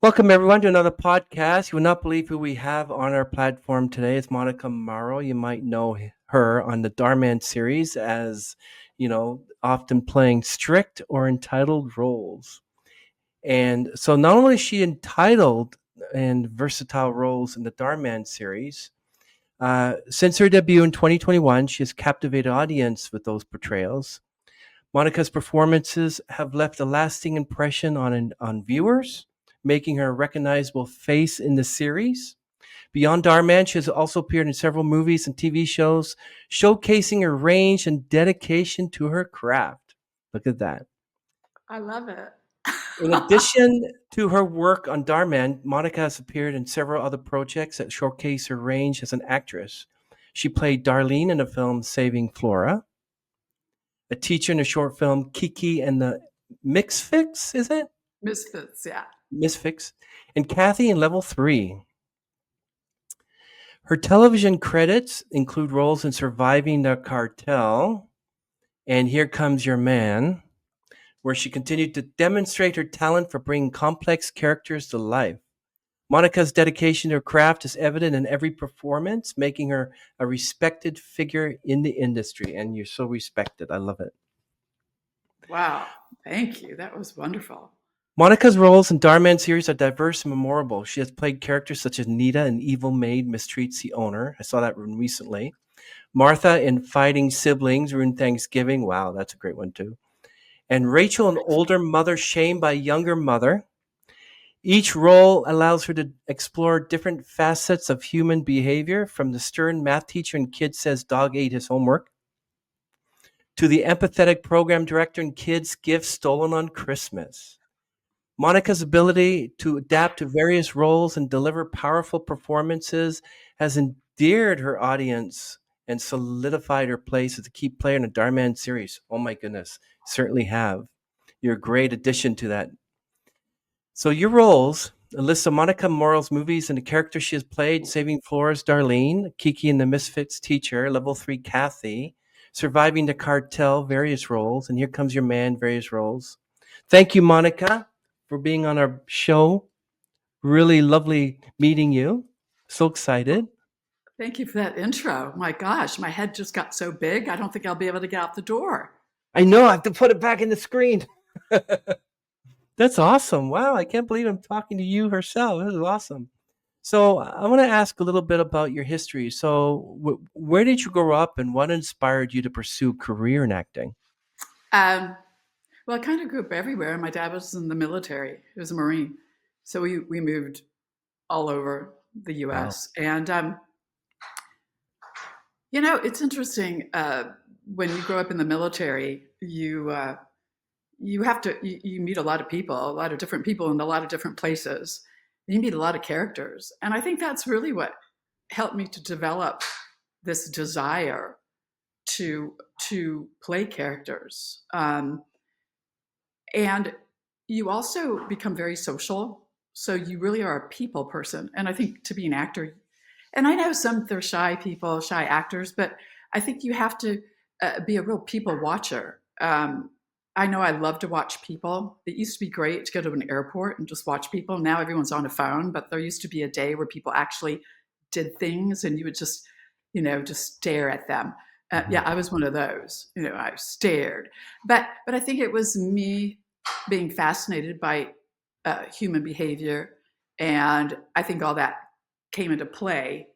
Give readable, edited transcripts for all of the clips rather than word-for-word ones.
Welcome, everyone, to another podcast. You will not believe who we have on our platform today. It's Monica Mauro. You might know her on the Dhar Mann series as, often playing strict or entitled roles. And so not only is she entitled and versatile roles in the Dhar Mann series, since her debut in 2021, she has captivated audience with those portrayals. Monica's performances have left a lasting impression on viewers, making her a recognizable face in the series. Beyond Dhar Mann, she has also appeared in several movies and TV shows, showcasing her range and dedication to her craft. Look at that. I love it. In addition to her work on Dhar Mann, Monica has appeared in several other projects that showcase her range as an actress. She played Darlene in the film Saving Flora, a teacher in the short film Kiki and the Mxfits, is it? Misfits, yeah. Misfits, and Kathy in Level 3. Her television credits include roles in Surviving the Cartel and Here Comes Your Man, where she continued to demonstrate her talent for bringing complex characters to life. Monica's dedication to her craft is evident in every performance, making her a respected figure in the industry. And you're so respected. I love it. Wow. Thank you. That was wonderful. Monica's roles in Dhar Mann series are diverse and memorable. She has played characters such as Nita, an evil maid mistreats the owner. I saw that one recently. Martha in Fighting Siblings, Ruined Thanksgiving. Wow, that's a great one too. And Rachel, an older mother shamed by a younger mother. Each role allows her to explore different facets of human behavior, from the stern math teacher in Kid Says Dog Ate His Homework to the empathetic program director in Kids Gifts Stolen on Christmas. Monica's ability to adapt to various roles and deliver powerful performances has endeared her audience and solidified her place as a key player in the Dhar Mann series. Oh my goodness, certainly have. You're a great addition to that. So your roles, a list of Monica Morrow's movies and the characters she has played: Saving Flora's Darlene, Kiki and the Misfits teacher, Level 3 Kathy, Surviving the Cartel, various roles, and Here Comes Your Man, various roles. Thank you, Monica, for being on our show. Really lovely meeting you. So excited. Thank you for that intro. My gosh, my head just got so big. I don't think I'll be able to get out the door. I know I have to put it back in the screen. That's awesome. Wow, I can't believe I'm talking to you herself. This is awesome. So I want to ask a little bit about your history. So where did you grow up and what inspired you to pursue a career in acting? Um, well, I kind of grew up everywhere. My dad was in the military. He was a Marine. So we moved all over the Wow. US. And, it's interesting. When you grow up in the military, you have to you meet a lot of people, a lot of different people in a lot of different places. You meet a lot of characters, and I think that's really what helped me to develop this desire to play characters. And you also become very social, so you really are a people person. And I think to be an actor, and I know some they're shy people, shy actors, but I think you have to be a real people watcher. I know I love to watch people. It used to be great to go to an airport and just watch people. Now everyone's on a phone, but there used to be a day where people actually did things and you would just stare at them. Yeah, Mhm. I was one of those. I stared, but I think it was me being fascinated by human behavior, and I think all that came into play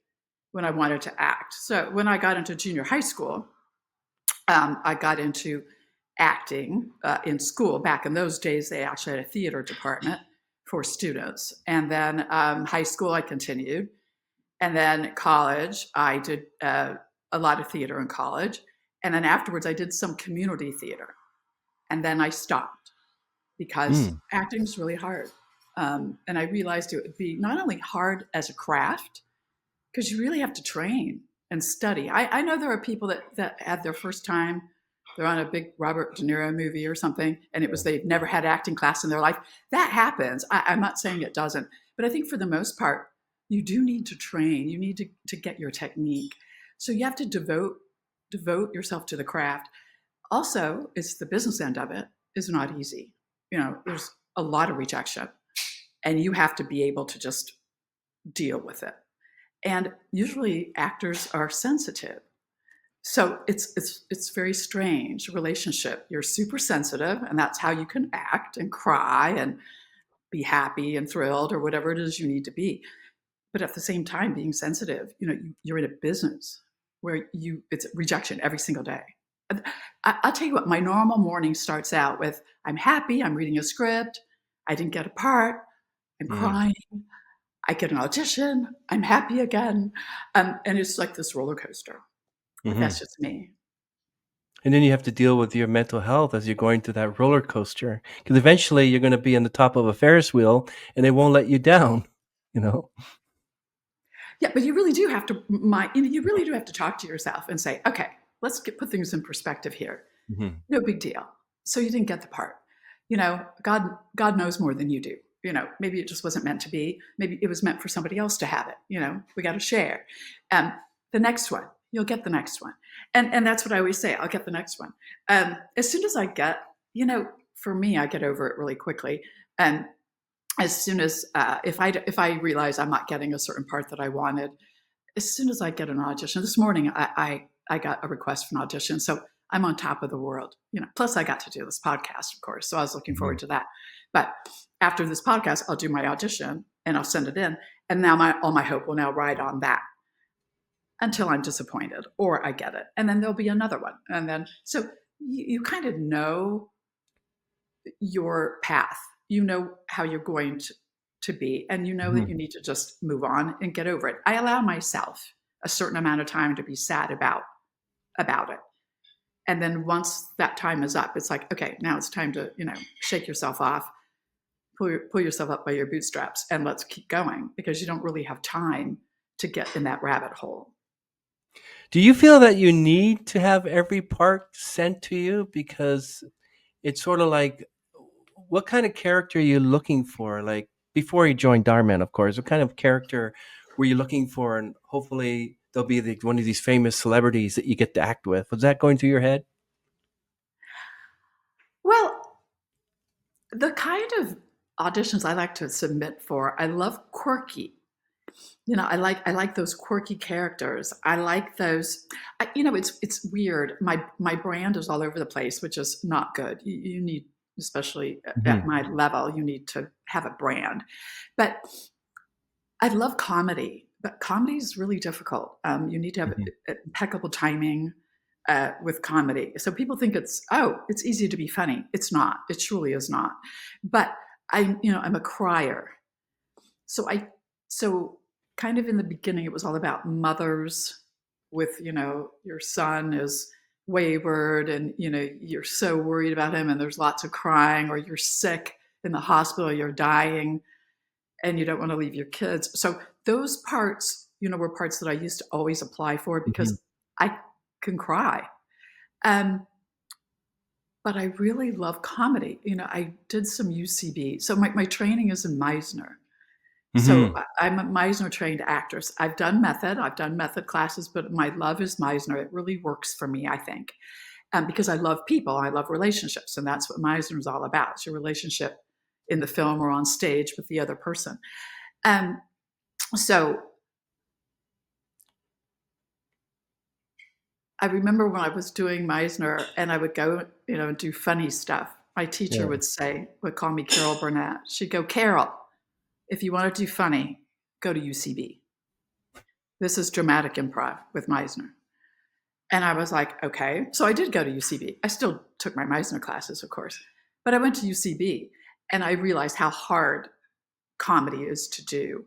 when I wanted to act. So when I got into junior high school, I got into acting in school. Back in those days, they actually had a theater department for students. And then high school, I continued. And then college, I did a lot of theater in college. And then afterwards, I did some community theater. And then I stopped because Mm. acting is really hard. And I realized it would be not only hard as a craft, because you really have to train and study. I know there are people that had their first time, they're on a big Robert De Niro movie or something, and it was they've never had acting class in their life. That happens. I'm not saying it doesn't, but I think for the most part, you do need to train. You need to get your technique. So you have to devote yourself to the craft. Also, it's the business end of it is not easy. There's a lot of rejection. and you have to be able to just deal with it. And usually actors are sensitive. So it's very strange relationship. You're super sensitive, and that's how you can act and cry and be happy and thrilled or whatever it is you need to be. But at the same time, being sensitive, you're in a business where it's rejection every single day. I'll tell you what, my normal morning starts out with, I'm happy, I'm reading a script, I didn't get a part, I'm Mm. crying, I get an audition, I'm happy again. And it's like this roller coaster. But Hmm. that's just me. And then you have to deal with your mental health as you're going through that roller coaster, because eventually you're going to be on the top of a Ferris wheel and they won't let you down. You know. Yeah, but you really do have to you really do have to talk to yourself and say, okay, put things in perspective here. Hmm. No big deal. So you didn't get the part. God knows more than you do. Maybe it just wasn't meant to be. Maybe it was meant for somebody else to have it. We got to share. Um, the next one, you'll get the next one, and that's what I always say. I'll get the next one. As soon as I get, for me, I get over it really quickly. And as soon as if I realize I'm not getting a certain part that I wanted, as soon as I get an audition, this morning I got a request for an audition, so I'm on top of the world. Plus I got to do this podcast, of course, so I was looking Hmm. forward to that. But after this podcast, I'll do my audition and I'll send it in, and now all my hope will now ride on that until I'm disappointed or I get it, and then there'll be another one, and then so you kind of know your path. You know how you're going to be, and you know that you Hmm. need to just move on and get over it. I allow myself a certain amount of time to be sad about it. And then once that time is up, it's like, okay, now it's time to, shake yourself off, pull yourself up by your bootstraps, and let's keep going, because you don't really have time to get in that rabbit hole. Do you feel that you need to have every part sent to you? Because it's sort of like, what kind of character are you looking for? Like before you joined Dhar Mann, of course, what kind of character were you looking for? And hopefully there'll be one of these famous celebrities that you get to act with. Was that going through your head? Well, the kind of auditions I like to submit for, I love quirky. I like those quirky characters. I like those. It's weird. My brand is all over the place, which is not good. You need, especially at Hmm. my level, you need to have a brand. But I love comedy, but comedy is really difficult. You need to have Hmm. impeccable timing with comedy. So people think it's easy to be funny. It's not. It truly is not. But I'm a crier. So so kind of in the beginning, it was all about mothers with, your son is wayward, and, you're so worried about him, and there's lots of crying, or you're sick in the hospital, you're dying, and you don't want to leave your kids. So those parts, were parts that I used to always apply for Hmm. because I can cry. Um, but I really love comedy. I did some UCB. So my training is in Meisner. So Hmm. I'm a Meisner trained actress. I've done method classes, but my love is Meisner. It really works for me, I think, because I love people, I love relationships, and that's what Meisner is all about. It's your relationship in the film or on stage with the other person. Um, so I remember when I was doing Meisner, and I would go, and do funny stuff. My teacher Yeah. would call me Carol Burnett. She'd go, Carol, if you want to do funny, go to UCB. This is dramatic improv with Meisner. And I was like, okay. So I did go to UCB. I still took my Meisner classes, of course, but I went to UCB, and I realized how hard comedy is to do.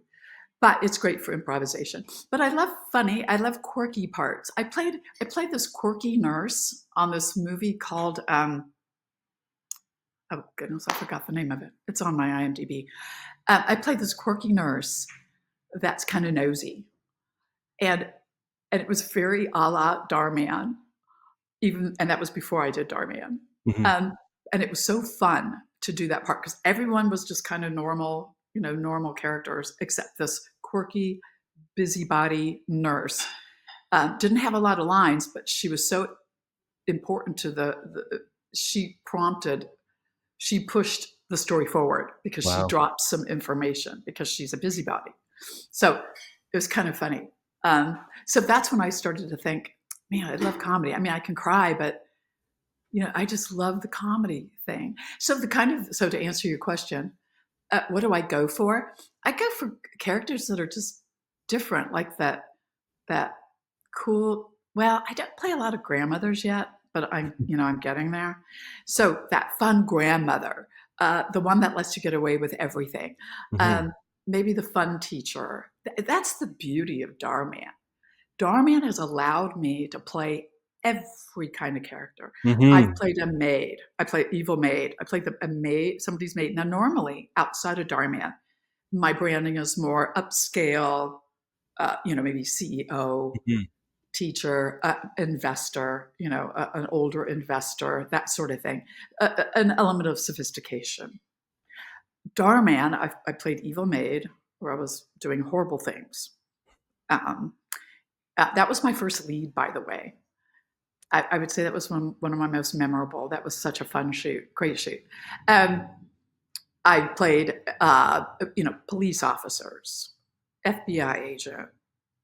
But it's great for improvisation. But I love funny. I love quirky parts. I played this quirky nurse on this movie called oh goodness, I forgot the name of it. It's on my IMDb. I played this quirky nurse that's kind of nosy, and it was very a la Dhar Mann, and that was before I did Dhar Mann. Hmm. Um, and it was so fun to do that part because everyone was just kind of normal, normal characters, except this quirky, busybody nurse. Didn't have a lot of lines, but she was so important to she pushed the story forward because she Wow. drops some information because she's a busybody. So it was kind of funny. So that's when I started to think, man, I love comedy. I mean, I can cry, but I just love the comedy thing. So so to answer your question, what do I go for? I go for characters that are just different, like that cool. Well, I don't play a lot of grandmothers yet, but I'm getting there. So that fun grandmother, the one that lets you get away with everything, Hmm. um, maybe the fun teacher. That's the beauty of Dhar Mann. Dhar Mann has allowed me to play every kind of character. I've Hmm. played a maid. I played evil maid. I played a maid, somebody's maid. Now, normally outside of Dhar Mann, my branding is more upscale. Maybe CEO, Hmm. teacher, investor, an older investor, that sort of thing, an element of sophistication. Dhar Mann, I played evil maid, where I was doing horrible things. Um, that was my first lead, by the way. I would say that was one of my most memorable. That was such a fun shoot, great shoot. Um, I played, police officers, FBI agent,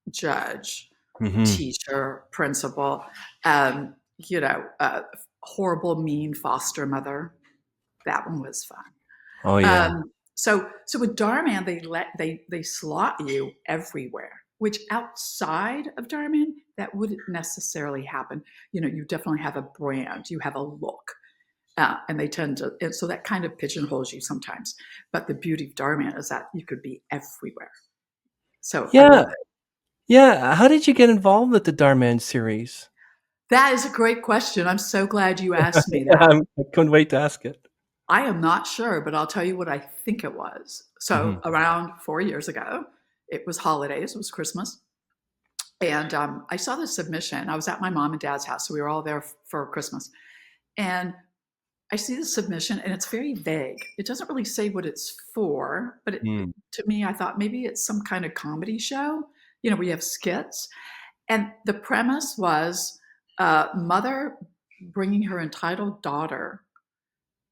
judge, Hmm. teacher, principal, um, horrible, mean foster mother. That one was fun. Oh yeah. So with Dhar Mann, they slot you everywhere, which outside of Dhar Mann, that wouldn't necessarily happen. You definitely have a brand, you have a look, and they tend to, and so that kind of pigeonholes you sometimes. But the beauty of Dhar Mann is that you could be everywhere. So I Yeah. love it. Yeah. How did you get involved with the Dhar Mann series? That is a great question. I'm so glad you asked me that. I couldn't wait to ask it. I am not sure, but I'll tell you what I think it was. So Hmm. around 4 years ago, it was holidays, it was Christmas. And I saw the submission. I was at my mom and dad's house, so we were all there for Christmas. And I see the submission, and it's very vague. It doesn't really say what it's for, but Mm. to me, I thought maybe it's some kind of comedy show. We have skits. And the premise was mother bringing her entitled daughter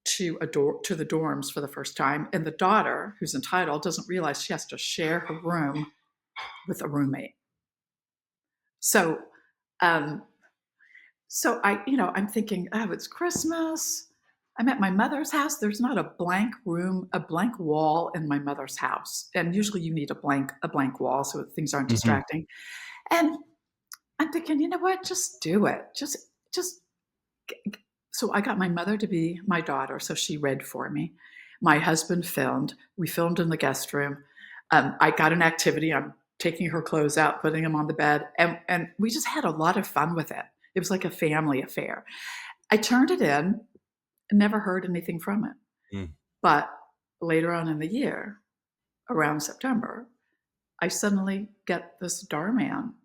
to the dorms for the first time, and the daughter, who's entitled, doesn't realize she has to share her room with a roommate. So, um, I'm thinking, oh, it's Christmas. I'm at my mother's house. There's not a blank room, a blank wall in my mother's house, and usually you need a blank wall so things aren't Mhm. distracting. And I'm thinking, you know what? Just do it. Just. So I got my mother to be my daughter, so she read for me. My husband filmed. We filmed in the guest room. I got an activity. I'm taking her clothes out, putting them on the bed, and we just had a lot of fun with it. It was like a family affair. I turned it in and never heard anything from it. Mm. But later on in the year, around September, I suddenly get this Dhar Mann.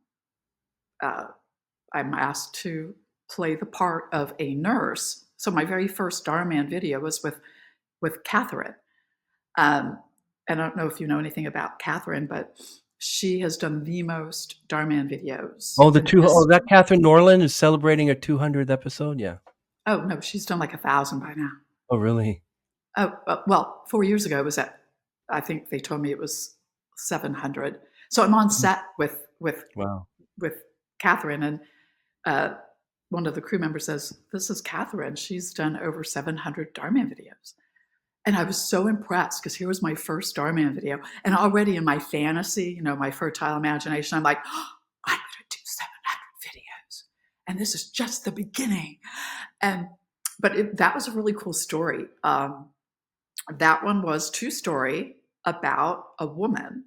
Uh, I'm asked to play the part of a nurse. So my very first Dhar Mann video was with Catherine. Um, I don't know if you know anything about Catherine, but she has done the most Dhar Mann videos Oh, in history. that Catherine Norland is celebrating her 200th episode? Yeah. Oh no, she's done like 1,000 by now. Oh, really? Oh well, 4 years ago it was at. I think they told me it was 700. So I'm on Mhm. set Wow. with Catherine, and uh, one of the crew members says, "This is Catherine. She's done over 700 Dhar Mann videos." And I was so impressed because here was my first Dhar Mann video. And already in my fantasy, my fertile imagination, I'm like, oh, I'm going to do 700 videos. And this is just the beginning. And but that was a really cool story. That one was true story about a woman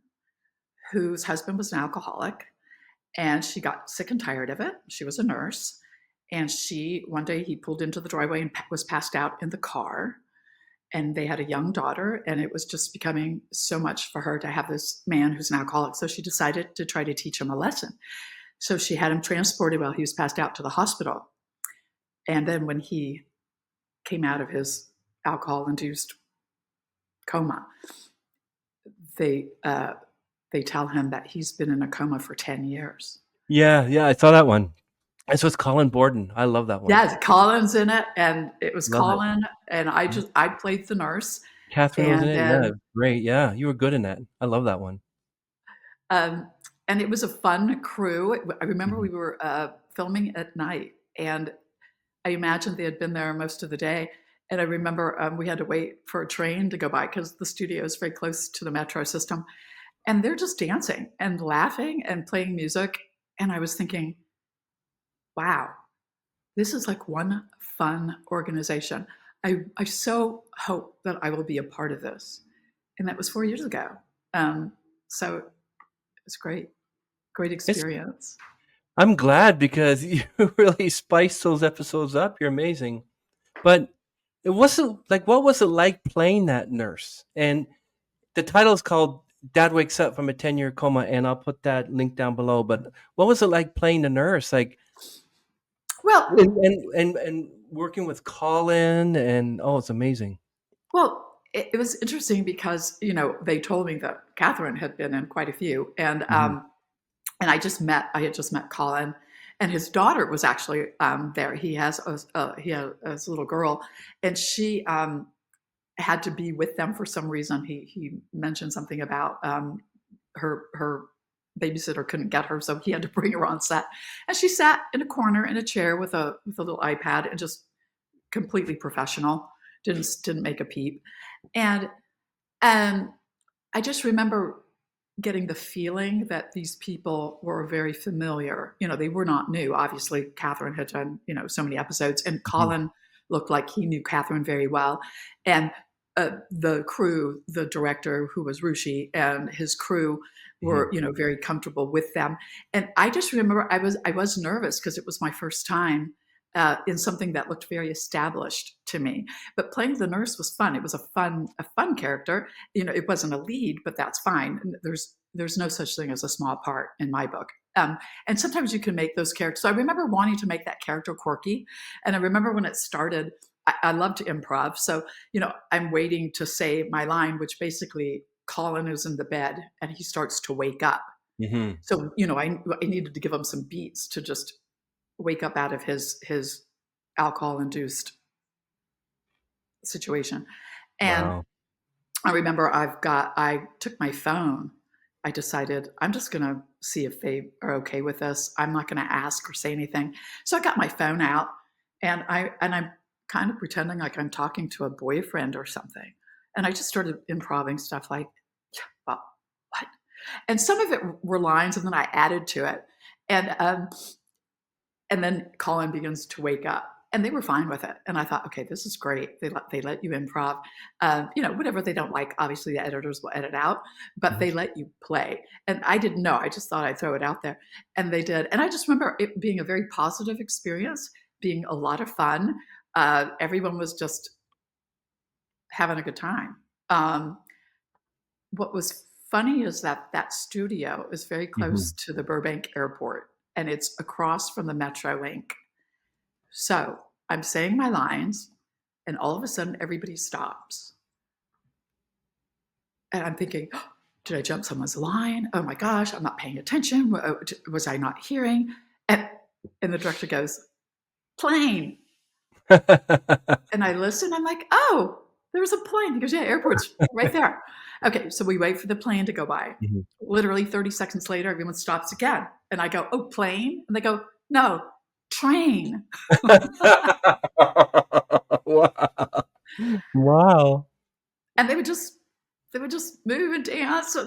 whose husband was an alcoholic, and she got sick and tired of it. She was a nurse, and one day he pulled into the driveway and was passed out in the car, and they had a young daughter, and it was just becoming so much for her to have this man who's an alcoholic. So she decided to try to teach him a lesson. So she had him transported while he was passed out to the hospital. And then when he came out of his alcohol-induced coma, they they tell him that he's been in a coma for 10 years. Yeah, yeah, I saw that one. That's with Colin Borden. I love that one. Yeah, Colin's in it, and it was Love it. Colin, and I Mhm. just I played the nurse, Catherine was in And it? Yeah, then great. Yeah, you were good in that. I love that one. um, and it was a fun crew. I remember Mhm, we were filming at night, and I imagined they had been there most of the day. And I remember we had to wait for a train to go by because the studio is very close to the metro system. And they're just dancing and laughing and playing music. And I was thinking, wow, this is like one fun organization. I so hope that I will be a part of this. And that was 4 years ago. Um, so it was great, great it's experience. I'm glad because you really spiced those episodes up. You're amazing. But it wasn't like, what was it like playing that nurse? And the title is called Dad Wakes Up from a 10-Year Coma, and I'll put that link down below. But what was it like playing the nurse? Like, Well, and working with Colin, and oh, it's amazing. well, it was interesting because they told me that Catherine had been in quite a few, Mhm, and I had just met Colin, and his daughter was actually there. He has a little girl, and she had to be with them for some reason. He mentioned something about her babysitter couldn't get her, so he had to bring her on set, and she sat in a corner in a chair with a little iPad and just completely professional. Didn't make a peep, and um, I just remember getting the feeling that these people were very familiar. They were not new. Obviously, Catherine had done, so many episodes, and mhm, Colin looked like he knew Catherine very well. And the crew, the director who was Rushi and his crew mhm, were, very comfortable with them. And I just remember I was nervous because it was my first time in something that looked very established to me. But playing the nurse was fun. It was a fun character. It wasn't a lead, but that's fine. There's no such thing as a small part in my book. And sometimes you can make those characters. So I remember wanting to make that character quirky, and I remember when it started. I love to improv, so I'm waiting to say my line, which basically Colin is in the bed and he starts to wake up. mhm. So I needed to give him some beats to just wake up out of his alcohol induced situation. And Wow. I remember I took my phone. I decided I'm just going to see if they are okay with this. I'm not going to ask or say anything. So I got my phone out, and I'm kind of pretending like I'm talking to a boyfriend or something. And I just started improvising stuff like, well, what? And some of it were lines, and then I added to it. And and then Colin begins to wake up, and they were fine with it. And I thought, okay, this is great. They let you improv. Whatever they don't like, obviously the editors will edit out, but Mhm. they let you play. And I didn't know. I just thought I'd throw it out there, and they did. And I just remember it being a very positive experience, being a lot of fun. Everyone was just having a good time. Um, what was funny is that that studio is very close Mhm. to the Burbank airport, and it's across from the Metro Link. So I'm saying my lines, and all of a sudden everybody stops. And I'm thinking, "Oh, did I jump someone's line? Oh my gosh, I'm not paying attention. Was I not hearing?" And, and the director goes, "Plane." And I listen, I'm like, "Oh, there was a plane." He goes, "Yeah, airport's right there." Okay, so we wait for the plane to go by. Mhm. Literally 30 seconds later, everyone stops again. And I go, "Oh, plane?" And they go, "No, train." Wow. Wow. And they would just move and dance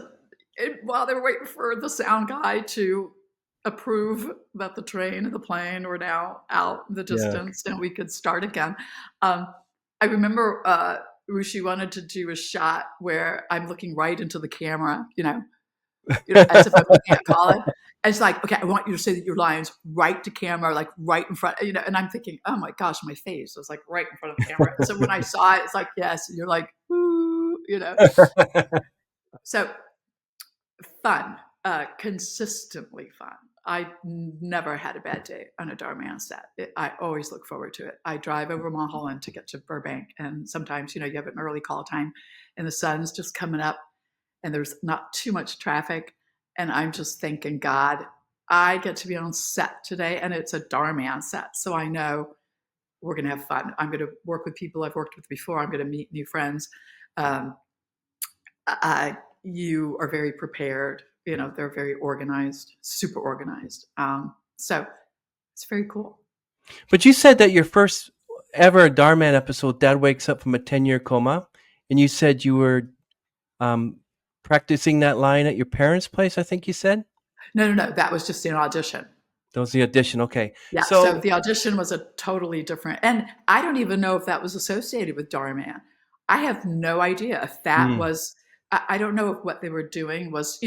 while they were waiting for the sound guy to approve that the train and the plane were now out in the Yeah. distance and we could start again. Um, I remember Rushi wanted to do a shot where I'm looking right into the camera, as if I'm looking at Colin. And it's like, okay, I want you to say that your lines right to camera, like right in front, and I'm thinking, oh my gosh, my face was like right in front of the camera. And so when I saw it, it's like, yes, and you're like, ooh. So fun, consistently fun. I never had a bad day on a Dhar Mann set. I always look forward to it. I drive over Mulholland to get to Burbank, and sometimes, you have an early call time, and the sun's just coming up, and there's not too much traffic, and I'm just thanking God I get to be on set today, and it's a Dhar Mann set, so I know we're going to have fun. I'm going to work with people I've worked with before. I'm going to meet new friends. um, uh, you are very prepared. They're very organized, super organized. So it's very cool. But you said that your first ever Dhar Mann episode, Dad wakes up from a 10-year coma, and you said you were um, practicing that line at your parents' place. I think you said No. That was just an audition. that was the audition. Okay, Yeah. So so the audition was a totally different, and I don't even know if that was associated with Dhar Mann. I have no idea if that mm, was. I don't know if what they were doing was,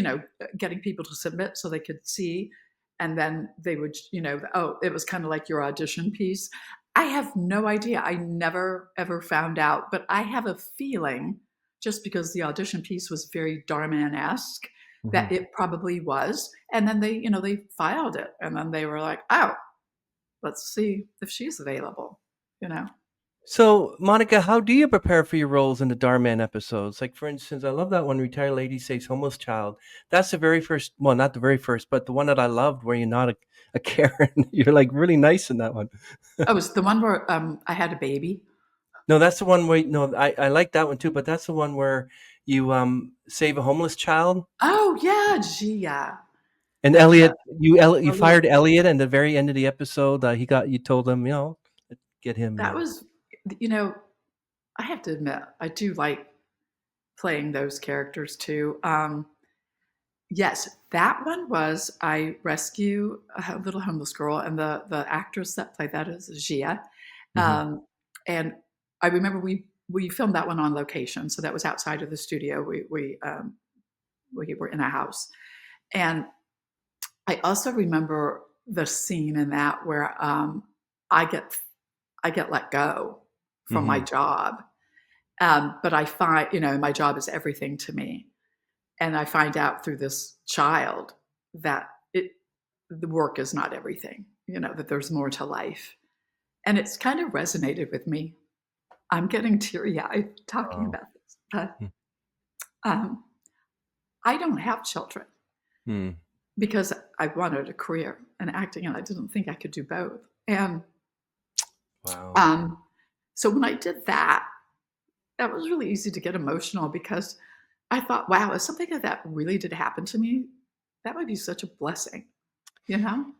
getting people to submit so they could see, and then they would, oh, it was kind of like your audition piece. I have no idea. I never ever found out, but I have a feeling, just because the audition piece was very Dhar Mann-esque, that mhm. it probably was. And then they filed it, and then they were like, oh, let's see if she's available, you know? So, Monica, how do you prepare for your roles in the Dhar Mann episodes? Like, for instance, I love that one, Retired Lady Saves Homeless Child. That's the very first, well, not the very first, but the one that I loved where you're not a Karen. You're like really nice in that one. Oh, it was the one where I had a baby. No, that's the one where, no, I like that one too, but that's the one where you save a homeless child. Oh, yeah, Gia. And The Elliot, you the little fired Elliot, and the very end of the episode, you told him, get him, that was, you know, I have to admit, I do like playing those characters too. Yes, that one was I rescue a little homeless girl, and the actress that played that is Gia. Mhm. Um, and I remember we filmed that one on location, so that was outside of the studio. We were in a house, and I also remember the scene in that where I get I get let go from my Mhm. job, but I find my job is everything to me, and I find out through this child that the work is not everything. That there's more to life, and it's kind of resonated with me. I'm getting teary eyed talking Oh. about this, but Mm. um, I don't have children Mm. because I wanted a career in acting, and I didn't think I could do both. And Wow. um, so when I did that, that was really easy to get emotional because I thought, wow, if something like that really did happen to me, that would be such a blessing, you know?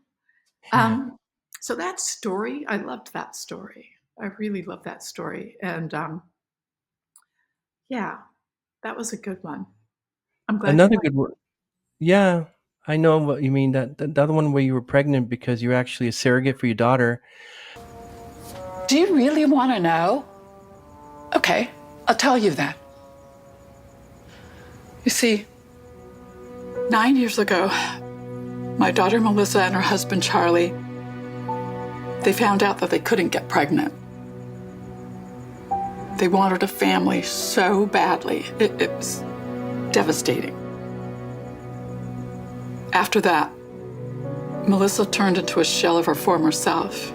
Yeah. Um, so that story, I loved that story. I really loved that story. And yeah, that was a good one. I'm glad you Another liked good one. it. Yeah, I know what you mean. The other one where you were pregnant because you're actually a surrogate for your daughter. Do you really want to know? Okay, I'll tell you then. You see, 9 years ago, my daughter Melissa and her husband Charlie, they found out that they couldn't get pregnant. They wanted a family so badly. It was devastating. After that, Melissa turned into a shell of her former self.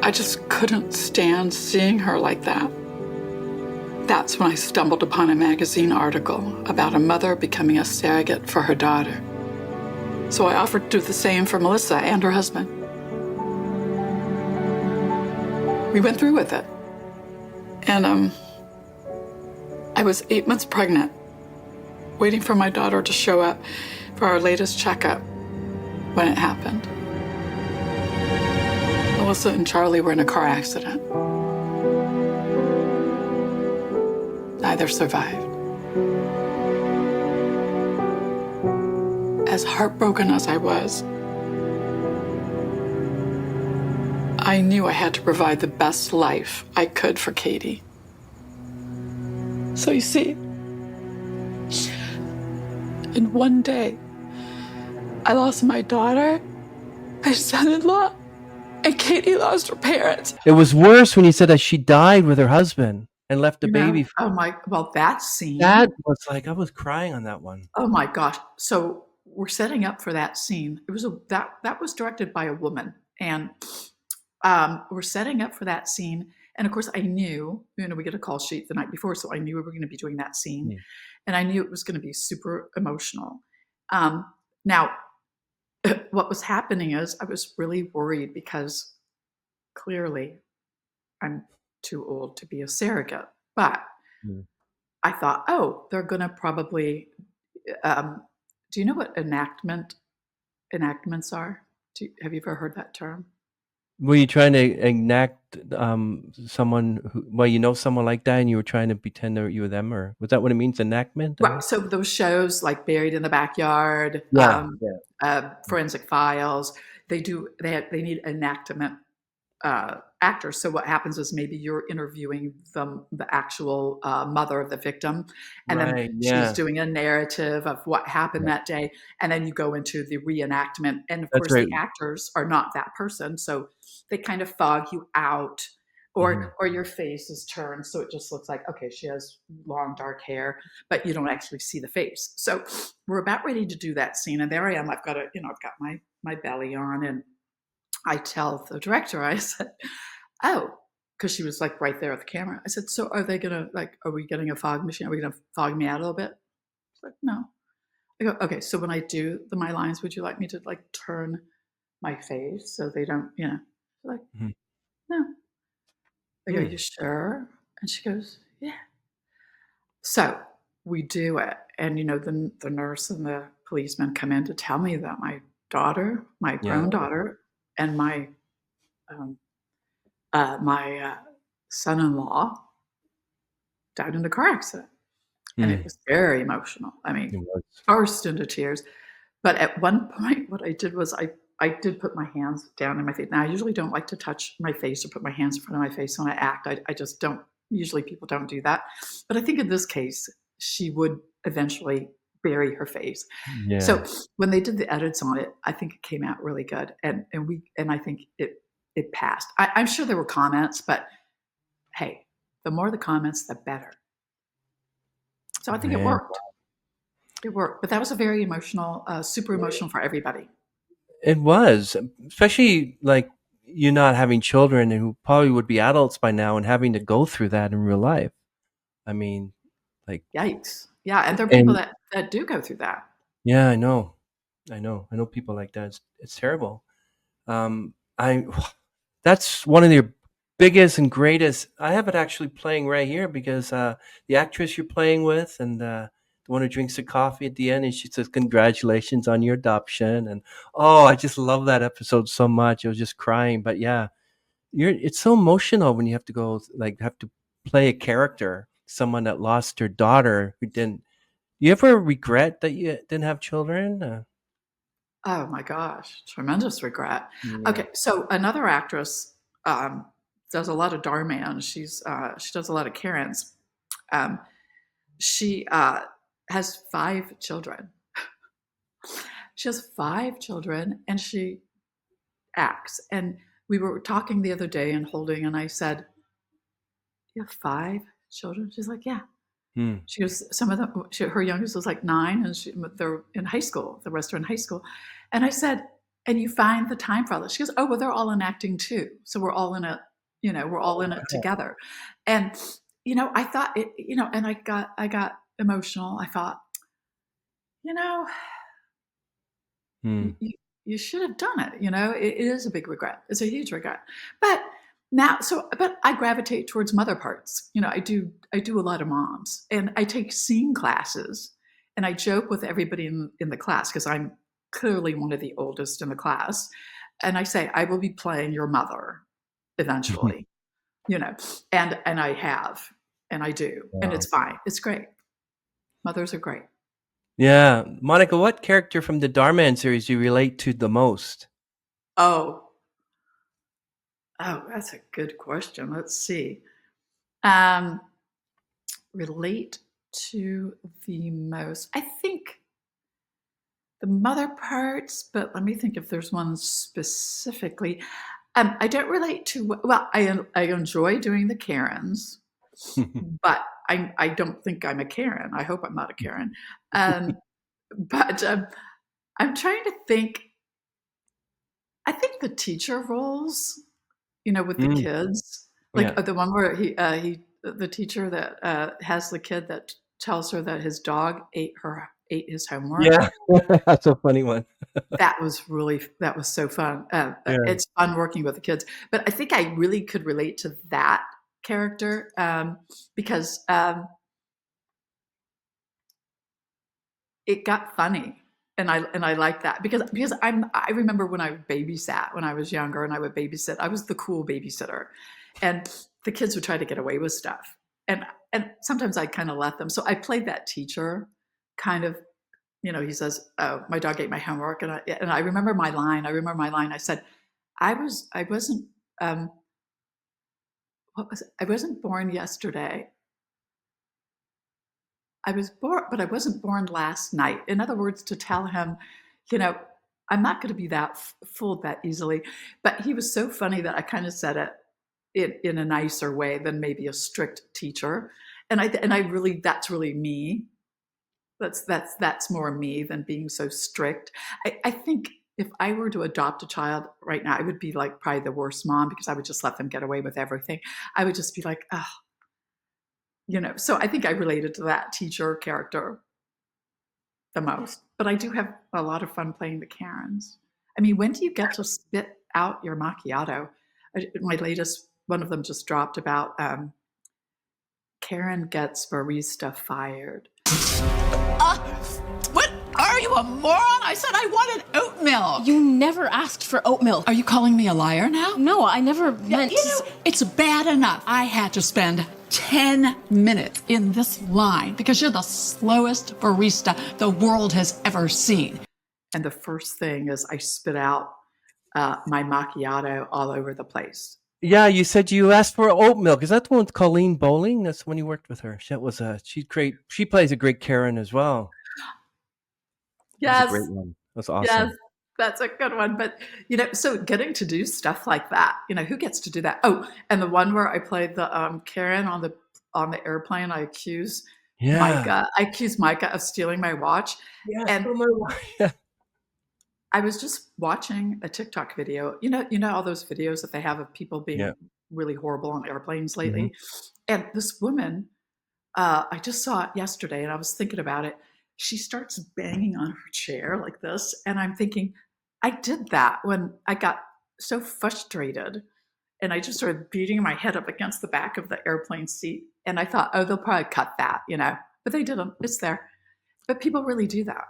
I just couldn't stand seeing her like that. That's when I stumbled upon a magazine article about a mother becoming a surrogate for her daughter. So I offered to do the same for Melissa and her husband. We went through with it. And I was 8 months pregnant, waiting for my daughter to show up for our latest checkup when it happened. Melissa and Charlie were in a car accident. Neither survived. As heartbroken as I was, I knew I had to provide the best life I could for Katie. So you see, in one day, I lost my daughter, my son-in-law, and Katie lost her parents. It was worse when you said that she died with her husband and left the baby. Well, that scene. That was like I was crying on that one. Oh my gosh. So we're setting up for that scene. It was that was directed by a woman, and we're setting up for that scene. And of course, I knew, we get a call sheet the night before, so I knew we were going to be doing that scene, Mm. and I knew it was going to be super emotional. Now, what was happening is I was really worried because clearly I'm too old to be a surrogate, but Mm. I thought, oh, they're going to probably. Um, do you know what enactments are? Have you ever heard that term? Were you trying to enact someone who, well, you know someone like that, and you were trying to pretend that you were them, or was that what it means, enactment? I Right. guess. So those shows like Buried in the Backyard, Yeah, yeah. Forensic Files, they need enactment actors. So what happens is maybe you're interviewing the actual mother of the victim, and then Right. she's Yeah. doing a narrative of what happened Yeah. that day, and then you go into the reenactment. And of That's course, right. the actors are not that person, so they kind of fog you out. Mhm. Or your face is turned so it just looks like, okay, she has long dark hair, but you don't actually see the face. So we're about ready to do that scene, and there I am. I've got my belly on, and I tell the director, I said, oh, because she was like right there at the camera. I said, so are they gonna like, are we getting a fog machine? Are we gonna fog me out a little bit? She's like, no. I go, okay, so when I do my lines, would you like me to like turn my face so they don't, She's like, Mhm. no. I go, Mm. you sure? And she goes, yeah. So we do it. And the nurse and the policeman come in to tell me that my Yeah. grown daughter, and um, my son-in-law died in a car accident, and it Mm. was very emotional. I It mean, was. burst into tears. But at one point, what I did was I did put my hands down in my face. Now, I usually don't like to touch my face or put my hands in front of my face when I act. I just don't. Usually, people don't do that. But I think in this case, she would eventually bury her face. Yeah. So when they did the edits on it, I think it came out really good, and I think it passed. I'm sure there were comments, but hey, the more the comments, the better. So I think it Man. worked. It worked. But that was a very emotional, super emotional for everybody. It was, especially like you not having children and who probably would be adults by now and having to go through that in real life. I mean, like, Yikes. Yeah. And there are people and that do go through that. yeah, I know, I know people like that. It's terrible. I That's one of your biggest and greatest. I have it actually playing right here because the actress you're playing with and the one who drinks the coffee at the end, and she says, "Congratulations on your adoption." And oh, I just love that episode so much. I was just crying. But yeah, it's so emotional when you have to go like have to play a character, someone that lost their daughter who didn't. You ever regret that you didn't have children? Oh my gosh. Tremendous regret. Yeah. Okay. So another actress um, does a lot of Dhar Mann. She does a lot of Karens. Um, she has 5 children. She has 5 children, and she acts. And we were talking the other day and holding, and I said, "You have 5 children?" She's like, "Yeah." Hmm. She goes, "Some of them." Her youngest was like 9, and they're in high school. The rest are in high school. And I said, "And you find the time for all this?" She goes, "Oh, well, they're all in acting too, so we're all in it. We're all in it together." And I thought it. And I got emotional. I thought, you know, Hmm. you, you, you should have done it. It is a big regret. It's a huge regret. But now, but I gravitate towards mother parts. I do a lot of moms, and I take scene classes, and I joke with everybody in the class because I'm clearly one of the oldest in the class, and I say I will be playing your mother eventually. You know, and I have, and I do, and Wow. it's fine. It's great. Mothers are great. Yeah. Monica, what character from the Dhar Mann series do you relate to the most? Oh, oh, that's a good question. Let's see. Um, relate to the most. I think the mother parts, but let me think if there's one specifically. I don't relate to, well, I enjoy doing the Karens, but I don't think I'm a Karen. I hope I'm not a Karen. Um, but I'm trying to think. I think the teacher roles, with the Mm, kids, like yeah. the one where the teacher that has the kid that tells her that his dog ate his homework. Yeah. That's a funny one. That was so fun. Yeah. It's fun working with the kids, but I think I really could relate to that character, because it got funny. And I like that because I remember when I babysat when I was younger and I would babysit. I was the cool babysitter, and the kids would try to get away with stuff, and and sometimes I kind of let them. So I played that teacher, kind of. He says, "Oh, my dog ate my homework," and I remember my line. I remember my line. I said, I wasn't what was it? I wasn't born yesterday. I was born, but I wasn't born last night. In other words, to tell him, you know, I'm not going to be that fooled that easily. But he was so funny that I kind of said it in a nicer way than maybe a strict teacher. And I really, that's really me. That's more me than being so strict. I think if I were to adopt a child right now, I would be like probably the worst mom because I would just let them get away with everything. I would just be like, oh, So I think I related to that teacher character the most. But I do have a lot of fun playing the Karens. I mean, when do you get to spit out your macchiato? My latest one of them just dropped about Karen gets barista fired. What? Are you a moron? I said I wanted oatmeal. You never asked for oatmeal. Are you calling me a liar now? No, I never meant. It's bad enough. I had to spend 10 minutes in this line because you're the slowest barista the world has ever seen. And the first thing is I spit out my macchiato all over the place. Yeah, you said you asked for oat milk. Is that the one with Colleen Bowling? That's when you worked with her. She's great. She plays a great Karen as well. That was a Yes, great one. That's yes, awesome. that's a good one. But so getting to do stuff like that, who gets to do that? Oh, and the one where I played the Karen on the airplane, Yeah. I accused Micah of stealing my watch, Yes. and Oh my. Yeah. I was just watching a TikTok video. All those videos that they have of people being Yeah. really horrible on airplanes Hmm. lately, and this woman, I just saw it yesterday, and I was thinking about it. She starts banging on her chair like this, and I'm thinking, I did that when I got so frustrated, and I just started beating my head up against the back of the airplane seat. And I thought, oh, they'll probably cut that, but they didn't. It's there. But people really do that.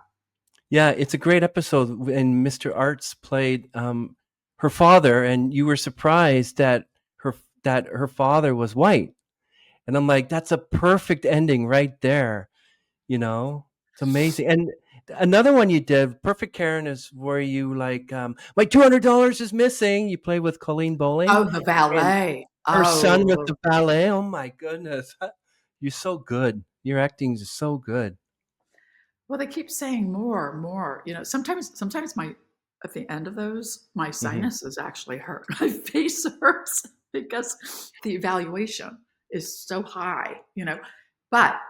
Yeah, it's a great episode. And Mr. Arts played her father, and you were surprised her that her father was white. And I'm like, that's a perfect ending right there. It's amazing. And another one you did, Perfect Karen, is where you like, my $200 is missing. You play with Colleen Bowling Oh, the and valet. her son with Oh, the ballet. Oh my goodness. You're so good. Your acting is so good. well, they keep saying more, more. Sometimes my at the end of those, my Hmm. sinuses actually hurt. My face hurts because the evaluation is so high. But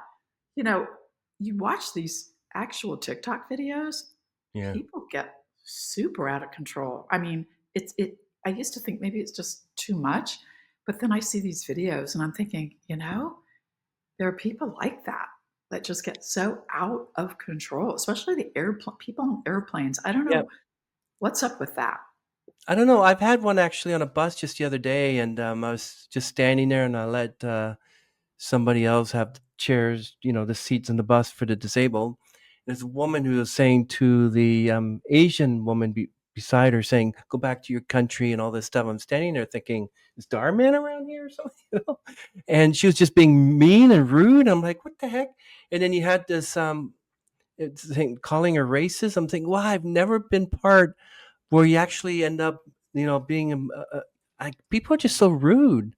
you know, you watch these actual TikTok videos, Yeah. people get super out of control. I mean, it. I used to think maybe it's just too much, but then I see these videos and I'm thinking, there are people like that just get so out of control, especially the people on airplanes. I don't Yeah. know what's up with that. I don't know. I've had one actually on a bus just the other day, and I was just standing there, and I let somebody else have the chairs, the seats in the bus for the disabled. There's a woman who was saying to the Asian woman beside her, saying, "Go back to your country," and all this stuff. I'm standing there thinking, "Is Dhar Mann around here or something?" And she was just being mean and rude. I'm like, "What the heck?" And then you had this thing calling her racist. I'm thinking, "Well, I've never been part where you actually end up, being like people are just so rude.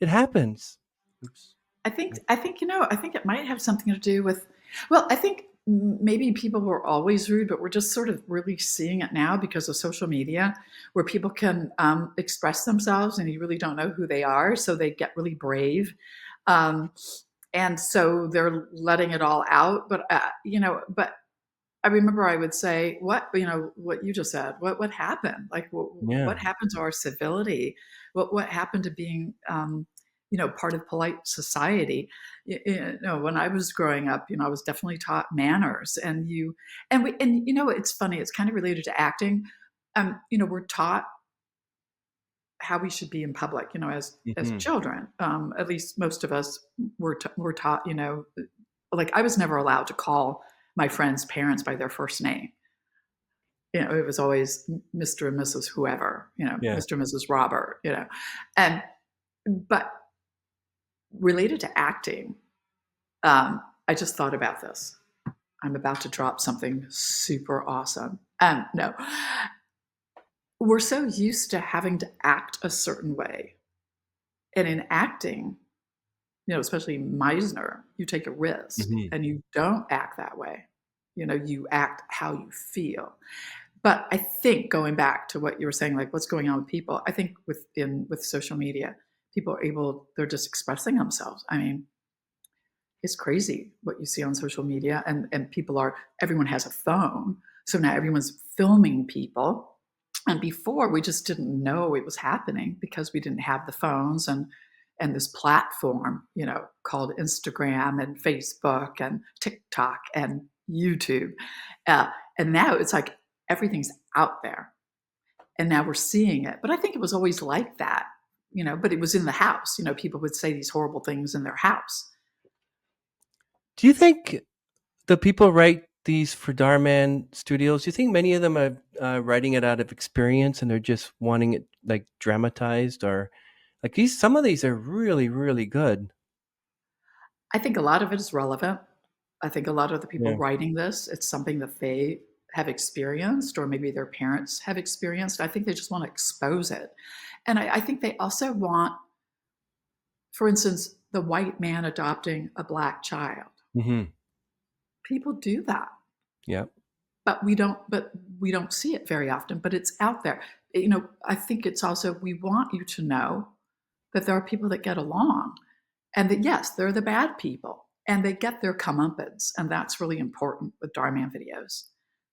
It happens." Oops. I think it might have something to do with. Well, I think maybe people were always rude, but we're just sort of really seeing it now because of social media, where people can express themselves and you really don't know who they are, so they get really brave, um, and so they're letting it all out. But I remember I would say, what you just said. What happened? Like, what Yeah. happened to our civility? What happened to being, part of polite society? When I was growing up, I was definitely taught manners, and it's funny. It's kind of related to acting. We're taught how we should be in public, as Hmm. children. At least most of us were taught, like I was never allowed to call my friends' parents by their first name. It was always Mr. and Mrs. whoever, Yeah. Mr. and Mrs. Robert, and but related to acting, I just thought about this. I'm about to drop something super awesome. No, we're so used to having to act a certain way. And in acting, especially Meisner, you take a risk Hmm. and you don't act that way. You act how you feel. But I think going back to what you were saying, like what's going on with people, I think with social media, people they're just expressing themselves. I mean, it's crazy what you see on social media, and everyone has a phone, so now everyone's filming people. And before, we just didn't know it was happening because we didn't have the phones and this platform, called Instagram and Facebook and TikTok and YouTube. Uh, and now it's like everything's out there, and now we're seeing it. But I think it was always like that, but it was in the house. People would say these horrible things in their house. Do you think the people write these for Dhar Mann Studios? Do you think many of them are writing it out of experience and they're just wanting it like dramatized, or like these? Some of these are really, really good. I think a lot of it is relevant. I think a lot of the people Yeah. writing this, it's something that they have experienced or maybe their parents have experienced. I think they just want to expose it. And I think they also want, for instance, the white man adopting a black child. Hmm. People do that, Yeah. but we don't see it very often, but it's out there. I think it's also, we want you to know that there are people that get along, and that, yes, they're the bad people and they get their comeuppance. And that's really important with Dhar Mann videos.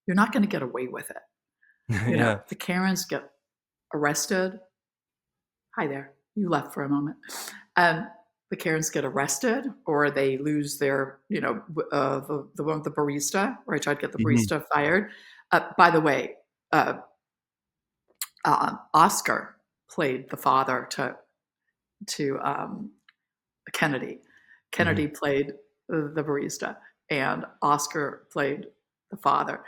You're not going to get away with it. Yeah. The Karens get arrested. Hi there. You left for a moment. Um, the Karens get arrested, or they lose their, the barista, where I tried to get the Hmm. barista fired. By the way, uh, Oscar played the father to Kennedy. Hmm. Kennedy played the barista, and Oscar played the father.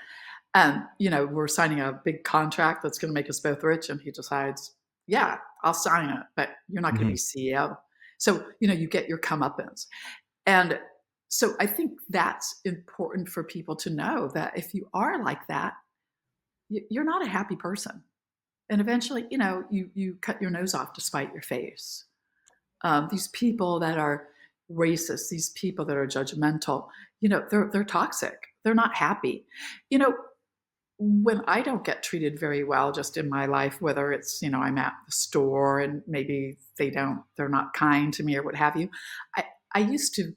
And we're signing a big contract that's going to make us both rich, and he decides, yeah, I'll sign it, but you're not going to Hmm. be CEO. So you get your comeuppance, and so I think that's important for people to know, that if you are like that, you're not a happy person, and eventually, you cut your nose off to spite your face. These people that are racist, these people that are judgmental, they're toxic. They're not happy. You know, when I don't get treated very well just in my life, whether it's, I'm at the store and maybe they're not kind to me or what have you, I used to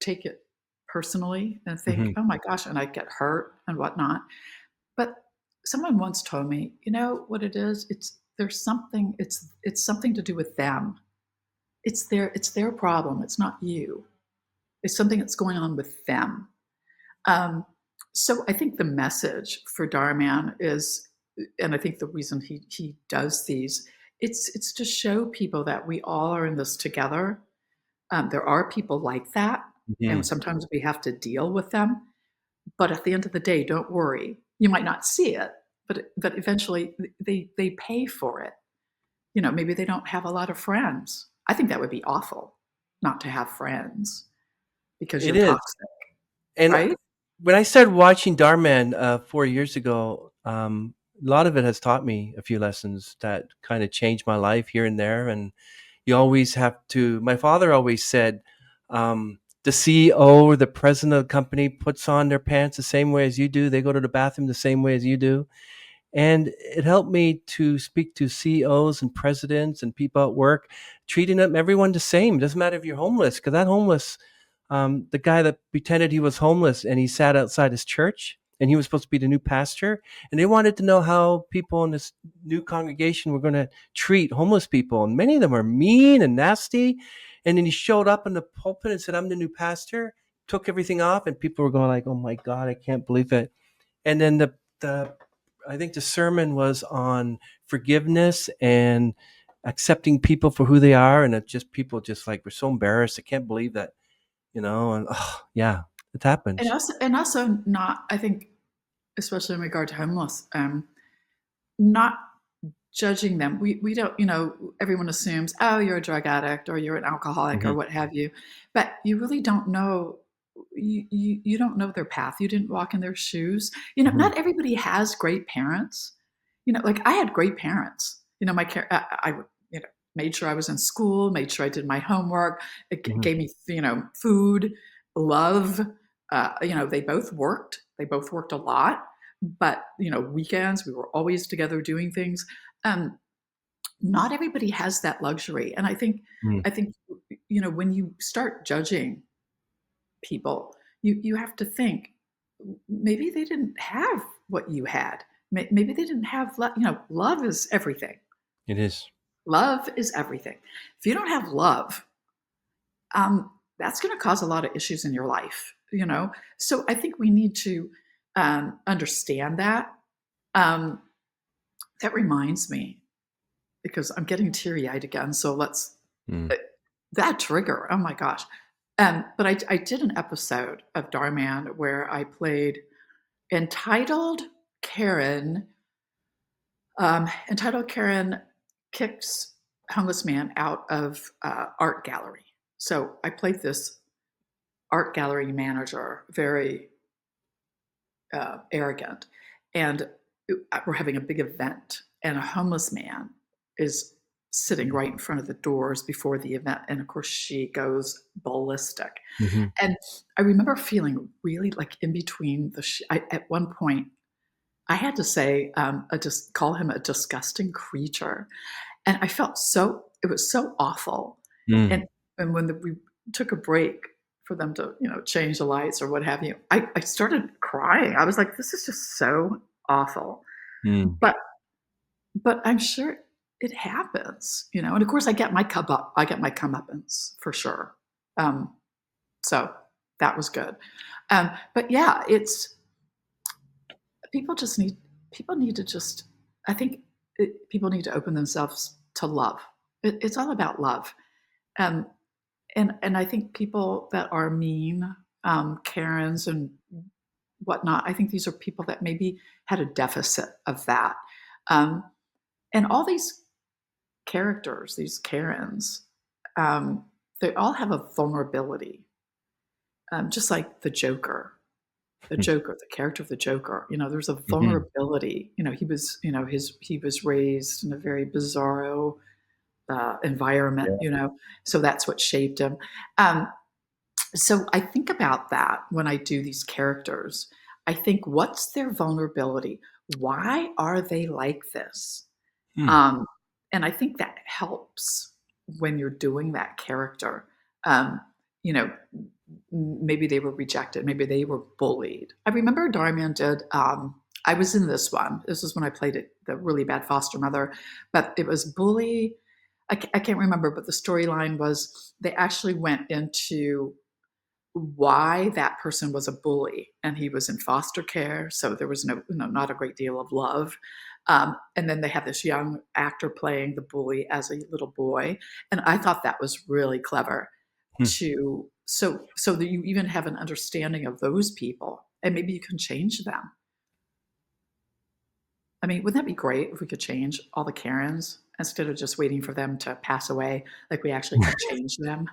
take it personally and think, Hmm. oh my gosh, and I'd get hurt and whatnot. But someone once told me, you know what it is? It's something to do with them. It's their problem. It's not you. It's something that's going on with them. Um, so I think the message for Dhar Mann is, and I think the reason he does these, it's to show people that we all are in this together. There are people like that, and Hmm. sometimes we have to deal with them. But at the end of the day, don't worry. You might not see it, but eventually they pay for it. Maybe they don't have a lot of friends. I think that would be awful, not to have friends because It you're is. toxic, And right? when I started watching Dhar Mann 4 years ago, a lot of it has taught me a few lessons that kind of changed my life here and there. And you always have to. My father always said, the CEO or the president of the company puts on their pants the same way as you do. They go to the bathroom the same way as you do. And it helped me to speak to CEOs and presidents and people at work, treating them everyone the same. It doesn't matter if you're homeless, because that homeless, the guy that pretended he was homeless and he sat outside his church and he was supposed to be the new pastor, and they wanted to know how people in this new congregation were going to treat homeless people, and many of them are mean and nasty. And then he showed up in the pulpit and said, "I'm the new pastor." Took everything off, and people were going like, "Oh my God, I can't believe it." And then the I think the sermon was on forgiveness and accepting people for who they are, and it just people just like were so embarrassed. I can't believe that, and yeah, it And happens. also not, I think, especially in regard to homeless, not judging them. We don't, everyone assumes, oh, you're a drug addict or you're an alcoholic or Mhm, what have you, but you really don't know. You don't know their path. You didn't walk in their shoes. mhm, Not everybody has great parents. Like I had great parents. My care, I made sure I was in school, made sure I did my homework. It mhm, gave me, food, love. They both worked. They both worked a lot, but weekends we were always together doing things. Um, Not everybody has that luxury, and mm. I think when you start judging people, you have to think maybe they didn't have what you had. Maybe they didn't have love. Love is everything. It is. Love is everything. If you don't have love, that's going to cause a lot of issues in your life. So I think we need to understand that. Um, that reminds me, because I'm getting teary eyed again. So let's Mm. uh, that trigger. Oh my gosh. But I did an episode of Dhar Mann where I played entitled Karen. Entitled Karen kicks homeless man out of art gallery. So I played this art gallery manager, very arrogant, and we're having a big event, and a homeless man is sitting right in front of the doors before the event, and of course she goes ballistic. Mhm. And I remember feeling really like in between at one point I had to say, just call him a disgusting creature, and I felt it was so awful. And Mm. when we took a break for them to change the lights or what have you, I started crying. I was like, this is just so awful. Mm. But I'm sure it happens. And of course I get my comeuppance for sure. Um, so that was good. But yeah, it's people just need people need to just I think people need to open themselves to love. It's all about love. Um, and I think people that are mean, Karens and whatnot, I think these are people that maybe had a deficit of that. Um, and all these characters, these Karens, they all have a vulnerability, just like the Joker. The Mm. Joker, the character of the Joker, there's a Mhm. vulnerability. He was raised in a very bizarro environment, Yeah. so that's what shaped him. Um, so I think about that when I do these characters. I think, what's their vulnerability? Why are they like this? Mm. Um, and I think that helps when you're doing that character. Um, you know, Maybe they were rejected, maybe they were bullied. I remember Darman did. I was in this one. This was when I played it, the really bad foster mother, but it was bully. I can't remember, but the storyline was they actually went into why that person was a bully, and he was in foster care, so there was not a great deal of love. And then they have this young actor playing the bully as a little boy, and I thought that was really clever Mm. to so that you even have an understanding of those people, and maybe you can change them. I mean, wouldn't that be great if we could change all the Karens instead of just waiting for them to pass away? Like we actually could change them.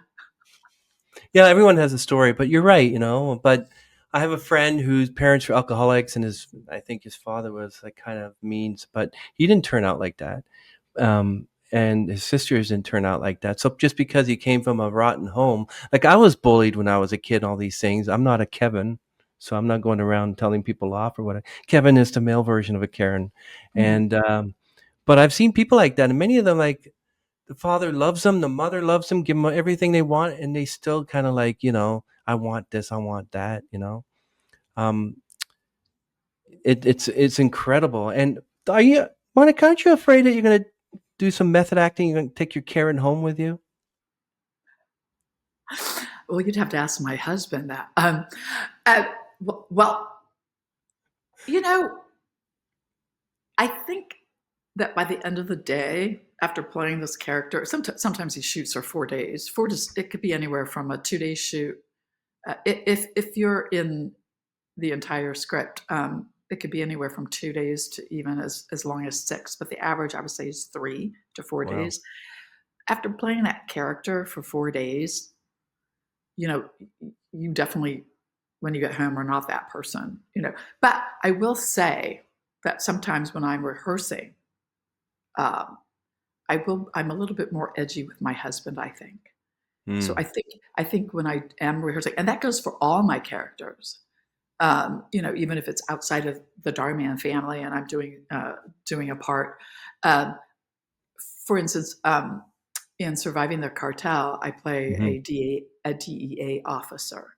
Yeah, everyone has a story, but you're right, but I have a friend whose parents were alcoholics, and I think his father was like kind of mean, but he didn't turn out like that. And his sisters didn't turn out like that. So just because he came from a rotten home, like I was bullied when I was a kid, all these things. I'm not a Kevin, so I'm not going around telling people off or what. Kevin is the male version of a Karen, Mhm. and but I've seen people like that, and many of them like the father loves them, the mother loves them, give them everything they want, and they still kind of like, I want this, I want that. Um, it's incredible. And are you, Monica? Aren't you afraid that you're gonna do some method acting? You're gonna take your Karen home with you? Well, you'd have to ask my husband that. Uh, well, you know, I think that by the end of the day, after playing this character, sometimes he shoots for 4 days. It could be anywhere from a 2-day shoot. If you're in the entire script, it could be anywhere from 2 days to even as long as 6. But the average, I would say, is 3 to 4 Wow. days. After playing that character for 4 days, you know, you definitely, when you get home, are not that person. But I will say that sometimes when I'm rehearsing, um, I'm a little bit more edgy with my husband, I think. So Mm. I think when I am rehearsing, and that goes for all my characters, even if it's outside of the Dhar Mann family and I'm doing a part. Um, for instance, in Surviving the Cartel, I play Mhm. a DEA officer.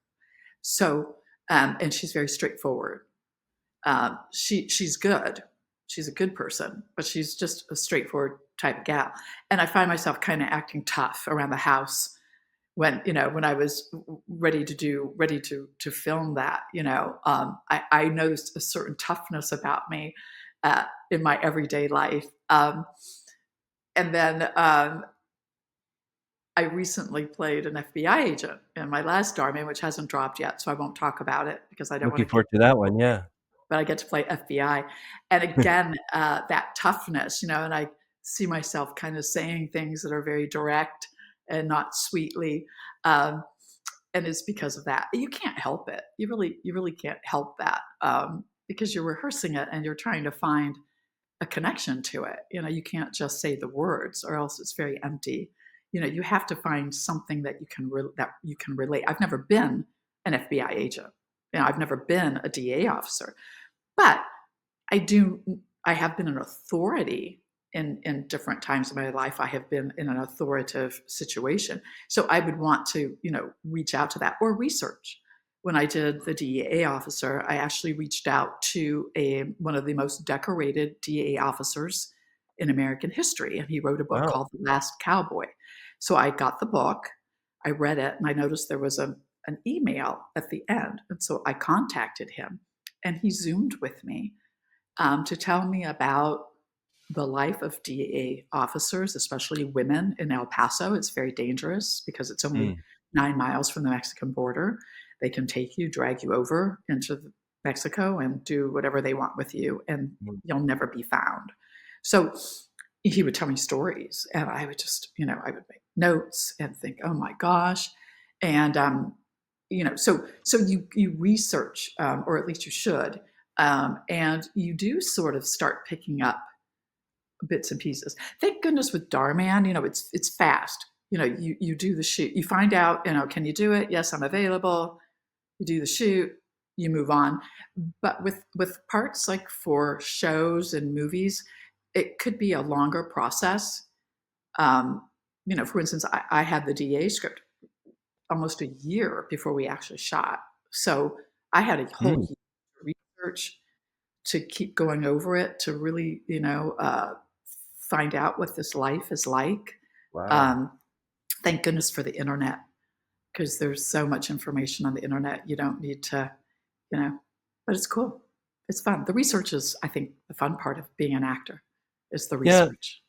So, and she's very straightforward. She's good. She's a good person, but she's just a straightforward type of gal. And I find myself kind of acting tough around the house when I was ready to film that. I noticed a certain toughness about me in my everyday life. And then I recently played an FBI agent in my last Darman, which hasn't dropped yet, so I won't talk about it because I don't want Looking to give forward to that one, yeah. but I get to play FBI. And again, that toughness, and I see myself kind of saying things that are very direct and not sweetly. Um, and it's because of that. You can't help it. You really can't help that because you're rehearsing it and you're trying to find a connection to it. You can't just say the words or else it's very empty. You have to find something that you can relate. I've never been an FBI agent. I've never been a DA officer, but I do. I have been an authority in different times of my life. I have been in an authoritative situation, so I would want to, reach out to that or research. When I did the DEA officer, I actually reached out to one of the most decorated DEA officers in American history, and he wrote a book Wow. called The Last Cowboy. So I got the book, I read it, and I noticed there was an email at the end, and so I contacted him, and he Zoomed with me to tell me about the life of DEA officers, especially women in El Paso. It's very dangerous because it's only Mm. 9 miles from the Mexican border. They can take you, drag you over into Mexico, and do whatever they want with you, and Mm. you'll never be found. So he would tell me stories, and I would just, I would make notes and think, oh my gosh. And, so you research, or at least you should, and you do sort of start picking up bits and pieces. Thank goodness with Dhar Mann, it's fast. You do the shoot, you find out, can you do it? Yes, I'm available. You do the shoot, you move on. But with parts like for shows and movies, it could be a longer process. For instance, I had the DA script almost a year before we actually shot. So I had a whole Mm. year of research to keep going over it to really, find out what this life is like. Wow. Um, thank goodness for the internet because there's so much information on the internet. You don't need to, you know, but it's cool. It's fun. The research is, I think, the fun part of being an actor is the Yeah, research.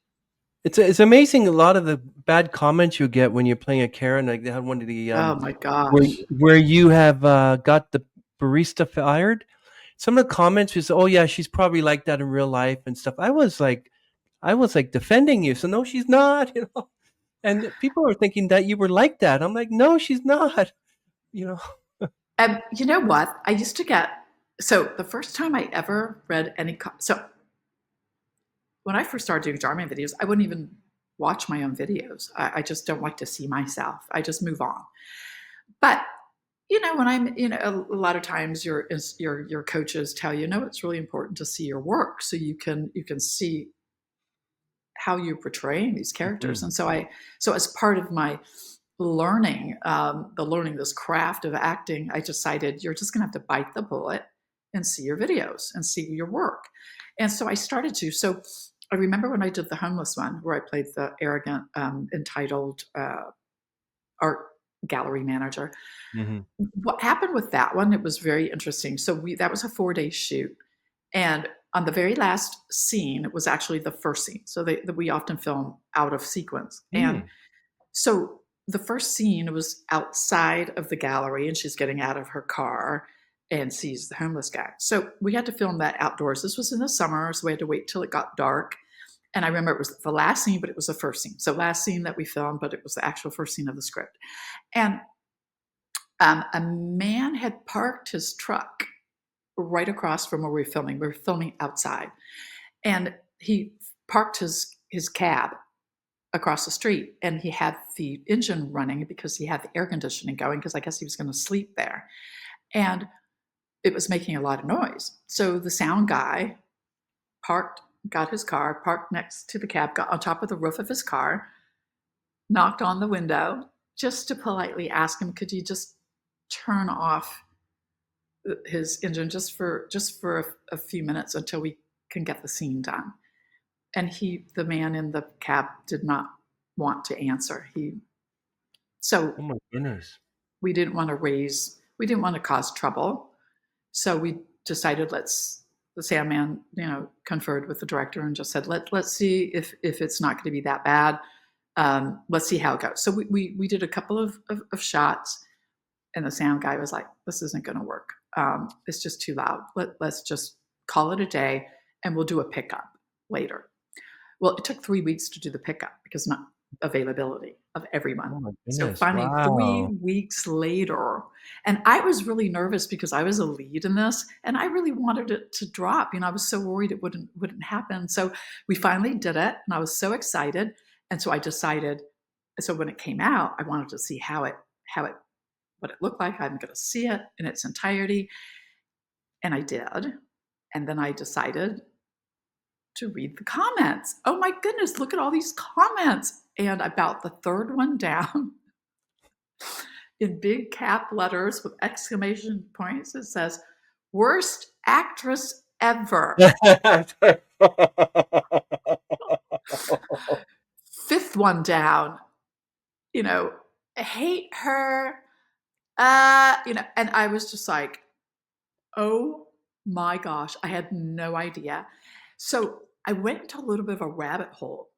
it's amazing a lot of the bad comments you get when you're playing a Karen. Like, they had one of the, Oh my where gosh. where you have, got the barista fired. Some of the comments was, "Oh, yeah, she's probably like that in real life and stuff." I was like defending you. So, "No, she's not," you know? And people are thinking that you were like that. I'm like, "No, she's not," you know? And you know what? I used to get, so the first time I ever read so when I first started doing Jarman videos, I wouldn't even watch my own videos. I just don't like to see myself. I just move on. But when I'm, a lot of times your coaches tell you, no, it's really important to see your work so you can see how you're portraying these characters. Mhm. And so as part of my learning, learning this craft of acting, I decided you're just going to have to bite the bullet and see your videos and see your work. And so I started to. So I remember when I did the homeless one, where I played the arrogant, entitled art gallery manager. Mhm. What happened with that one? It was very interesting. So that was a 4-day shoot, and on the very last scene, it was actually the first scene. So we often film out of sequence. And so the first scene was outside of the gallery, and she's getting out of her car and sees the homeless guy. So we had to film that outdoors. This was in the summer, so we had to wait till it got dark. And I remember it was the last scene, but it was the first scene. So last scene that we filmed, but it was the actual first scene of the script. And a man had parked his truck right across from where we were filming. We were filming outside. And he parked his cab across the street, and he had the engine running because he had the air conditioning going, because I guess he was going to sleep there. And it was making a lot of noise. So the sound guy got his car, parked next to the cab, got on top of the roof of his car, knocked on the window just to politely ask him, could you just turn off his engine just for a few minutes until we can get the scene done. And the man in the cab did not want to answer. Oh my goodness. We didn't want to cause trouble. So we decided the Sandman, conferred with the director and just said, let's see if it's not going to be that bad. Let's see how it goes. So we did a couple of shots, and the sound guy was like, this isn't going to work. It's just too loud. Let's just call it a day, and we'll do a pickup later. Well, it took 3 weeks to do the pickup because not availability of everyone. Oh my goodness. So finally, wow. 3 weeks later, and I was really nervous because I was a lead in this, and I really wanted it to drop. I was so worried it wouldn't happen. So we finally did it, and I was so excited. And so I decided. So when it came out, I wanted to see what it looked like. I'm going to see it in its entirety, and I did. And then I decided to read the comments. Oh my goodness, look at all these comments. And about the third one down, in big cap letters with exclamation points, it says, worst actress ever. Fifth one down, hate her, and I was just like, oh my gosh, I had no idea. So I went into a little bit of a rabbit hole,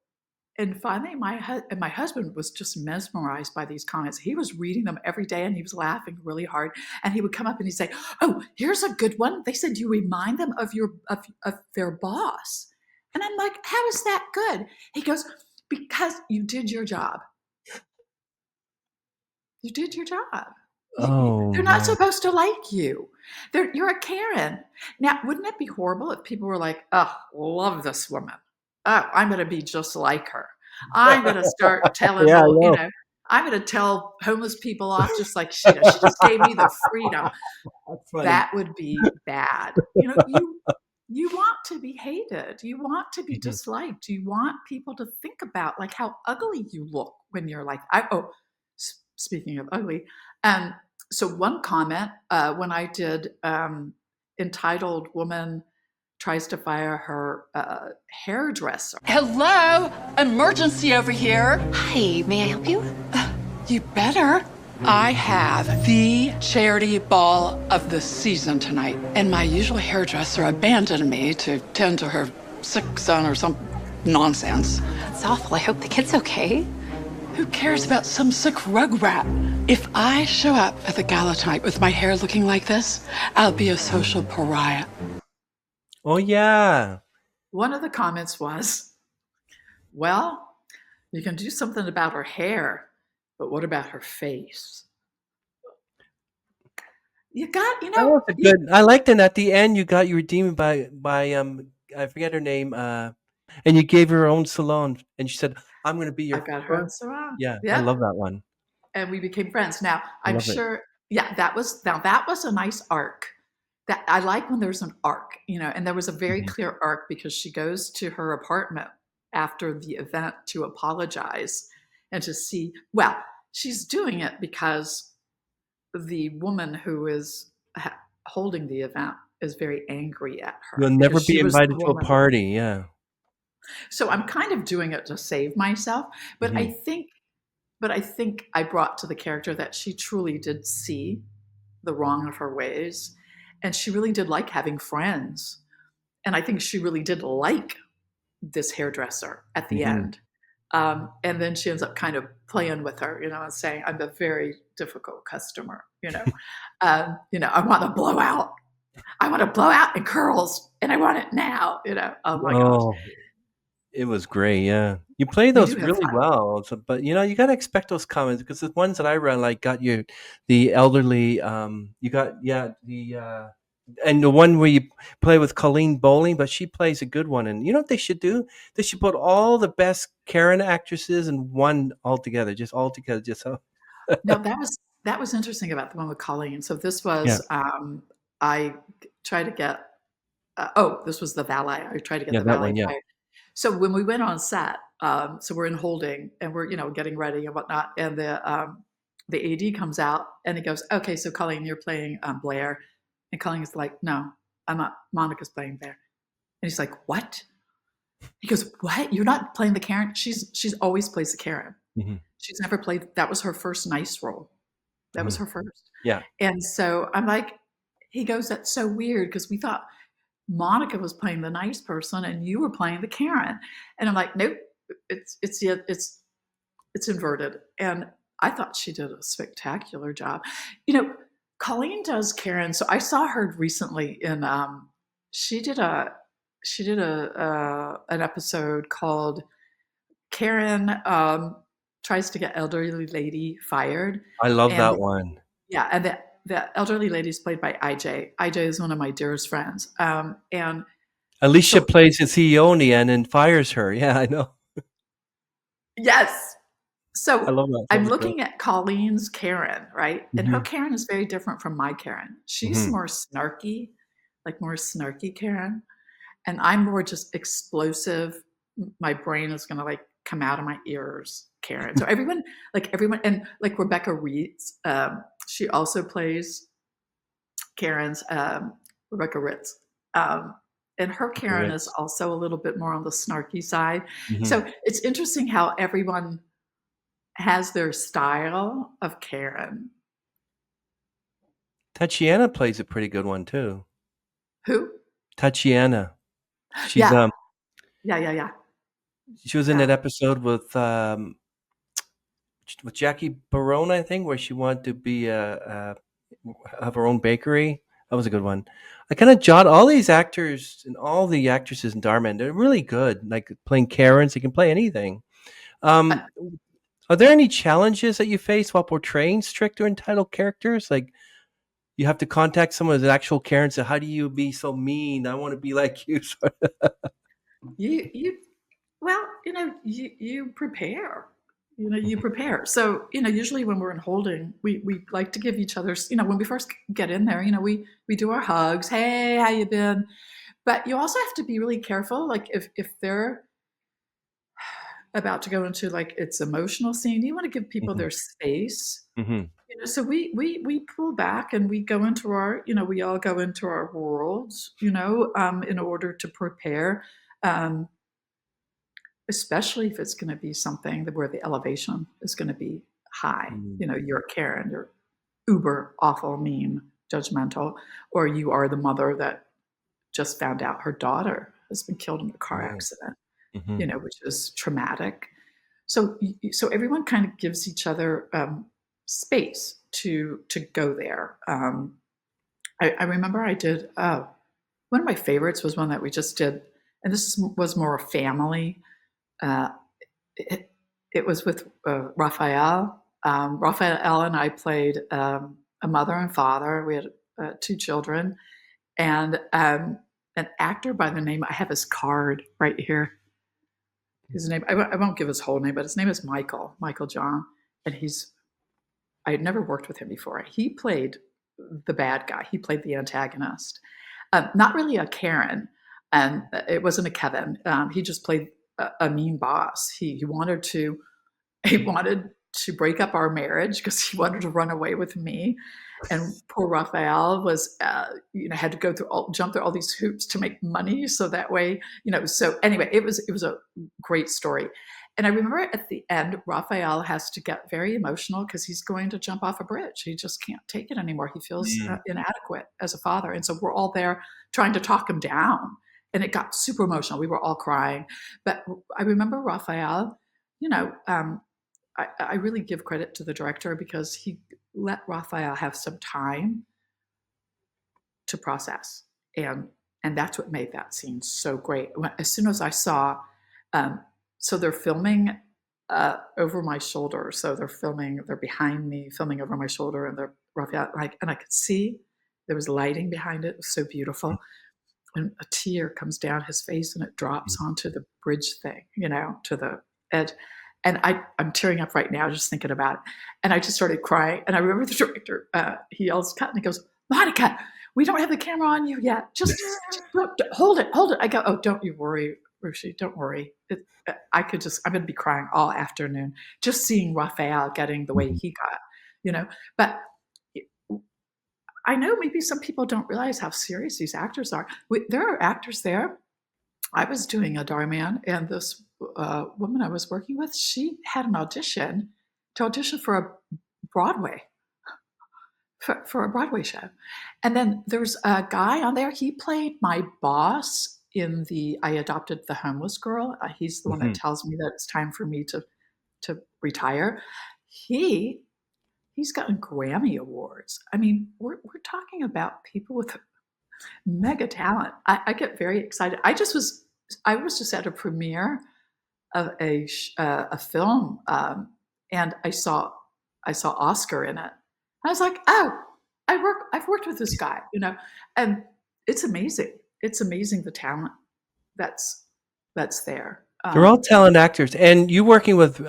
and finally my husband was just mesmerized by these comments. He was reading them every day, and he was laughing really hard. And he would come up and he'd say, oh, here's a good one. They said you remind them of their boss. And I'm like, how is that good? He goes, because you did your job. You did your job. They're not supposed to like you. You're a Karen. Now, wouldn't it be horrible if people were like, oh, love this woman. Oh, I'm going to be just like her. I'm going to start telling, I'm going to tell homeless people off just like she does. She just gave me the freedom. That would be bad. You want to be hated. You want to be disliked. You want people to think about like how ugly you look when you're like, speaking of ugly. So one comment, when I did entitled Woman Tries to Fire Her Hairdresser. Hello, emergency over here. Hi, may I help you? You better. I have the charity ball of the season tonight, and my usual hairdresser abandoned me to tend to her sick son or some nonsense. That's awful. I hope the kid's okay. Who cares about some sick rugrat? If I show up at the gala tonight with my hair looking like this, I'll be a social pariah. Oh, yeah. One of the comments was, well, you can do something about her hair, but what about her face? I liked it. At the end, you redeemed by I forget her name, and you gave her own salon, and she said, I'm going to be your. I got her own salon. Yeah, I love that one. And we became friends. Now, I'm sure, that was a nice arc. That I like when there's an arc, and there was a very clear arc because she goes to her apartment after the event to apologize and to see, well, she's doing it because the woman who is holding the event is very angry at her. You'll never be invited to a party. Yeah. So I'm kind of doing it to save myself, but I think I brought to the character that she truly did see the wrong of her ways, and she really did like having friends. and I think she really did like this hairdresser at the Mhm. end. And then she ends up kind of playing with her, and saying, "I'm a very difficult customer, I want to blow out. I want to blow out in curls, and I want it now. Oh my gosh, Oh, it was great, yeah. You play we do those have really fun. well, but, you gotta expect those comments because the ones that I read, like, got you the elderly, you got yeah, and the one where you play with Colleen Bowling, but she plays a good one, and you know what they should do? They should put all the best Karen actresses in one all together, just so No, that was interesting about the one with Colleen. So this Yeah, was I tried to get. This was the valet. I tried to get yeah, the that valet one, yeah. fired. So when we went on set, so we're in holding and we're getting ready and whatnot, and the AD comes out and he goes, "Okay, so Colleen, you're playing Blair," and Colleen is like, "No, I'm not. Monica's playing Blair," and he's like, "What?" He goes, "What? You're not playing the Karen? She's always plays the Karen. Mhm, She's never played. That was her first nice role. That was mhm. her first." Yeah. And so I'm like, he goes, "That's so weird because we thought Monica was playing the nice person and you were playing the Karen." And I'm like, "Nope, it's inverted." And I thought she did a spectacular job. Colleen does Karen. So I saw her recently in she did a an episode called Karen tries to get elderly lady fired. I love And that one. yeah, and the elderly lady is played by IJ. IJ is one of my dearest friends. And Alicia so plays the CEO in the end and fires her. Yeah, I know. yes. I So love that. That I'm was great. looking at Colleen's Karen, right? And her Mhm, Karen is very different from my Karen. She's mhm. more snarky, like more snarky Karen. And I'm more just explosive. My brain is gonna like come out of my ears, Karen. So everyone, and like Rebecca Reeds, she also plays Karen's Rebecca Ritz. Um, and her Karen is Ritz. also a little bit more on the snarky side. Mhm. So it's interesting how everyone has their style of Karen. Tatiana plays a pretty good one too. Who? Tatiana. She's, Yeah, yeah, yeah, yeah, she was in that yeah. episode with Jackie Barone, I think, where she wanted to be have her own bakery. That was a good one. I kind of jot all these actors and all the actresses in Dhar Mann. They're really good. Like playing Karens, they can play anything. Uh, Um, are there any challenges that you face while portraying strict or entitled characters? Like you have to contact someone as an actual Karen and say, "How do you be so mean? I want to be like you." you well, you prepare. You prepare. So, usually when we're in holding, we like to give each other's, when we first get in there, we do our hugs. Hey, how you been? But you also have to be really careful. Like if they're about to go into like its emotional scene, you want to give people Mhm, their space. mhm, So we pull back and we go into our, we all go into our worlds, in order to prepare. Um, Especially if it's going to be something where the elevation is going to be high. mhm. You're Karen, you're uber awful, mean, judgmental, or you are the mother that just found out her daughter has been killed in a car Oh, accident, mhm. which is traumatic. So everyone kind of gives each other space to go there. I remember I did one of my favorites was one that we just did, and was more a family. Uh, it, it was with Raphael. Raphael and I played a mother and father. We had two children, and an actor by the name. I have his card right here. His name. I won't give his whole name, but his name is Michael John, and I had never worked with him before. He played the bad guy. He played the antagonist. Not really a Karen, and it wasn't a Kevin. He just played a mean boss. He wanted to break up our marriage because he wanted to run away with me. And poor Raphael was, had to jump through all these hoops to make money. So that way, so anyway, it was a great story. And I remember at the end, Raphael has to get very emotional because he's going to jump off a bridge. He just can't take it anymore. He feels Mm. inadequate as a father. And so we're all there trying to talk him down. and it got super emotional. We were all crying. But I remember Raphael, I really give credit to the director because he let Raphael have some time to process. And that's what made that scene so great. As soon as I saw, so they're filming over my shoulder. So they're behind me, filming over my shoulder, and they're Raphael, and I could see there was lighting behind it. It was so beautiful. And a tear comes down his face and it drops onto the bridge thing, to the edge. And I'm tearing up right now just thinking about it. And I just started crying. And I remember the director, he yells, cut, and he goes, Monica, we don't have the camera on you yet. Just hold it. I go, oh, don't you worry, Rushi, don't worry. I'm going to be crying all afternoon, just seeing Raphael getting the way he got, But I know maybe some people don't realize how serious these actors are. There are actors there. I was doing a Dhar Mann, and this woman I was working with, she had an audition for a Broadway, for a Broadway show. And then there's a guy on there. He played my boss in I Adopted the Homeless Girl. He's the one that tells me that it's time for me to retire. He's gotten Grammy Awards. I mean, we're talking about people with mega talent. I get very excited. I was just at a premiere of a film, and I saw Oscar in it. I was like, oh, I've worked with this guy, and it's amazing. It's amazing the talent that's there. They're all talented actors, and you working with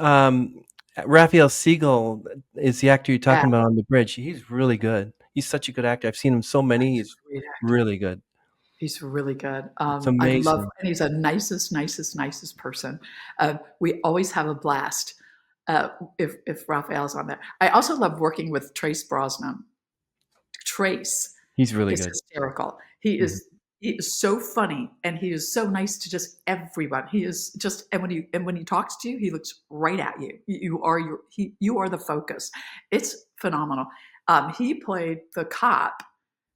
Raphael Siegel is the actor you're talking about on the bridge. He's really good. He's such a good actor. I've seen him so many. He's really good. He's really good. It's amazing. And he's a nicest person. We always have a blast if Raphael's on there. I also love working with Trace Brosnan. Trace, he's really is good. hysterical. He is so funny, and he is so nice to just everyone. He is just, and when he talks to you, he looks right at you. You are the focus. It's phenomenal. He played the cop.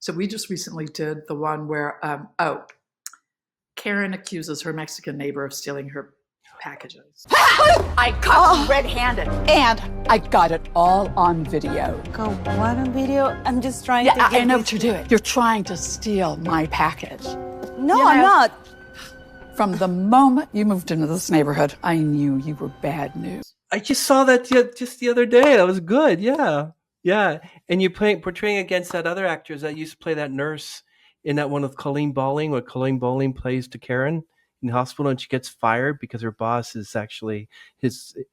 So we just recently did the one where Karen accuses her Mexican neighbor of stealing her packages. I caught you red-handed, and I got it all on video. Go what on video? I'm just trying to I know what you're doing. You're trying to steal my package. No, I'm not. From the moment you moved into this neighborhood, I knew you were bad news. I just saw that just the other day. That was good. Yeah. And you're portraying against that other actress that used to play that nurse in that one with Colleen Bowling, where Colleen Bowling plays to Karen in the hospital, and she gets fired because her boss is actually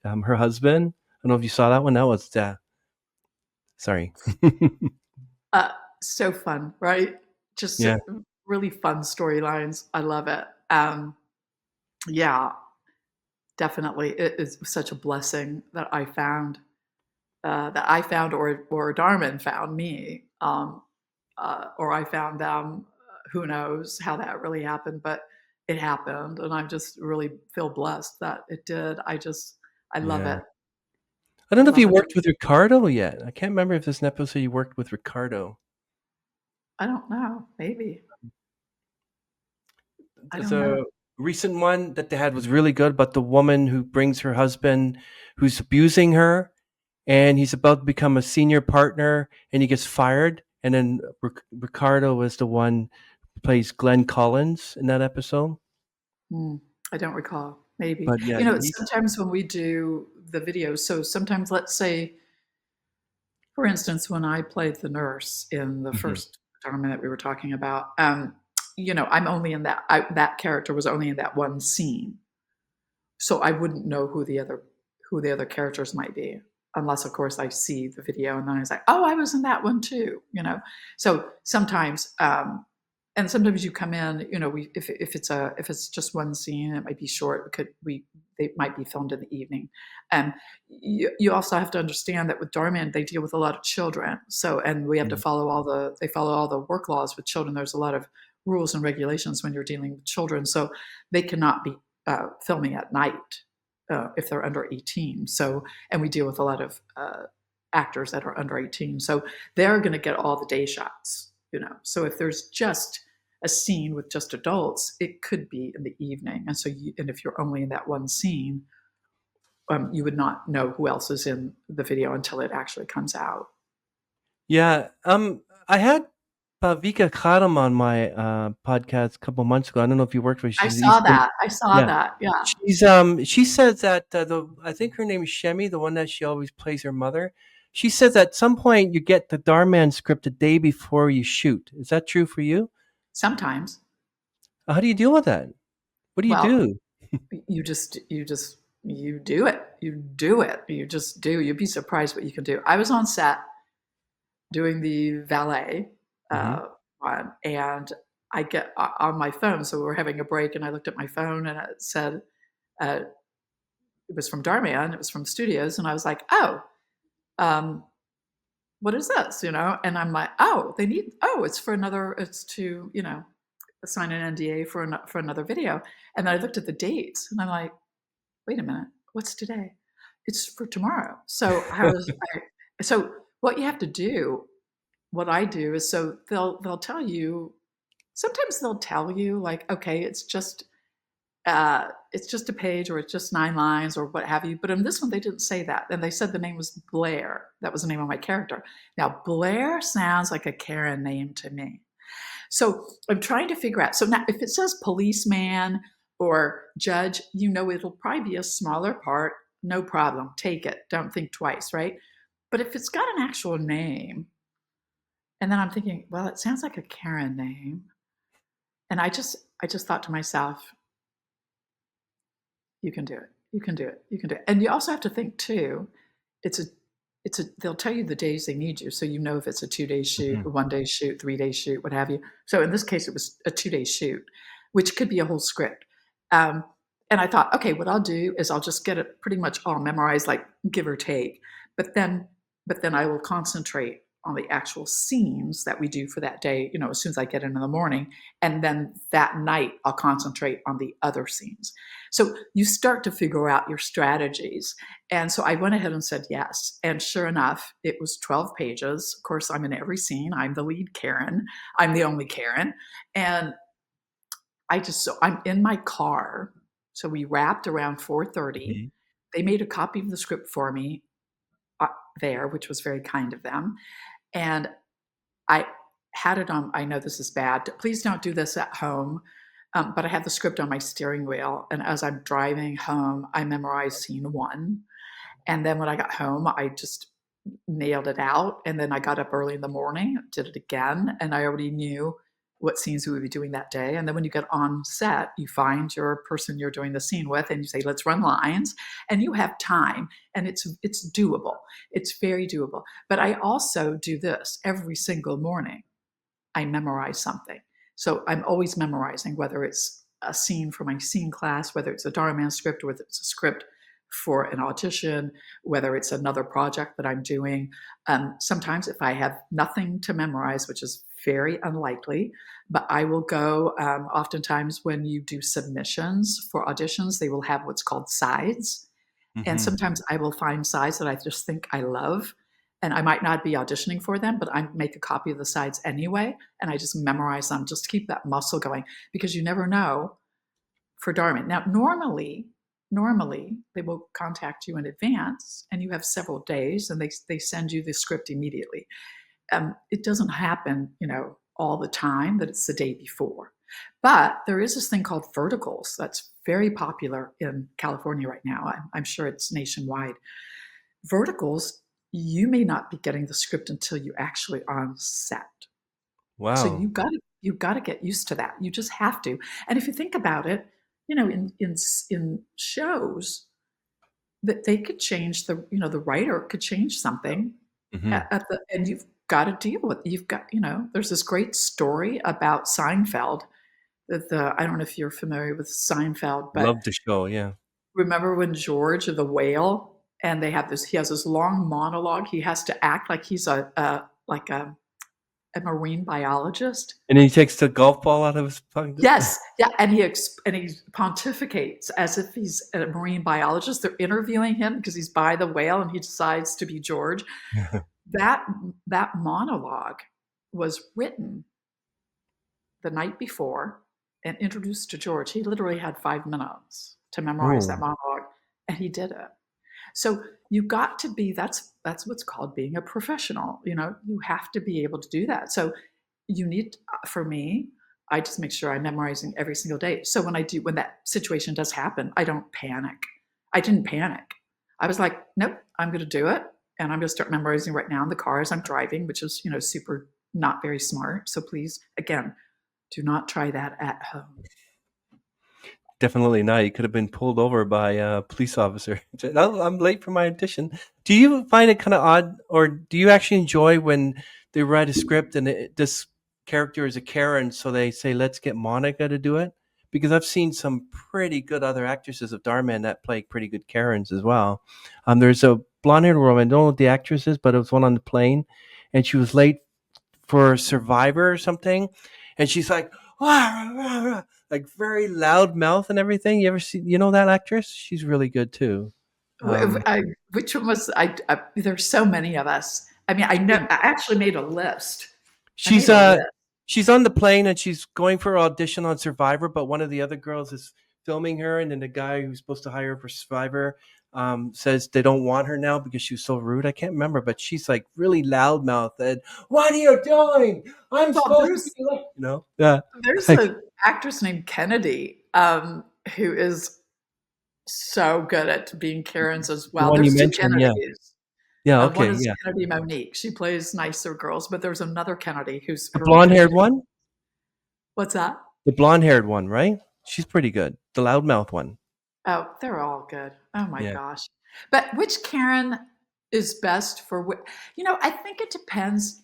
her husband. I don't know if you saw that one. That was sorry. So fun, right? Just really fun storylines. I love it. Yeah, definitely. It is such a blessing that I found or Dhar Mann found me, or I found them. Who knows how that really happened, but it happened, and I just really feel blessed that it did. I love it. I don't know if you worked with Ricardo yet. I can't remember if there's an episode you worked with Ricardo. I don't know. Maybe. There's a recent one that they had was really good, but the woman who brings her husband who's abusing her, and he's about to become a senior partner, and he gets fired. And then Ricardo was the one who plays Glenn Collins in that episode. I don't recall. Maybe. But sometimes when we do the videos, so sometimes, let's say, for instance, when I played the nurse in the first tournament that we were talking about, I'm only in that. That character was only in that one scene, so I wouldn't know who the other characters might be, unless, of course, I see the video and then I was like, oh, I was in that one too. So sometimes, and sometimes you come in. If it's just one scene, it might be short. They might be filmed in the evening, and you also have to understand that with Dhar Mann, they deal with a lot of children. So, and we have to follow all the work laws with children. There's a lot of rules and regulations when you're dealing with children, so they cannot be filming at night if they're under 18. So, and we deal with a lot of actors that are under 18, so they're going to get all the day shots. So if there's just a scene with just adults, it could be in the evening. And so, and if you're only in that one scene, you would not know who else is in the video until it actually comes out. Yeah. I had Pavika Kadam on my podcast a couple months ago. I don't know if you worked with her. I She's saw Eastern. that. I saw Yeah. that. Yeah. She says that I think her name is Shemi, the one that she always plays her mother. She says at some point you get the Dhar Mann script a day before you shoot. Is that true for you? Sometimes. How do you deal with that? What do you Well, do? you do it. You do it. You just do. You'd be surprised what you can do. I was on set doing the valet one, and I get on my phone. So we're having a break, and I looked at my phone, and it said it was from Dhar Mann. It was from studios, and I was like, oh, what is this? And I'm like, oh, it's for another. It's to sign an NDA for another video. And then I looked at the dates, and I'm like, wait a minute, what's today? It's for tomorrow. So so what you have to do, what I do is, so they'll tell you, sometimes they'll tell you like, okay, it's just a page, or it's just 9 lines, or what have you. But in this one, they didn't say that. And they said the name was Blair. That was the name of my character. Now, Blair sounds like a Karen name to me. So I'm trying to figure out. So now if it says policeman or judge, it'll probably be a smaller part. No problem. Take it. Don't think twice, right? But if it's got an actual name, and then I'm thinking, well, it sounds like a Karen name. And I just thought to myself, you can do it. You can do it. You can do it. And you also have to think too, they'll tell you the days they need you. So if it's a 2-day shoot, a 1-day shoot, 3-day shoot, what have you. So in this case, it was a 2-day shoot, which could be a whole script. And I thought, okay, what I'll do is I'll just get it pretty much all memorized, like give or take. But then I will concentrate on the actual scenes that we do for that day, as soon as I get in the morning. And then that night, I'll concentrate on the other scenes. So you start to figure out your strategies. And so I went ahead and said yes. And sure enough, it was 12 pages. Of course, I'm in every scene. I'm the lead Karen. I'm the only Karen. And I'm in my car. So we wrapped around 4:30. They made a copy of the script for me there, which was very kind of them. And I had it on, I know this is bad, please don't do this at home, but I had the script on my steering wheel. And as I'm driving home, I memorized scene 1. And then when I got home, I just nailed it out. And then I got up early in the morning, did it again, and I already knew what scenes we would be doing that day. And then when you get on set, you find your person you're doing the scene with, and you say, let's run lines. And you have time, and it's doable. It's very doable. But I also do this every single morning. I memorize something. So I'm always memorizing, whether it's a scene for my scene class, whether it's a Dhar Mann script, or whether it's a script for an audition, whether it's another project that I'm doing. Sometimes if I have nothing to memorize, which is very unlikely, but I will go, oftentimes when you do submissions for auditions, they will have what's called sides. And sometimes I will find sides that I just think I love, and I might not be auditioning for them, but I make a copy of the sides anyway, and I just memorize them just to keep that muscle going, because you never know for Dhar Mann. Now, normally they will contact you in advance, and you have several days, and they send you the script immediately. It doesn't happen, all the time that it's the day before. But there is this thing called verticals that's very popular in California right now. I'm sure it's nationwide. Verticals, you may not be getting the script until you actually on set. Wow. So you got to get used to that. You just have to. And if you think about it, in shows, that they could change the writer could change something and you've got to deal with. There's this great story about Seinfeld. I don't know if you're familiar with Seinfeld, but Love the show. Yeah. remember when George, the whale, and he has this long monologue. He has to act like he's a marine biologist. And then he takes the golf ball out of his pocket. Yes, yeah, and he pontificates as if he's a marine biologist. They're interviewing him because he's by the whale, and he decides to be George. That monologue was written the night before and introduced to George. He literally had 5 minutes to memorize that Oh, monologue, and he did it. So you got to be, that's what's called being a professional. You have to be able to do that. So you need, for me, I just make sure I'm memorizing every single day. So when that situation does happen, I don't panic. I didn't panic. I was like, nope, I'm going to do it. And I'm going to start memorizing right now in the car as I'm driving, which is, super not very smart. So please, again, do not try that at home. definitely not. You could have been pulled over by a police officer. "Oh, I'm late for my audition." Do you find it kind of odd, or do you actually enjoy when they write a script and this character is a Karen, so they say, "Let's get Monica to do it"? Because I've seen some pretty good other actresses of Dhar Mann that play pretty good Karens as well. There's a blonde-haired woman. I don't know what the actress is, but it was one on the plane, and she was late for Survivor or something, and she's like, "Wah, rah, rah," like very loud mouth and everything. You ever see, that actress? She's really good too. Um, Which one was there's so many of us. I mean, I know I actually made a list. I she's made a list. she's on the plane and she's going for her audition on Survivor, but one of the other girls is filming her, and then the guy who's supposed to hire her for Survivor says they don't want her now because she was so rude. I can't remember, but she's like really loudmouth and, "What are you doing? I'm Well, supposed to be like," yeah, there's like an actress named Kennedy, who is so good at being Karens as the well. one you There's two mentioned. Yeah, Kennedys. yeah, One okay, is yeah. Kennedy Monique. She plays nicer girls, but there's another Kennedy who's The really blonde good haired too. one? What's that? The blonde haired one, right? She's pretty good. The loudmouth one. Oh, they're all good. Oh my Yeah. gosh. But which Karen is best for what? I think it depends.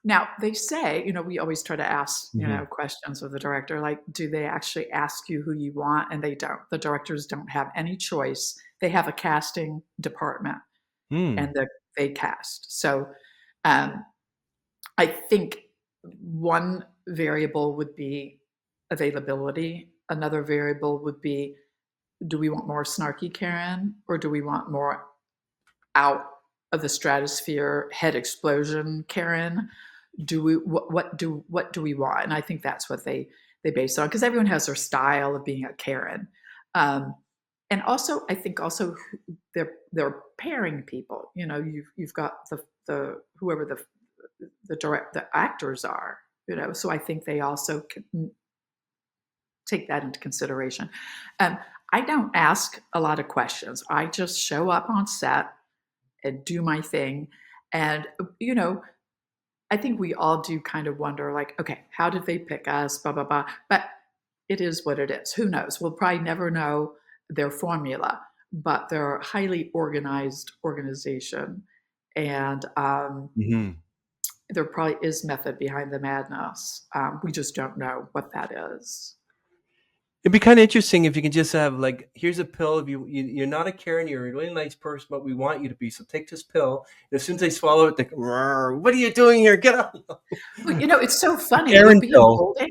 Now, they say, we always try to ask, Hmm. questions of the director, like, do they actually ask you who you want? And they don't. The directors don't have any choice. They have a casting department Hmm. and they cast. So um, I think one variable would be availability. Another variable would be, do we want more snarky Karen or do we want more out of the stratosphere head explosion Karen? Do we what do we want? And I think that's what they base it on, because everyone has their style of being a Karen. Um, and also, I think also they're pairing people. You've got the whoever the actors are. So I think they also can take that into consideration. Um, I don't ask a lot of questions. I just show up on set and do my thing. And, I think we all do kind of wonder, like, okay, how did they pick us? Blah, blah, blah. But it is what it is. Who knows? We'll probably never know their formula, but they're a highly organized organization. And Hmm. there probably is method behind the madness. We just don't know what that is. It'd be kind of interesting if you can just have like, here's a pill. If you're not a Karen, you're a really nice person, but we want you to be. So take this pill. And as soon as they swallow it, they go, "Rrr, what are you doing here? Get out!" Well, it's so funny with Karen being pill. holding.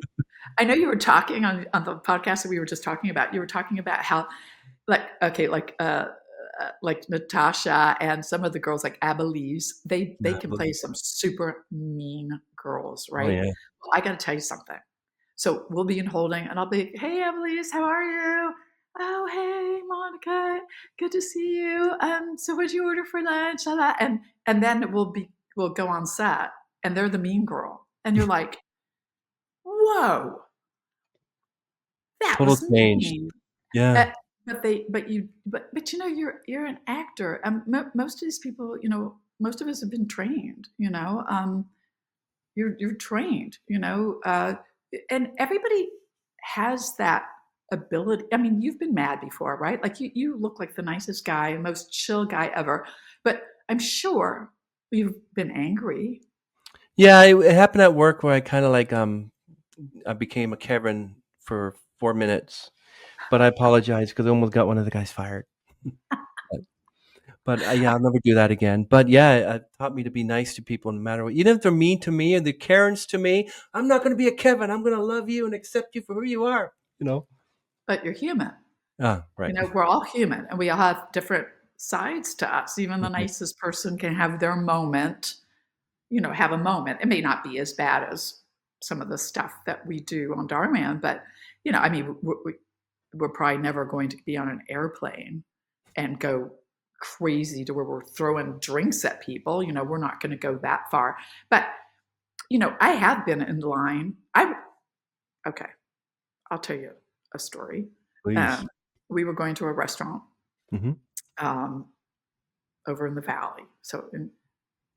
I know you were talking on the podcast that we were just talking about. You were talking about how, like, okay, like Natasha and some of the girls like Abilese, they can play some super mean girls, Oh right? yeah. Well, I got to tell you something. So we'll be in holding, and I'll be, "Hey, Abilese, how are you? Oh, hey, Monica, good to see you. So what'd you order for lunch?" Blah, blah. And then we'll go on set, and they're the mean girl, and you're like, "Whoa, that Total was change. mean." Yeah. Uh, but you're an actor. Most of these people, most of us have been trained. You're trained. And everybody has that ability. I mean, you've been mad before, right? Like you look like the nicest guy, most chill guy ever. But I'm sure you've been angry. Yeah. It happened at work where I kind of like, I became a Karen for 4 minutes, but I apologize because I almost got one of the guys fired. But yeah, I'll never do that again. But yeah, it taught me to be nice to people no matter what. Even if they're mean to me and the Karens to me, I'm not going to be a Kevin. I'm going to love you and accept you for who you are. You know? But you're human. Ah, right. We're all human, and we all have different sides to us. Even the Mhm. nicest person can have their moment. Have a moment. It may not be as bad as some of the stuff that we do on Dhar Mann, but I mean, we're probably never going to be on an airplane and go crazy to where we're throwing drinks at people. We're not going to go that far. But I have been in line. Okay, I'll tell you a story. Please. We were going to a restaurant Hmm. over in the valley. So in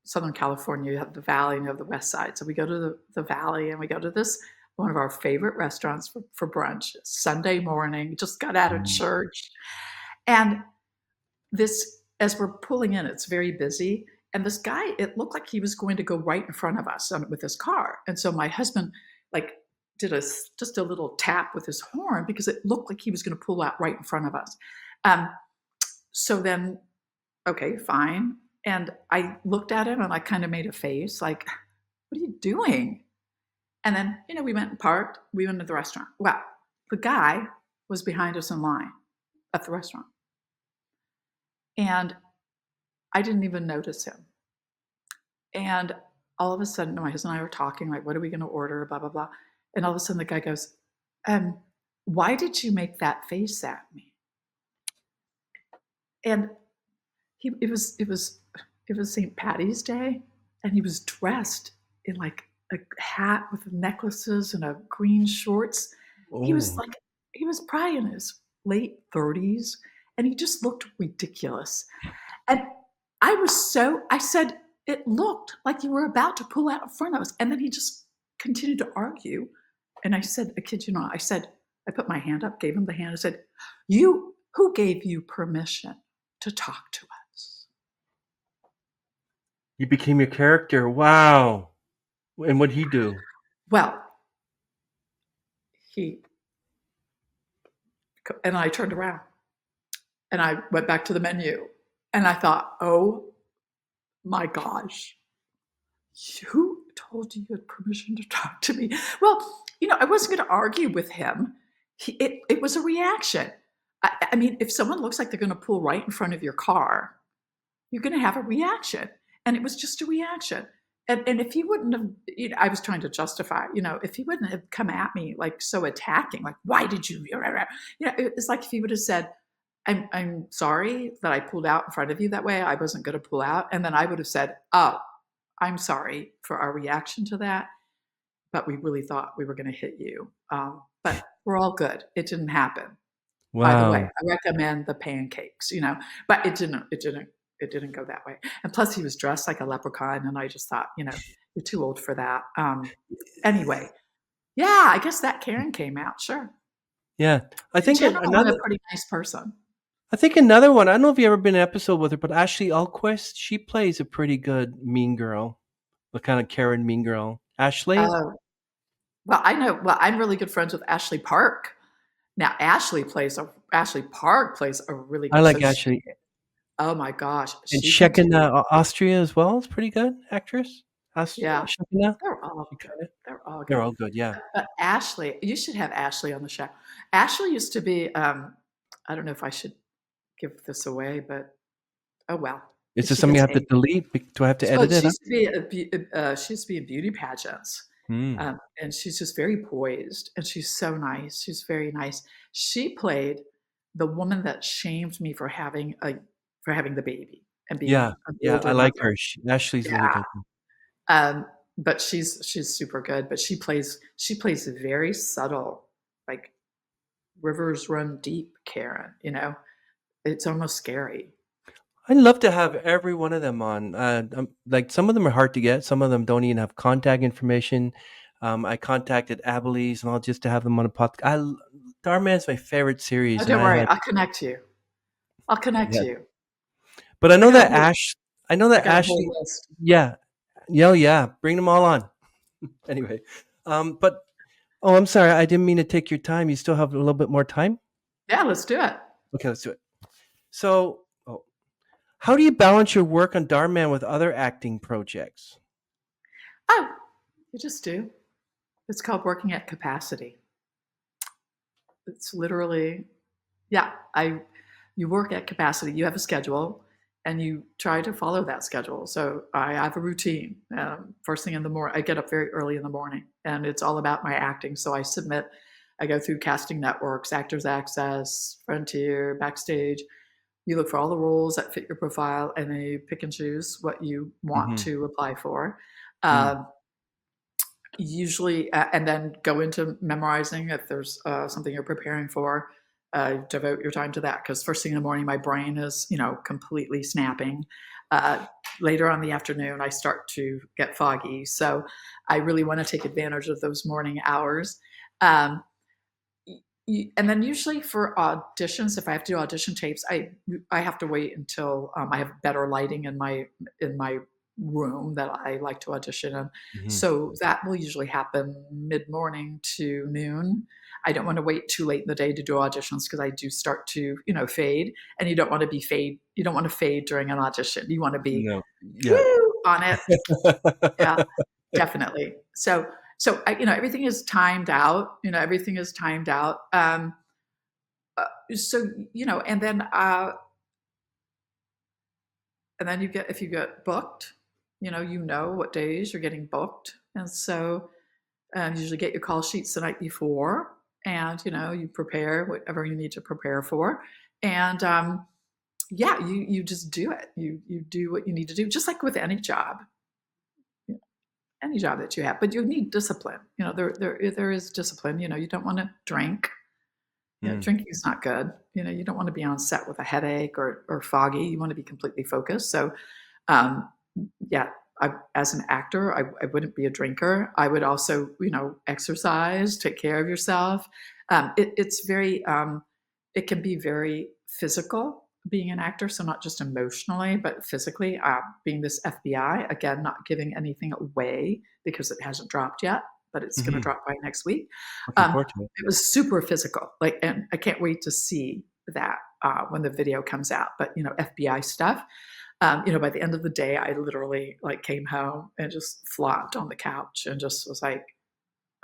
Southern California, you have the valley and you have the west side. So we go to the valley and we go to this one of our favorite restaurants for brunch. Sunday morning, just got out of church, and as we're pulling in, it's very busy. And this guy, it looked like he was going to go right in front of us with his car. And so my husband did just a little tap with his horn because it looked like he was going to pull out right in front of us. So then, okay, fine. And I looked at him and I kind of made a face like, what are you doing? And then, we went and parked. We went to the restaurant. Well, the guy was behind us in line at the restaurant. And I didn't even notice him. And all of a sudden, my husband and I were talking, like, what are we going to order, blah, blah, blah. And all of a sudden the guy goes, why did you make that face at me? And it was St. Patty's Day, and he was dressed in like a hat with necklaces and a green shorts. Oh. He was probably in his late 30s, and he just looked ridiculous. And I said, it looked like you were about to pull out in front of us. And then he just continued to argue. And I said, I kid you not, I put my hand up, gave him the hand. I said, who gave you permission to talk to us? You became your character. Wow. And what'd he do? Well, and I turned around and I went back to the menu and I thought, oh my gosh, who told you had permission to talk to me? Well, I wasn't going to argue with him. It was a reaction. I mean, if someone looks like they're going to pull right in front of your car, you're going to have a reaction. And it was just a reaction. And if he wouldn't have, I was trying to justify, if he wouldn't have come at me like so attacking, like, why did you, it's like if he would have said, I'm sorry that I pulled out in front of you that way. I wasn't going to pull out. And then I would have said, oh, I'm sorry for our reaction to that, but we really thought we were going to hit you. But we're all good. It didn't happen. Wow. By the way, I recommend the pancakes, but it didn't go that way. And plus he was dressed like a leprechaun. And I just thought, you're too old for that. Anyway, yeah, I guess that Karen came out. Sure. Yeah. I think I'm a pretty nice person. I think another one, I don't know if you've ever been in an episode with her, but Ashley Alquist, she plays a pretty good mean girl, the kind of Karen mean girl. Ashley? Well, I know. Well, I'm really good friends with Ashley Park. Now, Ashley Park plays a really good. I like Ashley. Oh my gosh! And Shekinah Austria as well is pretty good actress. Yeah, Shekinah? they're all good. They're all good. Yeah. But Ashley, you should have Ashley on the show. Ashley used to be. I don't know if I should give this away, but oh well. Is this something you have to delete? Do I have to edit it? She used to be in beauty pageants. And she's just very poised, and she's so nice. She's very nice. She played the woman that shamed me for having the baby and being Yeah. I like her. Ashley's really good. But she's super good. But she plays very subtle, like rivers run deep, Karen. It's almost scary. I'd love to have every one of them on. Like some of them are hard to get. Some of them don't even have contact information. I contacted Abilene and all just to have them on a podcast. Dhar Mann's my favorite series. Oh, don't worry, I'll connect you. But I know that Ashley. Yeah. Bring them all on. Anyway, but I'm sorry, I didn't mean to take your time. You still have a little bit more time? Yeah, let's do it. Okay, let's do it. So, how do you balance your work on Dhar Mann with other acting projects? Oh, you just do. It's called working at capacity. It's literally, you work at capacity. You have a schedule, and you try to follow that schedule. So I have a routine. First thing in the morning, I get up very early in the morning, and it's all about my acting. So I go through casting networks, Actors Access, Frontier, Backstage. You look for all the roles that fit your profile, and then you pick and choose what you want to apply for. Usually, and then go into memorizing if there's something you're preparing for. Devote your time to that, because first thing in the morning, my brain is, completely snapping. Later on in the afternoon, I start to get foggy. So I really want to take advantage of those morning hours. And then usually for auditions, if I have to do audition tapes, I have to wait until I have better lighting in my room that I like to audition in. So that will usually happen mid-morning to noon. I don't want to wait too late in the day to do auditions, because I do start to, fade, and you don't want to be fade. You don't want to fade during an audition. You want to be woo, on it. Yeah, definitely. So everything is timed out. Everything is timed out. And then if you get booked, you know what days you're getting booked. And so you usually get your call sheets the night before, and, you prepare whatever you need to prepare for. And you just do it. You do what you need to do, just like with any job. Any job that you have, but you need discipline. There is discipline. You don't want to drink. Drinking is not good. You don't want to be on set with a headache or foggy. You want to be completely focused. So, as an actor, I wouldn't be a drinker. I would also, exercise, take care of yourself. It's very, it can be very physical being an actor. So not just emotionally, but physically. Being this FBI, again, not giving anything away because it hasn't dropped yet, but it's going to drop by next week. It was super physical, and I can't wait to see that when the video comes out. But FBI stuff. By the end of the day, I literally came home and just flopped on the couch and just was like,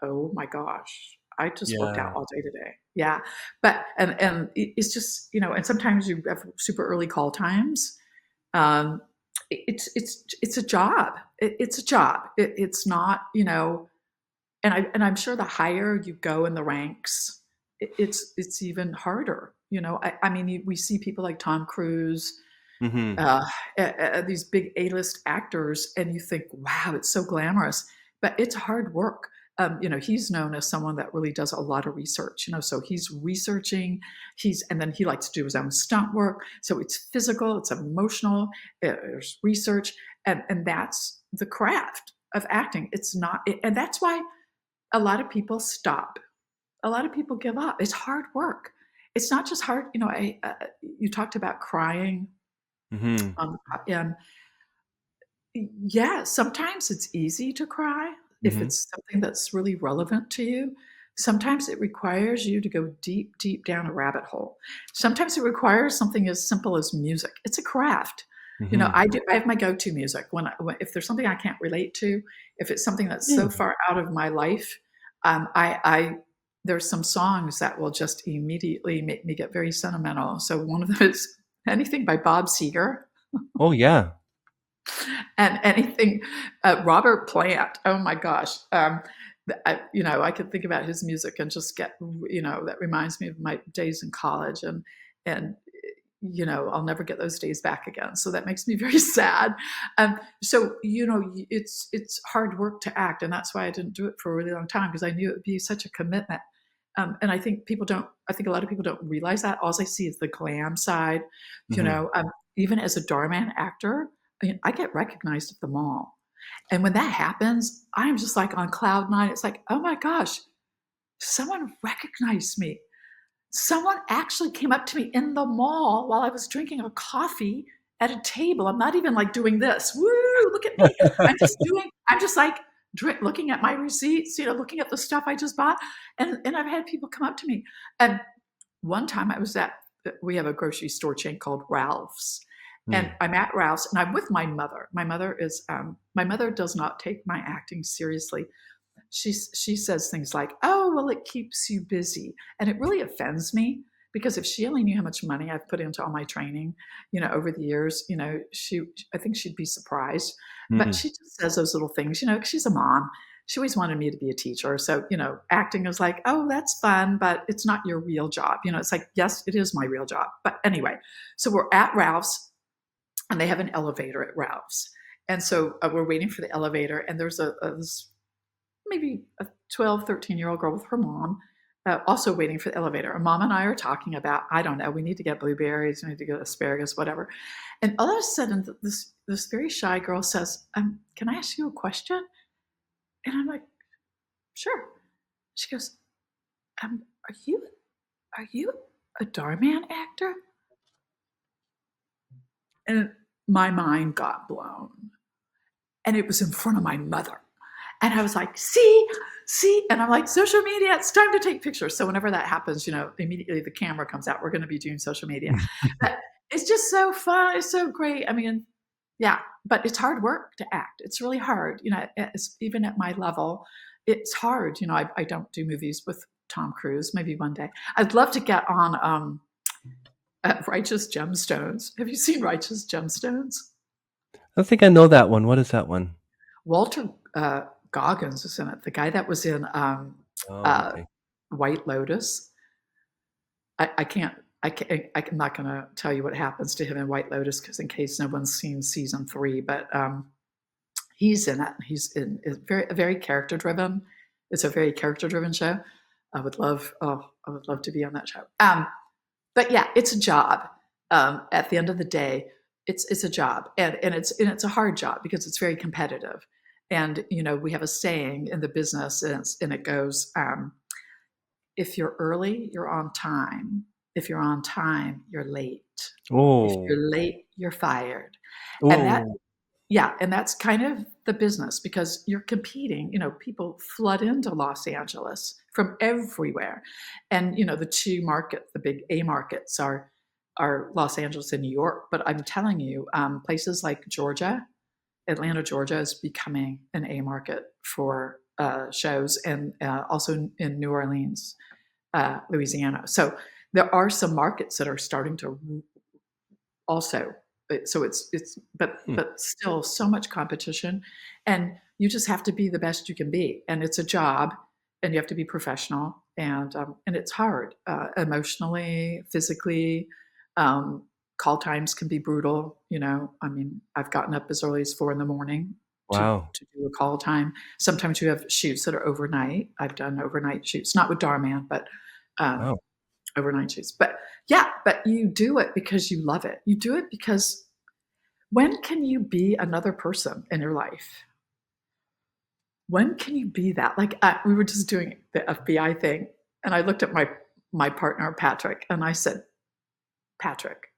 oh my gosh, I just worked out all day today. Yeah. But, and it's just, and sometimes you have super early call times. It's a job. It's a job. It's not, and I'm sure the higher you go in the ranks, it's even harder. We see people like Tom Cruise, these big A-list actors, and you think, wow, it's so glamorous, but it's hard work. He's known as someone that really does a lot of research, so he's researching, and then he likes to do his own stunt work. So it's physical, it's emotional, there's research, and that's the craft of acting. It's not, and that's why a lot of people stop. A lot of people give up. It's hard work. It's not just hard. You talked about crying. And sometimes it's easy to cry if it's something that's really relevant to you. Sometimes it requires you to go deep, deep down a rabbit hole. Sometimes it requires something as simple as music. It's a craft. I have my go-to music if there's something I can't relate to, if it's something that's so far out of my life, there's some songs that will just immediately make me get very sentimental. So one of them is anything by Bob Seger. Oh, yeah. And anything, Robert Plant. Oh my gosh. I could think about his music and just get, that reminds me of my days in college, and I'll never get those days back again. So that makes me very sad. It's hard work to act. And that's why I didn't do it for a really long time, because I knew it would be such a commitment. And I think a lot of people don't realize that. All I see is the glam side. Even as a Dhar Mann actor, I get recognized at the mall. And when that happens, I'm just like on cloud nine. It's like, oh my gosh, someone recognized me. Someone actually came up to me in the mall while I was drinking a coffee at a table. I'm not even doing this. Woo, look at me. I'm just looking at my receipts, looking at the stuff I just bought. And I've had people come up to me. And one time we have a grocery store chain called Ralph's. And I'm at Ralph's, and I'm with my mother. My mother does not take my acting seriously. She says things like, oh, well, it keeps you busy. And it really offends me, because if she only knew how much money I've put into all my training, over the years, I think she'd be surprised. But Mm. she just says those little things, 'cause she's a mom. She always wanted me to be a teacher. So, acting is like, oh, that's fun, but it's not your real job. It's like, yes, it is my real job. But anyway, so we're at Ralph's and they have an elevator at Ralph's. And so we're waiting for the elevator, and there's this maybe a 12, 13-year-old girl with her mom also waiting for the elevator. And mom and I are talking about, I don't know, we need to get blueberries, we need to get asparagus, whatever. And all of a sudden, this very shy girl says, can I ask you a question? And I'm like, sure. She goes, are you a Dhar Mann actor? And my mind got blown. And it was in front of my mother. And I was like, see? And I'm like, social media, it's time to take pictures. So whenever that happens, immediately the camera comes out. We're going to be doing social media. But it's just so fun. It's so great. I mean, yeah, but it's hard work to act. It's really hard. Even at my level, it's hard. I don't do movies with Tom Cruise. Maybe one day. I'd love to get on Righteous Gemstones. Have you seen Righteous Gemstones? I don't think I know that one. What is that one? Walter Goggins is in it. The guy that was in Okay. White Lotus. I'm not going to tell you what happens to him in White Lotus, because in case no one's seen season 3, but he's in it. He's very character driven. It's a very character driven show. I would love to be on that show. But yeah, it's a job. At the end of the day, it's a job, and it's a hard job because it's very competitive. And we have a saying in the business, and it goes, if you're early, you're on time. If you're on time, you're late. Oh. If you're late, you're fired. Oh. And that's kind of the business, because you're competing. People flood into Los Angeles from everywhere, and the big A markets are Los Angeles and New York. But I'm telling you, places like Atlanta, Georgia is becoming an A market for shows, and also in New Orleans, Louisiana. So there are some markets that are starting to also. So but still so much competition, and you just have to be the best you can be. And it's a job, and you have to be professional, and it's hard emotionally, physically. Call times can be brutal. I mean, I've gotten up as early as 4 a.m. Wow. to do a call time. Sometimes you have shoots that are overnight. I've done overnight shoots, not with Dhar Mann, but Wow. overnight shoots. But yeah, but you do it because you love it. You do it because when can you be another person in your life? When can you be that? Like we were just doing the FBI thing, and I looked at my partner, Patrick, and I said, Patrick,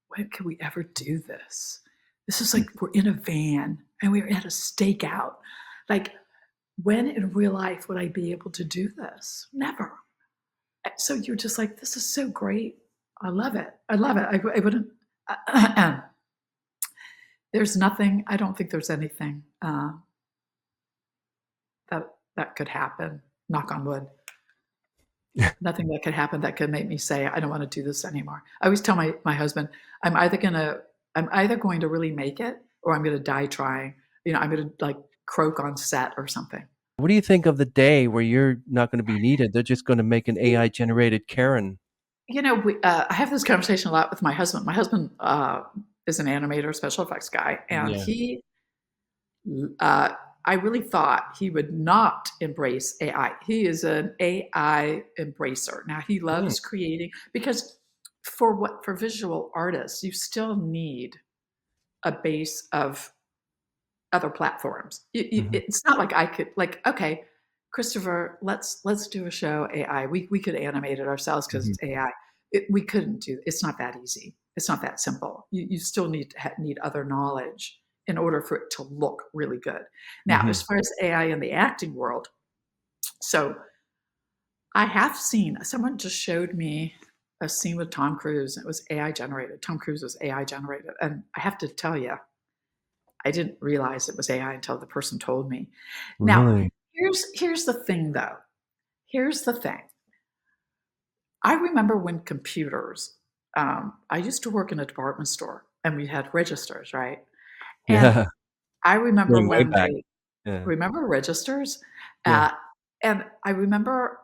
when can we ever do this? This is like we're in a van and we're at a stakeout. Like, when in real life would I be able to do this? Never. So you're just like, this is so great. I love it. I wouldn't. There's nothing. I don't think there's anything that could happen. Knock on wood. Nothing that could happen that could make me say, I don't want to do this anymore. I always tell my husband, I'm either going to really make it, or I'm going to die trying. I'm going to like croak on set or something. What do you think of the day where you're not going to be needed? They're just going to make an AI generated Karen. I have this conversation a lot with my husband. My husband is an animator, special effects guy, and he I really thought he would not embrace AI. He is an AI embracer. Now he loves creating, because for visual artists, you still need a base of other platforms. It's not like I could okay, Christopher, let's do a show AI. We could animate it ourselves because it's AI. We couldn't do. It's not that easy. It's not that simple. You still need other knowledge in order for it to look really good. Now, as far as AI in the acting world, so I have seen, someone just showed me a scene with Tom Cruise. It was AI generated. Tom Cruise was AI generated. And I have to tell you, I didn't realize it was AI until the person told me. Now, Really? here's the thing, though. Here's the thing. I remember when computers, I used to work in a department store and we had registers, right? And Yeah. I remember Going way when back. they Yeah. remember registers? Yeah. Uh, and I remember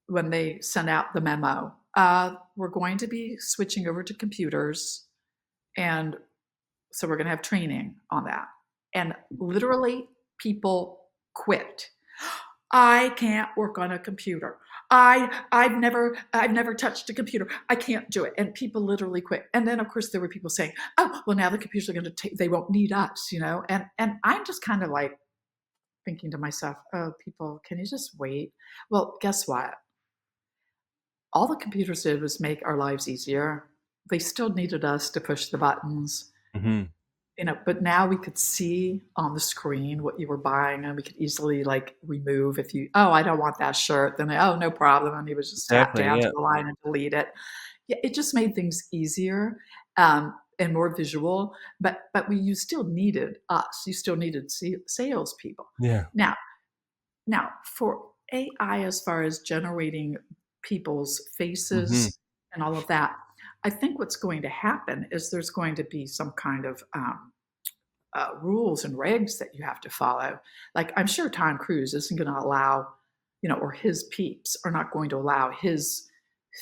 when they sent out the memo, we're going to be switching over to computers, and so we're going to have training on that. And literally, people quit. I can't work on a computer. I've never touched a computer. I can't do it. And people literally quit. And then of course there were people saying, "Oh, well now the computers are going to take. They won't need us," And I'm just kind of like thinking to myself, "Oh, people, can you just wait?" Well, guess what? All the computers did was make our lives easier. They still needed us to push the buttons. Mhm. But now we could see on the screen what you were buying, and we could easily like remove if you, oh, I don't want that shirt, then oh, no problem, and you would just tap Exactly, down to yeah. the line and delete it. Yeah, it just made things easier, and more visual. But you still needed us. You still needed salespeople. Yeah. Now for AI, as far as generating people's Mhm. faces and all of that, I think what's going to happen is there's going to be some kind of rules and regs that you have to follow. Like I'm sure Tom Cruise isn't going to allow, or his peeps are not going to allow his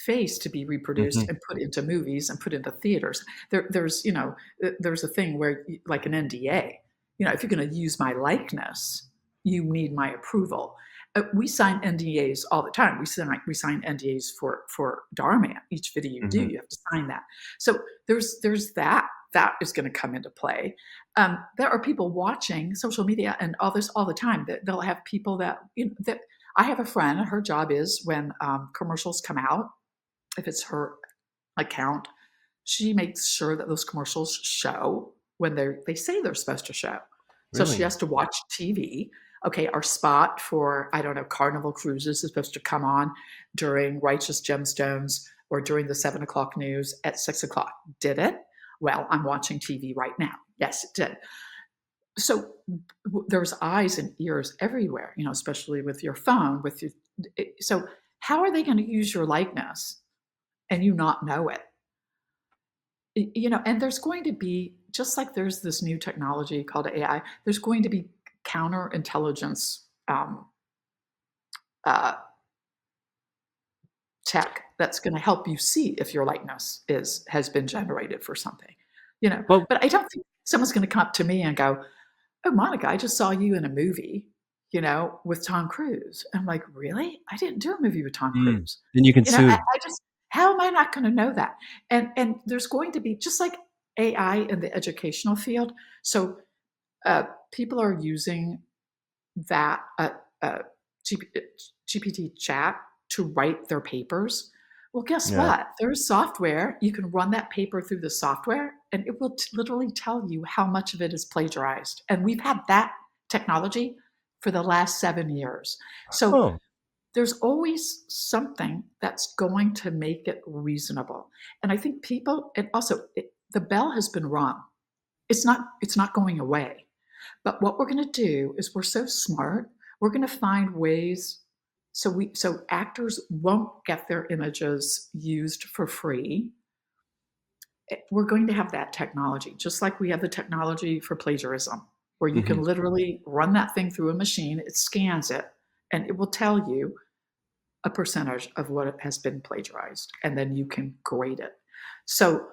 face to be reproduced Mhm. and put into movies and put into theaters. There's a thing where like an NDA. If you're going to use my likeness, you need my approval. We sign NDAs all the time. We sign NDAs for Dhar Mann. Each video you do, Mhm. you have to sign that. So there's that is going to come into play. There are people watching social media and all this all the time. That they'll have people that I have a friend. Her job is when commercials come out, if it's her account, she makes sure that those commercials show when they say they're supposed to show. So she Really? has to watch TV. Okay, our spot for, I don't know, Carnival Cruises is supposed to come on during Righteous Gemstones or during the 7 o'clock news at 6 o'clock. Did it? Well, I'm watching TV right now. Yes, it did. So there's eyes and ears everywhere, especially with your phone. So how are they going to use your likeness and you not know it? And there's going to be, just like there's this new technology called AI, there's going to be counterintelligence uh, tech that's going to help you see if your likeness has been generated for something. Well, But I don't think someone's going to come up to me and go, "Oh, Monica, I just saw you in a movie, with Tom Cruise." I'm like, "Really? I didn't do a movie with Tom Cruise." then you can I, sue. I just, how am I not going to know that? And there's going to be, just like AI in the educational field. So people are using that GPT chat to write their papers. Well, guess Yeah. what? There's software. You can run that paper through the software, and it will literally tell you how much of it is plagiarized. And we've had that technology for the last 7 years. So Oh. there's always something that's going to make it reasonable. And I think people, and also the bell has been rung. It's not going away. But what we're going to do is, we're so smart, we're going to find ways so actors won't get their images used for free. We're going to have that technology, just like we have the technology for plagiarism, where you can Mhm. literally run that thing through a machine, it scans it, and it will tell you a percentage of what has been plagiarized, and then you can grade it. So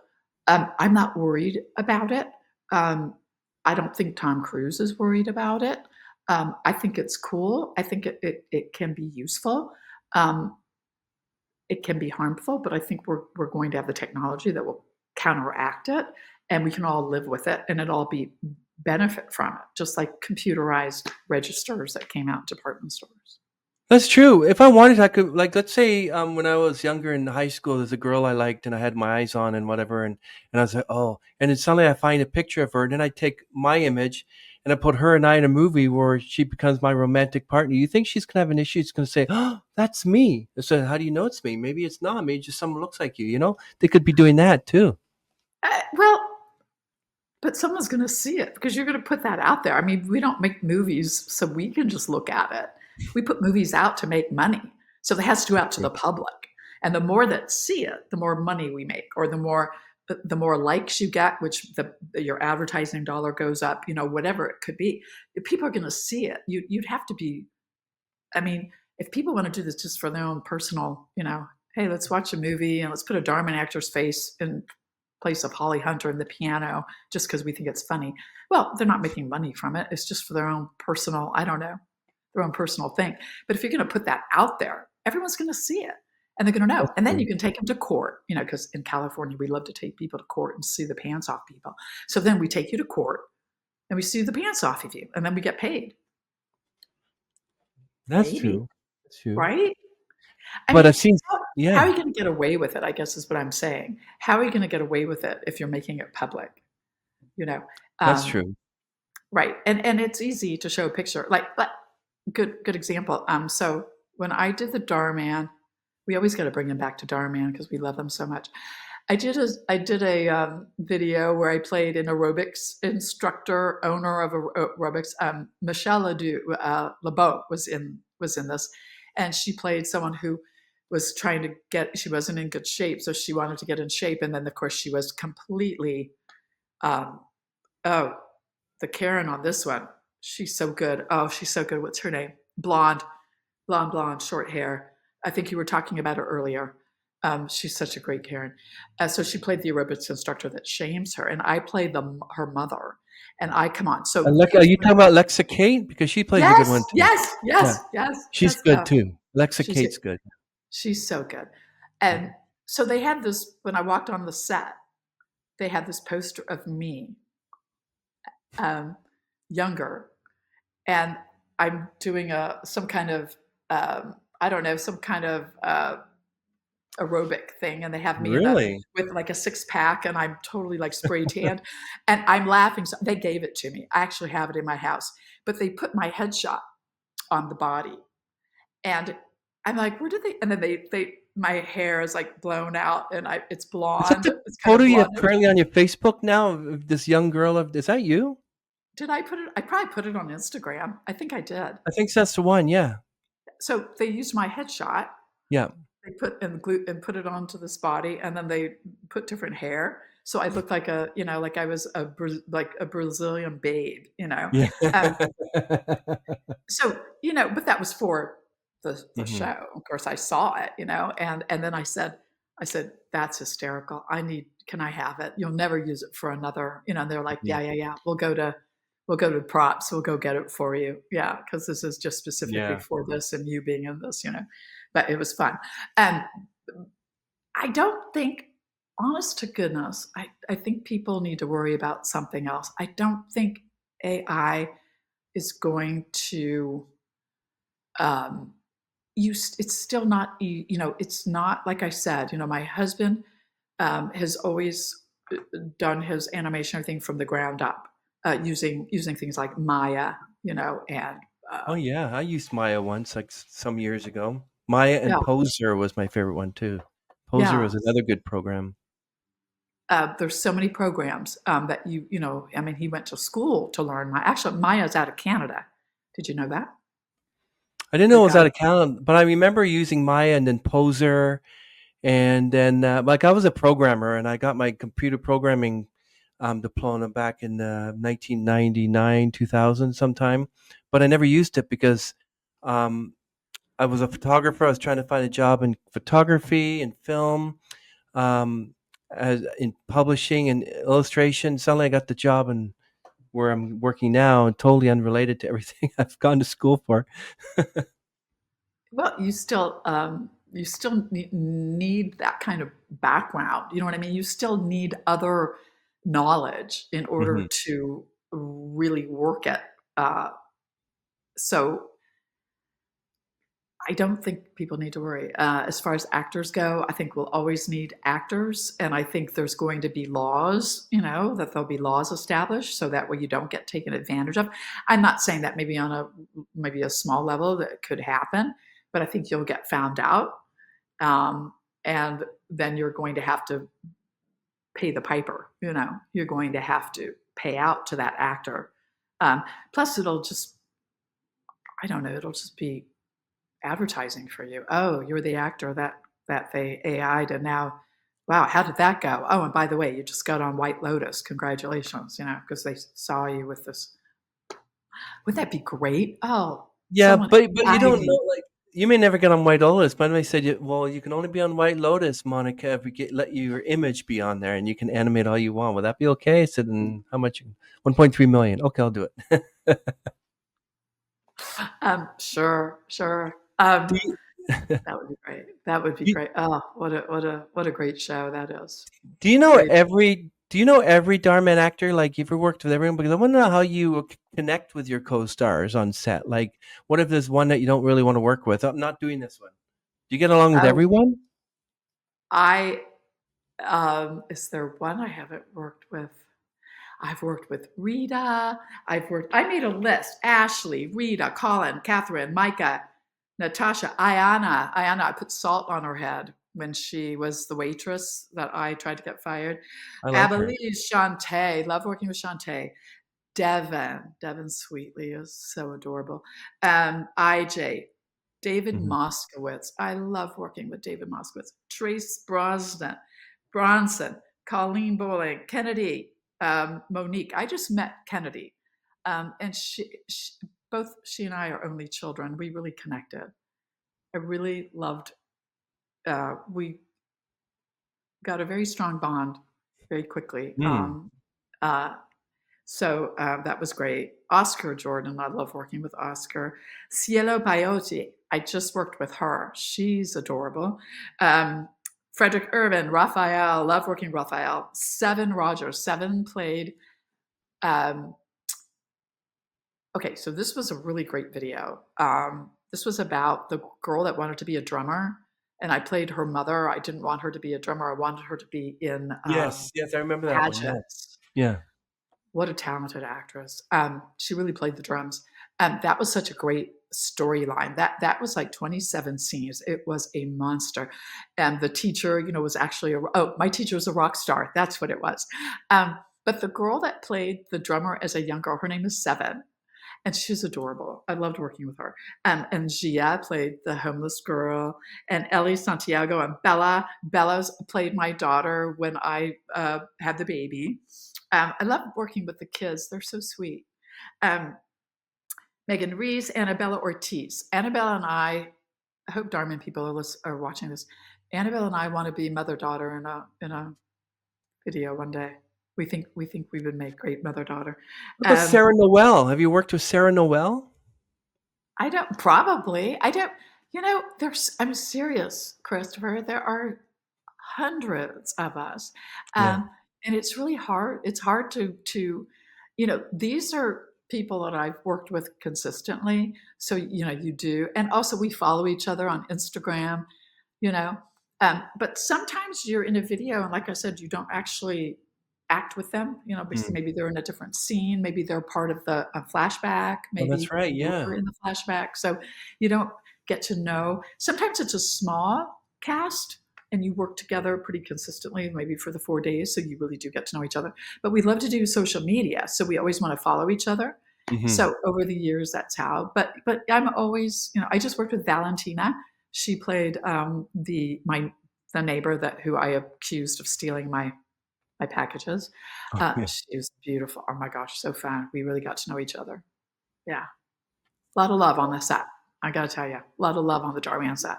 I'm not worried about it. Um, I don't think Tom Cruise is worried about it. I think it's cool. I think it can be useful. Um, it can be harmful, but I think we're going to have the technology that will counteract it, and we can all live with it, and it all be benefit from it, just like computerized registers that came out in department stores. That's true. If I wanted, I could, like, let's say, when I was younger in high school, there's a girl I liked and I had my eyes on and whatever, and I was like, oh, and then suddenly I find a picture of her, and then I take my image and I put her and I in a movie where she becomes my romantic partner. You think she's gonna have an issue? She's gonna say, oh, that's me. So how do you know it's me? Maybe it's not. Maybe just someone looks like you. They could be doing that too. Well, but someone's going to see it because you're going to put that out there. I mean, we don't make movies so we can just look at it. We put movies out to make money. So it has to go out to the public. And the more that see it, the more money we make, or the more likes you get, which your advertising dollar goes up, whatever it could be. If people are going to see it, you'd have to be, I mean, if people want to do this just for their own personal, hey, let's watch a movie and let's put a Dhar Mann actor's face in place of Holly Hunter in the piano just because we think it's funny. Well, they're not making money from it. It's just for their own personal, I don't know, their own personal thing. But if you're going to put that out there, everyone's going to see it. And they're going to know. And then you can take them to court, because in California, we love to take people to court and sue the pants off people. So then we take you to court and we sue the pants off of you. And then we get paid. That's true. That's true. Right? But I've seen, how are you going to get away with it, I guess is what I'm saying. How are you going to get away with it if you're making it public? That's true. Right. And it's easy to show a picture. Like good example. So when I did the Dhar Mann, we always got to bring him back to Dhar Mann because we love him so much. I did a video where I played an aerobics instructor, owner of aerobics. Michelle LeBeau was in this, and she played someone who was trying to she wasn't in good shape, so she wanted to get in shape, and then of course she was completely, the Karen on this one, she's so good. Oh, she's so good. What's her name? Blonde, short hair. I think you were talking about her earlier. She's such a great Karen. So she played the aerobics instructor that shames her, and I played her mother. And come on. So are you talking about Lexa Kate? Because she plays a good one too. Yes. She's good too. Lexa Kate's good. She's so good. And so they had this, when I walked on the set, they had this poster of me, younger, and I'm doing some kind of aerobic thing, and they have me with like a 6-pack, and I'm totally like spray tanned, and I'm laughing. So they gave it to me. I actually have it in my house, but they put my headshot on the body, and I'm like, where did they? And then they my hair is like blown out, and it's blonde. Is that the photo you have currently on your Facebook now of this young girl? Is that you? Did I put it? I probably put it on Instagram. I think I did. I think that's the one. Yeah. So they used my headshot. Yeah. They put put it onto this body, and then they put different hair. So I looked like like I was a Brazilian babe, Yeah. So but that was for the show. Of course, I saw it, and then I said, that's hysterical. Can I have it? You'll never use it for another, and they're like, yeah. We'll go to props. We'll go get it for you. Yeah. Cause this is just specifically for this and you being in this, but it was fun. And I don't think, honest to goodness, I think people need to worry about something else. I don't think AI is going to, it's still not, it's not, like I said, my husband has always done his animation, everything from the ground up, using things like Maya, and oh yeah, I used Maya once, like some years ago. Maya and Poser was my favorite one too. Poser was another good program. There's so many programs that he went to school to learn Maya. Actually, Maya's out of Canada. Did you know that? I didn't know it was out of Canada, but I remember using Maya and then Poser. And then, like, I was a programmer, and I got my computer programming diploma back in 1999, 2000 sometime. But I never used it because I was a photographer. I was trying to find a job in photography and film, as in publishing and illustration. Suddenly, I got the job and where I'm working now, and totally unrelated to everything I've gone to school for. Well, you still need that kind of background. You know what I mean? You still need other knowledge in order to really work it. So I don't think people need to worry. As far as actors go, I think we'll always need actors. And I think there's going to be laws, that there'll be laws established so that way you don't get taken advantage of. I'm not saying that maybe on maybe a small level that could happen, but I think you'll get found out. And then you're going to have to pay the piper, you're going to have to pay out to that actor. Plus it'll just be advertising for you. Oh, you're the actor that that they AI'd, and now, wow, how did that go? Oh, and by the way, you just got on White Lotus. Congratulations, because they saw you with this. Wouldn't that be great? Oh, Yeah, someone but you AI don't me. know. Like you may never get on White Lotus. But they said, well, you can only be on White Lotus, Monica, if we let your image be on there, and you can animate all you want. Would that be okay? I said, how much? 1.3 million. Okay, I'll do it. Sure. Do you, That would be great. That would be do, great. Oh, what a great show that is. do you know Great. every Dhar Mann actor? Like, you've worked with everyone, because I want to know how you connect with your co-stars on set. Like, what if there's one that you don't really want to work with? I'm not doing this one. Do you get along with Oh, everyone? I is there one I haven't worked with? I've worked with Rita. I made a list. Ashley, Rita, Colin, Catherine, Micah, Natasha, Ayana. I put salt on her head when she was the waitress that I tried to get fired. I like her. Abilene, Shantae. Love working with Shantae. Devin Sweetley is so adorable. IJ, David Mhm. Moskowitz. I love working with David Moskowitz. Trace Bronson, Colleen Bowling, Kennedy, Monique. I just met Kennedy, and both she and I are only children. We really connected. I really loved. We got a very strong bond very quickly. Mm. So that was great. Oscar Jordan, I love working with Oscar. Cielo Paiotti, I just worked with her. She's adorable. Frederick Irvin, Raphael, love working with Raphael. Seven Rogers, Seven played. Okay, so this was a really great video. This was about the girl that wanted to be a drummer, and I played her mother. I didn't want her to be a drummer. I wanted her to be in Yes, I remember that one. Yeah, pageants. yeah. What a talented actress. She really played the drums. That was such a great storyline. That was like 27 scenes. It was a monster. And the teacher, was actually my teacher was a rock star. That's what it was. But the girl that played the drummer as a young girl, her name is Seven. And she's adorable. I loved working with her. And Gia played the homeless girl, and Ellie Santiago and Bella's played my daughter when I had the baby. I love working with the kids. They're so sweet. Megan Reese, Annabella Ortiz. Annabella and I hope Dhar Mann people are watching this. Annabella and I want to be mother-daughter in a video one day. We think we would make great mother-daughter. What about Sarah Noel? Have you worked with Sarah Noel? I don't, I'm serious, Christopher. There are hundreds of us. Yeah. And it's really hard. It's hard to, these are people that I've worked with consistently. So, you do. And also we follow each other on Instagram, you know. But sometimes you're in a video and like I said, you don't actually act with them, because Mm. maybe they're in a different scene, maybe they're part of a flashback, Oh, maybe that's right. you Yeah. were in the flashback. So you don't get to know. Sometimes it's a small cast and you work together pretty consistently, maybe for the 4 days. So you really do get to know each other. But we love to do social media. So we always want to follow each other. Hmm. So over the years, that's how. But I'm always, I just worked with Valentina. She played the neighbor who I accused of stealing my packages. Oh, yeah. She was beautiful. Oh my gosh, so fun. We really got to know each other. Yeah. A lot of love on the set. I got to tell you, a lot of love on the Dhar Mann set.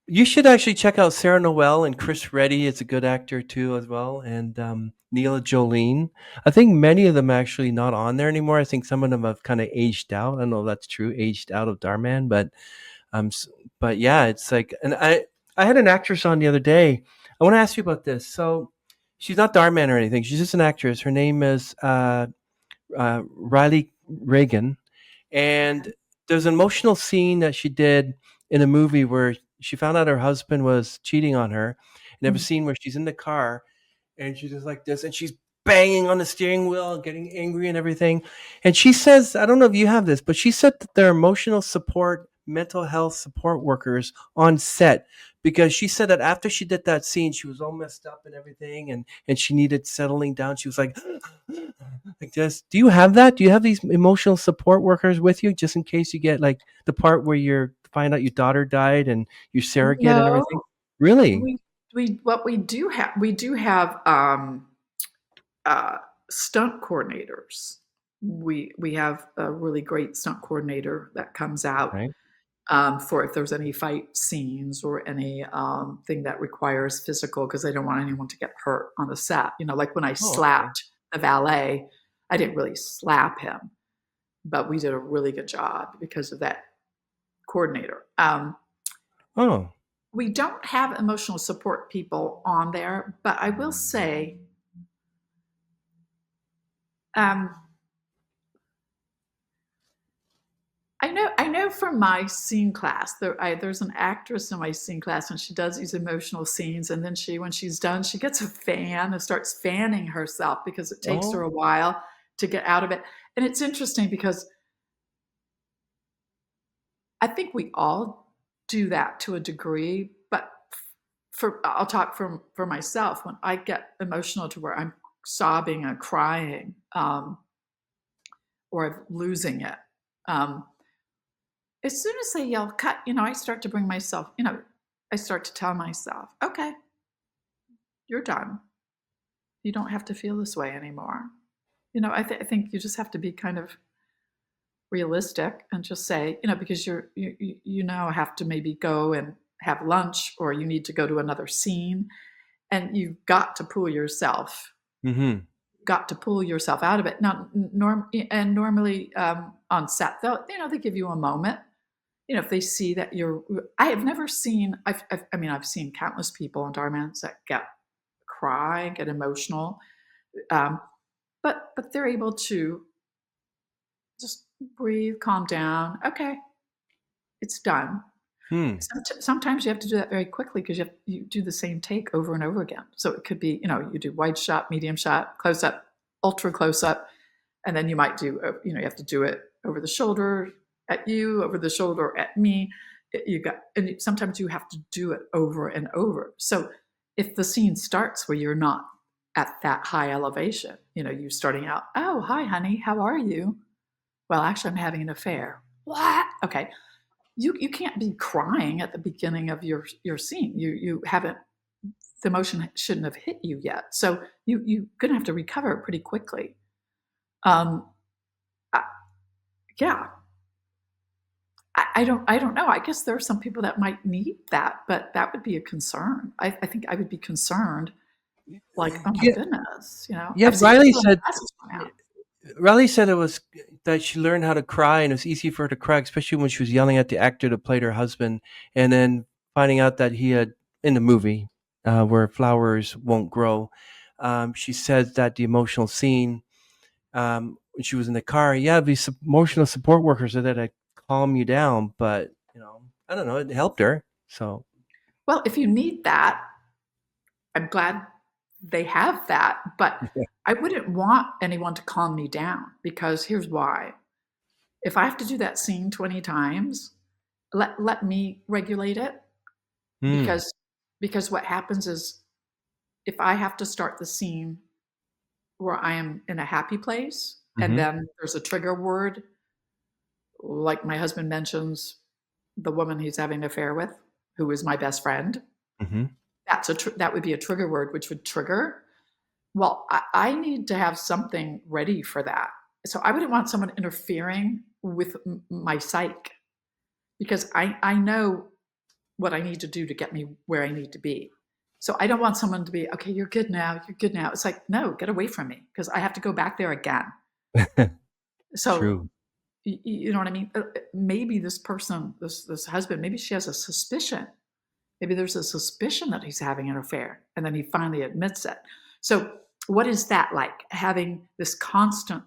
You should actually check out Sarah Noel, and Chris Reddy is a good actor too, as well, and Neela Jolene. I think many of them are actually not on there anymore. I think some of them have kind of aged out. I don't know if that's true, aged out of Dhar Mann, um, s- but yeah, it's like, and I had an actress on the other day. I want to ask you about this. So she's not Dhar Mann or anything. She's just an actress. Her name is Riley Reagan, and there's an emotional scene that she did in a movie where she found out her husband was cheating on her, and they have a Mm. scene where she's in the car and she's just like this, and she's banging on the steering wheel, getting angry and everything. And she says, I don't know if you have this, but she said that there are emotional support, mental health support workers on set, because she said that after she did that scene, she was all messed up and everything, and she needed settling down. She was like, like this. Do you have that? Do you have these emotional support workers with you, just in case you get like the part where you're find out your daughter died and your surrogate and No, everything? Really? We do have stunt coordinators. We have a really great stunt coordinator that comes out Right. for if there's any fight scenes or any thing that requires physical, because they don't want anyone to get hurt on the set. Like when I Oh, okay. slapped the valet, I didn't really slap him, but we did a really good job because of that coordinator. Oh. We don't have emotional support people on there, but I will say, um, I know from my scene class, there's an actress in my scene class, and she does these emotional scenes, and then when she's done, she gets a fan and starts fanning herself because it takes her Oh. a while to get out of it. And it's interesting because I think we all do that to a degree, but I'll talk for myself. When I get emotional to where I'm sobbing and crying, or I'm losing it, as soon as they yell cut, I start to bring myself, I start to tell myself, okay, you're done. You don't have to feel this way anymore. I think you just have to be kind of realistic and just say, because have to maybe go and have lunch, or you need to go to another scene, and you've got to pull yourself Mm-hmm. out of it. Now, normally on set, they give you a moment. If they see that I have never seen. I've seen countless people in Dhar Mann that cry, get emotional, but they're able to just breathe, calm down. Okay, it's done. Hmm. Sometimes you have to do that very quickly because you do the same take over and over again. So it could be, you do wide shot, medium shot, close up, ultra close up, and then you might do, you have to do it over the shoulder at you, over the shoulder at me. And sometimes you have to do it over and over. So if the scene starts where you're not at that high elevation, you starting out, oh, hi, honey, how are you? Well, actually, I'm having an affair. What? Okay. You can't be crying at the beginning of your scene. You haven't, the emotion shouldn't have hit you yet. So you're gonna have to recover pretty quickly. Um, I, yeah, I don't know. I guess there are some people that might need that, but that would be a concern. I think I would be concerned. Like, oh my Yeah. goodness, Yeah. I've seen people in classes come out. Riley said it was that she learned how to cry, and it was easy for her to cry, especially when she was yelling at the actor that played her husband, and then finding out that he had in the movie where flowers won't grow. She said that the emotional scene when she was in the car, yeah, these emotional support workers are there to calm you down, but I don't know, it helped her. So Well, if you need that, I'm glad they have that, but I wouldn't want anyone to calm me down, because here's why. If I have to do that scene 20 times, let me regulate it, hmm. because what happens is, if I have to start the scene where I am in a happy place, and Hmm. then there's a trigger word, like my husband mentions the woman he's having an affair with, who is my best friend, Hmm. that would be a trigger word, which would trigger. Well, I need to have something ready for that. So I wouldn't want someone interfering with my psyche, because I know what I need to do to get me where I need to be. So I don't want someone to be, okay, you're good now, you're good now. It's like, no, get away from me, because I have to go back there again. So True. you know what I mean? Maybe this person, this husband, maybe she has a suspicion. Maybe there's a suspicion that he's having an affair, and then he finally admits it. So what is that like, having this constant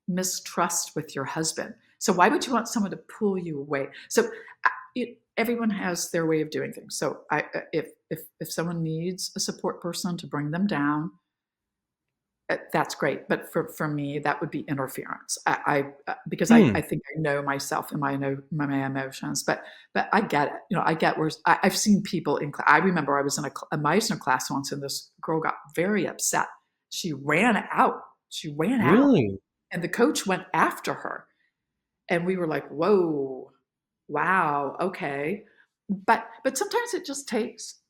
mistrust with your husband? So why would you want someone to pull you away? So everyone has their way of doing things. So if someone needs a support person to bring them down, that's great. But for me, that would be interference. Because Hmm. I think I know myself and I know my emotions. But I get it. I get where I've seen people in. I remember I was in a Meisner class once, and this girl got very upset. She ran out. She ran out, Really? and the coach went after her, and we were like, "Whoa, wow, okay." But sometimes it just takes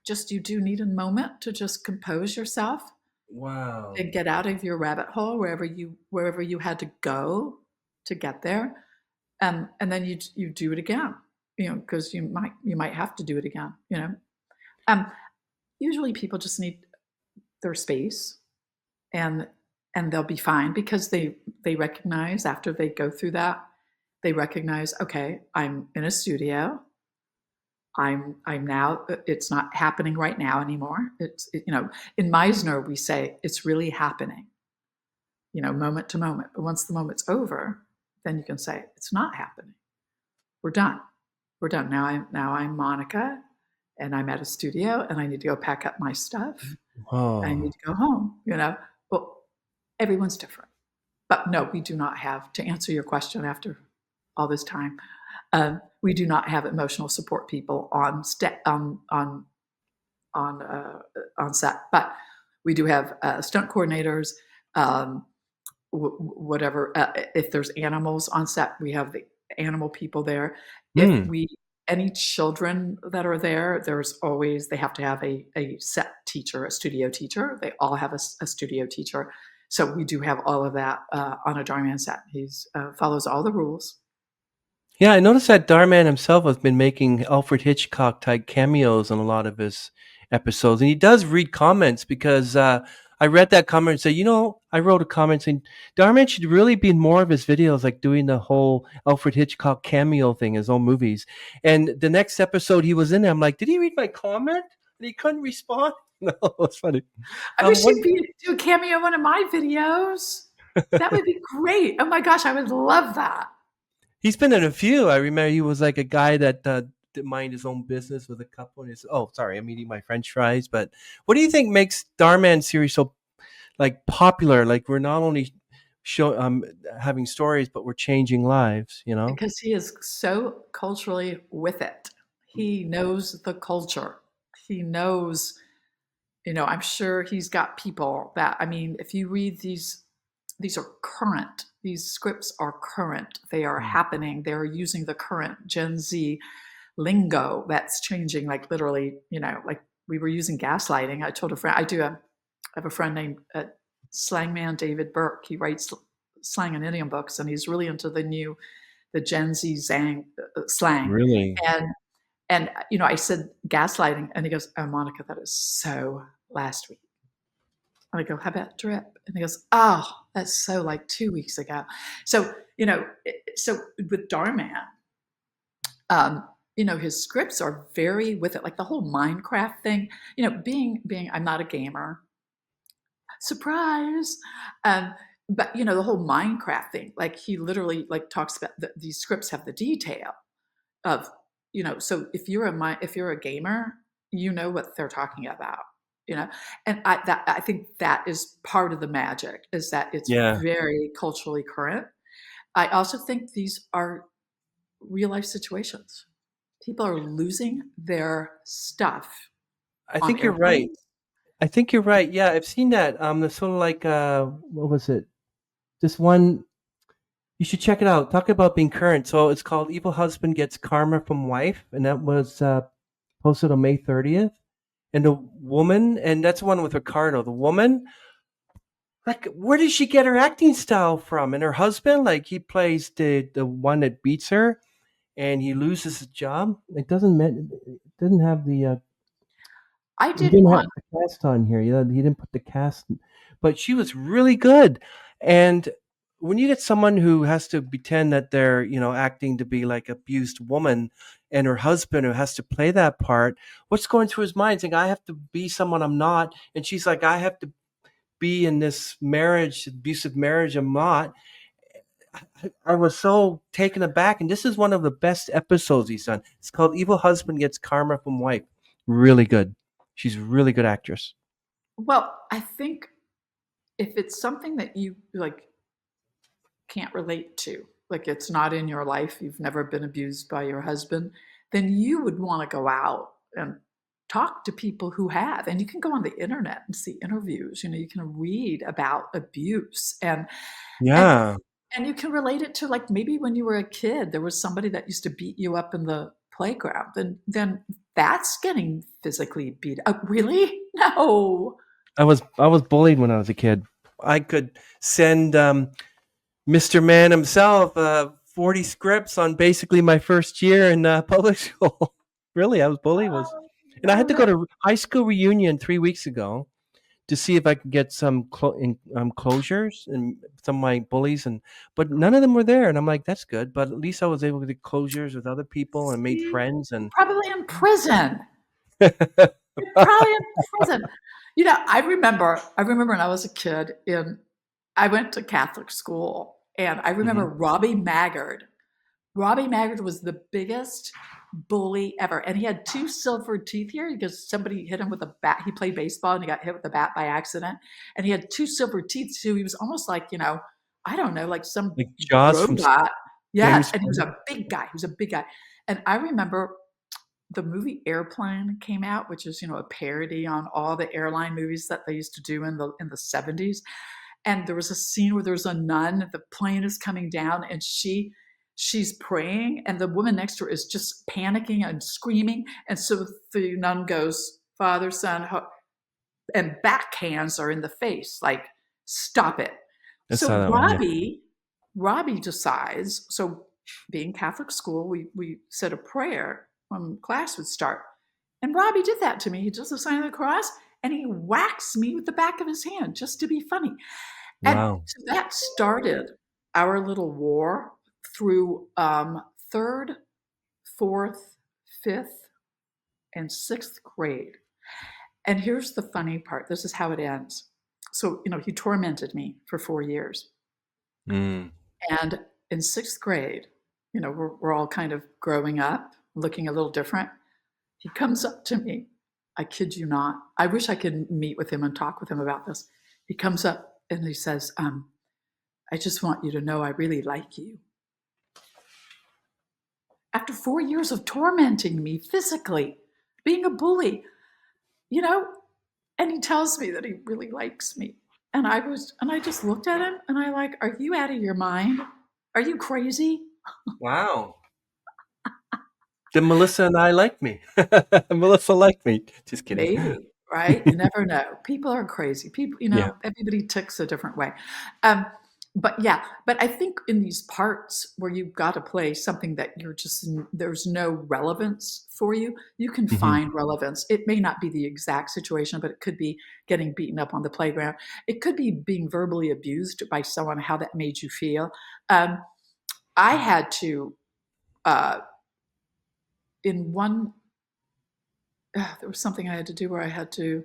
just you do need a moment to just compose yourself Wow. and get out of your rabbit hole wherever you had to go to get there, and then you do it again, because you might have to do it again. Um, Usually people just need their space, and they'll be fine because they recognize after they go through that, they recognize, okay, I'm in a studio. I'm now, it's not happening right now anymore. In Meisner we say it's really happening, moment to moment. But once the moment's over, then you can say it's not happening. We're done. We're done. Now I'm Monica, and I'm at a studio, and I need to go pack up my stuff. I Oh. need to go home. Well, everyone's different. But no, we do not have, to answer your question after all this time, we do not have emotional support people on set, but we do have stunt coordinators. Whatever, if there's animals on set, we have the animal people there. If Hmm. we Any children that are there, they have to have a set teacher, a studio teacher. They all have a studio teacher. So we do have all of that on a Dhar Mann set. He's follows all the rules. Yeah, I noticed that Dhar Mann himself has been making Alfred Hitchcock type cameos on a lot of his episodes, and he does read comments because I read that comment and said, I wrote a comment saying Dhar Mann should really be in more of his videos, like doing the whole Alfred Hitchcock cameo thing, his own movies. And the next episode he was in there, I'm like, did he read my comment? And he couldn't respond. No, it's funny. I wish What? he'd do a cameo in one of my videos. That would be great. Oh my gosh, I would love that. He's been in a few. I remember he was like a guy that didn't mind his own business with a couple. And he said, "Oh, sorry, I'm eating my French fries." But what do you think makes Dhar Mann series so like popular? Like we're not only show having stories, but we're changing lives. Because he is so culturally with it. He knows the culture. He knows, I'm sure he's got people that, I mean, if you read these are current. These scripts are current. They are happening. They're using the current Gen Z lingo that's changing, like literally, like we were using gaslighting. I told a friend, I have a friend named Slangman David Burke. He writes slang and idiom books, and he's really into the Gen Z slang. Really? And I said gaslighting, and he goes, "Oh, Monica, that is so last week." And I go, "How about drip?" And he goes, "Oh, that's so like 2 weeks ago." So so with Dhar Mann, his scripts are very with it, like the whole Minecraft thing. Being I'm not a gamer, surprise. But the whole Minecraft thing, like he literally like talks about these scripts have the detail of, so if you're a gamer, you know what they're talking about, and I think that is part of the magic, is that it's Yeah. very culturally current. I also think these are real life situations. People are losing their stuff I on think you're right. airplanes. I think you're right. Yeah, I've seen that. There's sort of like what was it? This one. You should check it out. Talk about being current. So it's called "Evil Husband Gets Karma from Wife," and that was posted on May 30th. And the woman, and that's the one with Ricardo. The woman, like, where did she get her acting style from? And her husband, like, he plays the one that beats her, and he loses his job. It doesn't have the I he did didn't have one. the cast on here. He didn't put the cast, but she was really good. And when you get someone who has to pretend that they're, acting to be like abused woman, and her husband who has to play that part, what's going through his mind? Saying, "I have to be someone I'm not," and she's like, "I have to be in this marriage, abusive marriage I'm not." I was so taken aback, and this is one of the best episodes he's done. It's called "Evil Husband Gets Karma from Wife." Really good. She's a really good actress. Well, I think if it's something that you like can't relate to, like it's not in your life, you've never been abused by your husband, then you would want to go out and talk to people who have. And you can go on the internet and see interviews. You can read about abuse, and Yeah. and you can relate it to, like, maybe when you were a kid, there was somebody that used to beat you up in the playground, and then that's getting physically beat up. Really? No. I was bullied when I was a kid. I could send Mr. Man himself 40 scripts on basically my first year in public school. Really, I was bullied. And I had to go to high school reunion 3 weeks ago to see if I could get some closures and some of my bullies, but none of them were there. And I'm like, that's good. But at least I was able to get closures with other people and made friends. And Probably in prison. Probably in prison. I remember when I was a kid I went to Catholic school, and I remember Robbie Maggard. Robbie Maggard was the biggest bully ever, and he had 2 silver teeth here because somebody hit him with a bat. He played baseball and he got hit with a bat by accident, and he had 2 silver teeth, so he was almost like, I don't know, like some like Jaws robot. Yeah, James and he was a big guy. He was a big guy. And I remember the movie Airplane came out, which is, a parody on all the airline movies that they used to do in the 70s. And there was a scene where there's a nun, the plane is coming down, and she's praying, and the woman next to her is just panicking and screaming. And so the nun goes, Father, Son, and backhands are in the face, like, stop it. So Robbie decides, so being Catholic school, we said a prayer when class would start. And Robbie did that to me. He does the sign of the cross, and he whacks me with the back of his hand just to be funny. Wow. And so that started our little war through 3rd, 4th, 5th, and 6th grade. And here's the funny part. This is how it ends. So, he tormented me for 4 years. And in 6th grade, we're all kind of growing up, looking a little different. He comes up to me. I kid you not. I wish I could meet with him and talk with him about this. He comes up and he says, I just want you to know I really like you. After 4 years of tormenting me physically, being a bully, and he tells me that he really likes me. And I just looked at him and I like, are you out of your mind? Are you crazy? Wow. Then Melissa and I like me. Melissa liked me. Just kidding. Maybe, right? You never know. People are crazy. People, everybody ticks a different way. But I think in these parts where you've got to play something that there's no relevance for you, you can find relevance. It may not be the exact situation, but it could be getting beaten up on the playground. It could be being verbally abused by someone, how that made you feel. I had to, in one, there was something I had to do where I had to,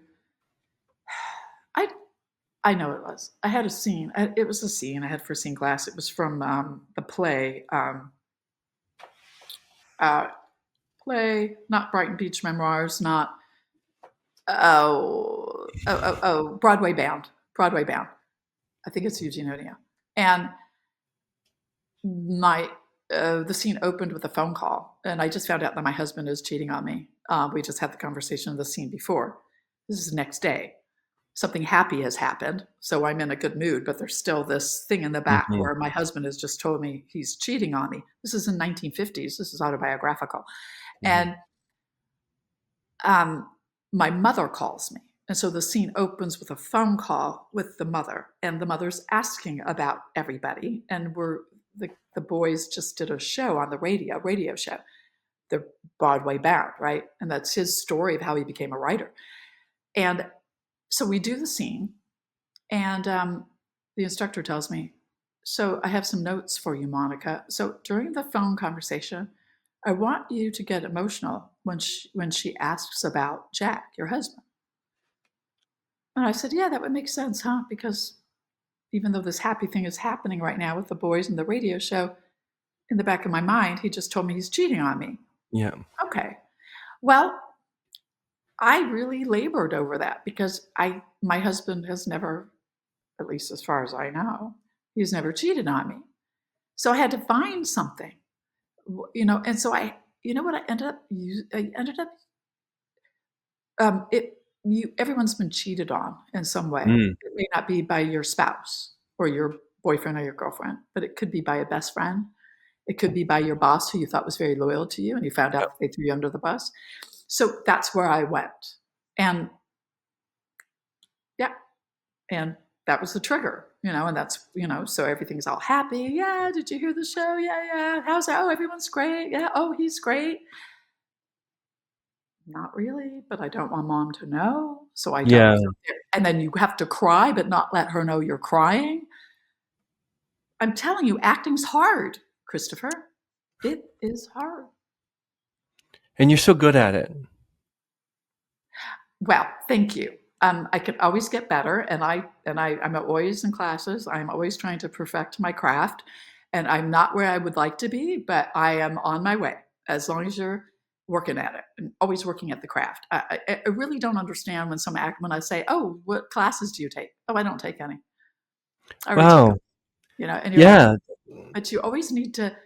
I know it was. I had a scene. It was a scene I had for scene class. It was from the play, not Brighton Beach Memoirs, not Broadway Bound. I think it's Eugene O'Neill. And the scene opened with a phone call, and I just found out that my husband is cheating on me. We just had the conversation of the scene before. This is the next day. Something happy has happened, so I'm in a good mood, but there's still this thing in the back where my husband has just told me he's cheating on me. This is in 1950s. This is autobiographical. And my mother calls me. And so the scene opens with a phone call with the mother, and the mother's asking about everybody. And the boys just did a show on the radio show. They're Broadway Bound, right? And that's his story of how he became a writer. And so we do the scene, and the instructor tells me, so I have some notes for you, Monica. So during the phone conversation, I want you to get emotional when she asks about Jack, your husband. And I said, yeah, that would make sense, huh? Because even though this happy thing is happening right now with the boys and the radio show, in the back of my mind, he just told me he's cheating on me. Yeah. Okay. Well, I really labored over that because my husband has never, at least as far as I know, he's never cheated on me. So I had to find something, and so I ended up, everyone's been cheated on in some way. It may not be by your spouse or your boyfriend or your girlfriend, but it could be by a best friend. It could be by your boss who you thought was very loyal to you and you found out they threw you under the bus. So that's where I went. And yeah, and that was the trigger, and that's, so everything's all happy. Yeah, did you hear the show? Yeah. How's that? Oh, everyone's great. Yeah, oh, he's great. Not really, but I don't want mom to know, so I don't. Yeah. And then you have to cry, but not let her know you're crying. I'm telling you, acting's hard, Christopher. It is hard. And you're so good at it. Well, thank you. I can always get better, and I'm always in classes. I'm always trying to perfect my craft, and I'm not where I would like to be, but I am on my way. As long as you're working at it and always working at the craft. I really don't understand when I say, "Oh, what classes do you take?" Oh, I don't take any. I already took Wow. them. And you're like, Yeah. but you always need to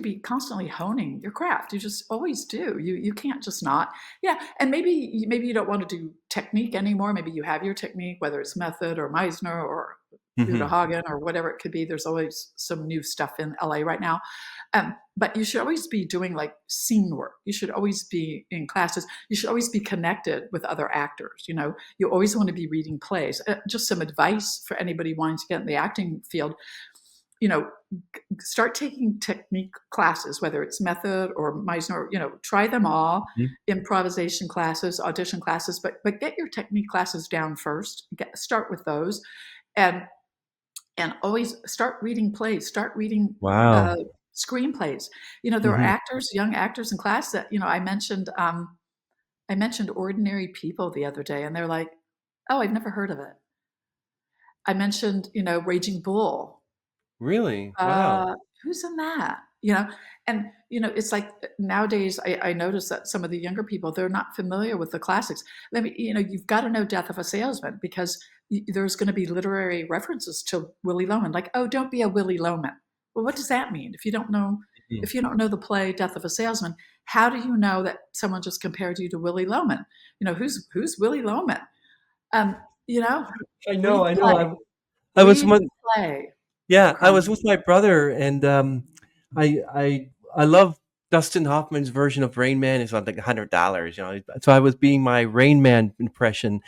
be constantly honing your craft. You just always do. You can't just not. Yeah, and maybe you don't want to do technique anymore. Maybe you have your technique, whether it's method or Meisner or Uta Mhm. Hagen or whatever it could be. There's always some new stuff in LA right now. But you should always be doing like scene work. You should always be in classes. You should always be connected with other actors. You always want to be reading plays. Just some advice for anybody wanting to get in the acting field. Start taking technique classes, whether it's method or Meisner, try them all, Mhm. improvisation classes, audition classes, but get your technique classes down first, start with those, and always start reading plays, start reading Wow. screenplays. There are Mhm. young actors in class that, I mentioned Ordinary People the other day, and they're like, oh, I've never heard of it. I mentioned, Raging Bull. Really? Wow. Who's in that? And it's like nowadays I notice that some of the younger people, they're not familiar with the classics. You've got to know Death of a Salesman because there's going to be literary references to Willy Loman, like, oh, don't be a Willy Loman. Well, what does that mean? If you don't know, Mhm. the play Death of a Salesman, how do you know that someone just compared you to Willy Loman? Who's Willy Loman? Um, you know, I know, read I the know. play, I was read mon the play. For Yeah, I crying was with my brother, and I I I love Dustin Hoffman's version of Rain Man. It's on like $100, So I was being my Rain Man impression,